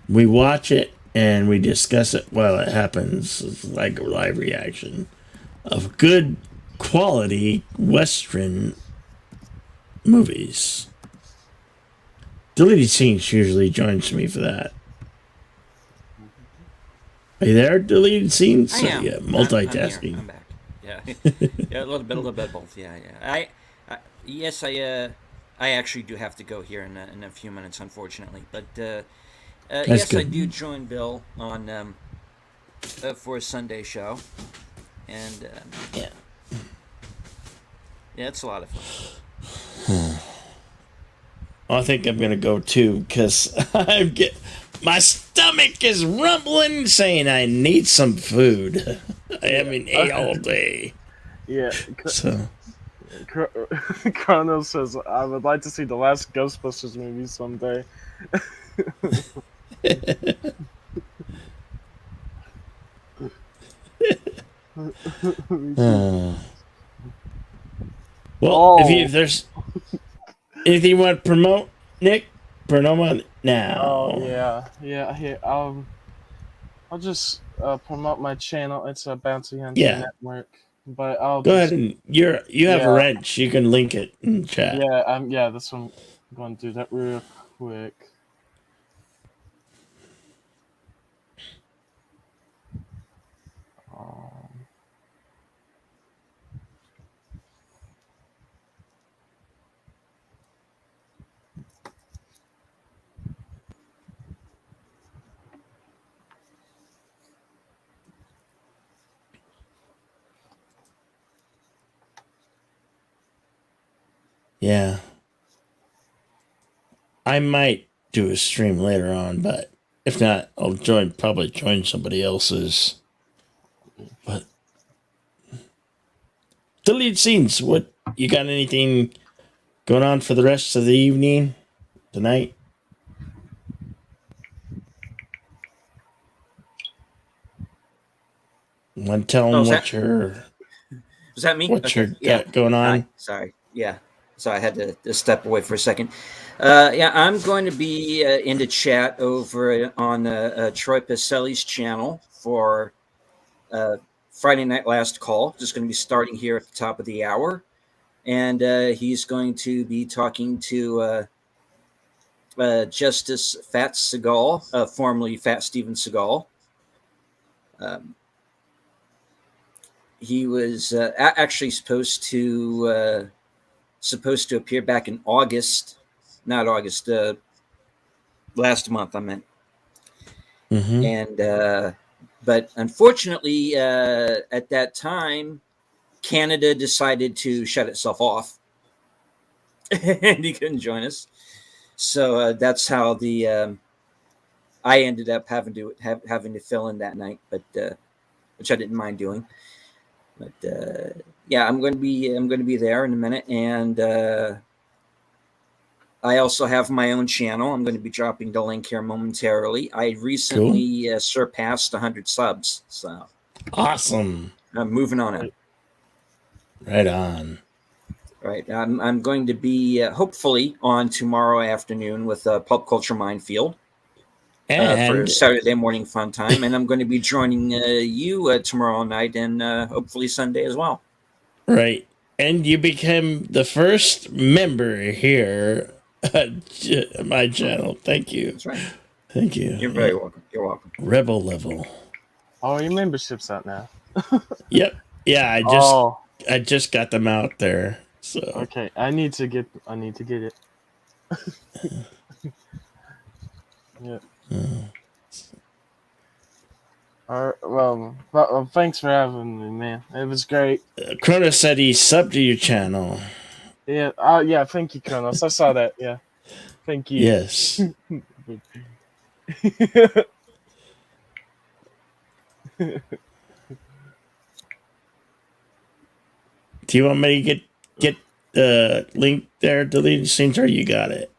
We watch it and we discuss it while it happens. It's like a live reaction of good quality Western movies. Deleted Scenes usually joins me for that. Are you there, Deleted Scenes? I am. Yeah, multitasking. I'm back. Yeah, yeah, a little bit of both. Yeah. Yes, I actually do have to go here in a few minutes, unfortunately. But yes, good. I do join Bill on for a Sunday show, and Yeah, it's a lot of fun. I think I'm gonna go too because my stomach is rumbling, saying I need some food. I haven't ate all day. Yeah. So Chrono says, "I would like to see the last Ghostbusters movie someday." Well, if there's anything you want to promote, Nick, promote now. Oh yeah. Here, I'll just promote my channel. It's a Bounty Hunter Network. But I'll go ahead and you have a wrench. You can link it in chat. Yeah. That's what I'm going to do that real quick. Yeah. I might do a stream later on, but if not, I'll probably join somebody else's. But Deleted Scenes, what you got anything going on for the rest of the evening tonight? Want to tell them Was that me? What you got going on? Hi. Sorry. Yeah. So I had to step away for a second. Yeah, I'm going to be in the chat over on Troy Pacelli's channel for Friday Night Last Call. Just going to be starting here at the top of the hour. And he's going to be talking to Justice Fat Seagal, formerly Fat Steven Seagal. He was actually supposed to appear back in August, not August, last month I meant. Mm-hmm. And but unfortunately, at that time, Canada decided to shut itself off, and he couldn't join us. So that's how I ended up having to fill in that night, but which I didn't mind doing. But yeah, I'm going to be there in a minute, and I also have my own channel. I'm going to be dropping the link here momentarily. I recently surpassed 100 subs, so Awesome. I'm moving on it. Right on. Right. I'm going to be hopefully on tomorrow afternoon with Pulp Culture Minefield for And Saturday morning fun time. And I'm going to be joining you tomorrow night and hopefully Sunday as well. right. And you became the first member here at my channel. Thank you. That's right. Thank you. You're very welcome. You're welcome. Rebel level. Oh, your membership's out now. Yep. Yeah, I just got them out there. So Okay, I need to get it. Yeah. All right, well, thanks for having me, man. It was great. Kronos said he subbed to your channel. Yeah. Yeah. Thank you, Kronos. I saw that. Yeah. Thank you. Yes. Do you want me to get the link there, deleted scenes, or you got it?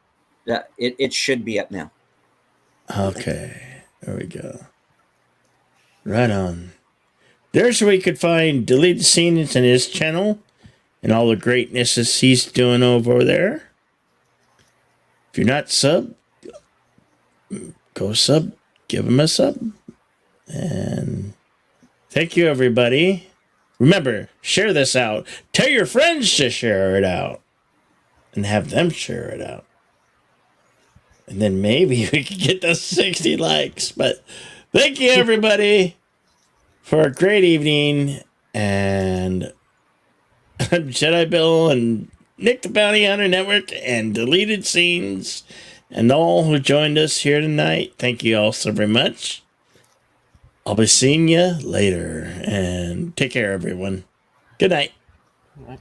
Yeah, it should be up now. Okay. There we go. Right on. There's where you could find deleted scenes in his channel and all the greatnesses he's doing over there. If you're not sub, go sub, give him a sub. And thank you, everybody. Remember, share this out. Tell your friends to share it out. And have them share it out. And then maybe we could get those 60 likes. But thank you, everybody, for a great evening. And I'm Jedi Bill and Nick the Bounty Hunter Network and Deleted Scenes and all who joined us here tonight. Thank you all so very much. I'll be seeing you later. And take care, everyone. Good night. Right.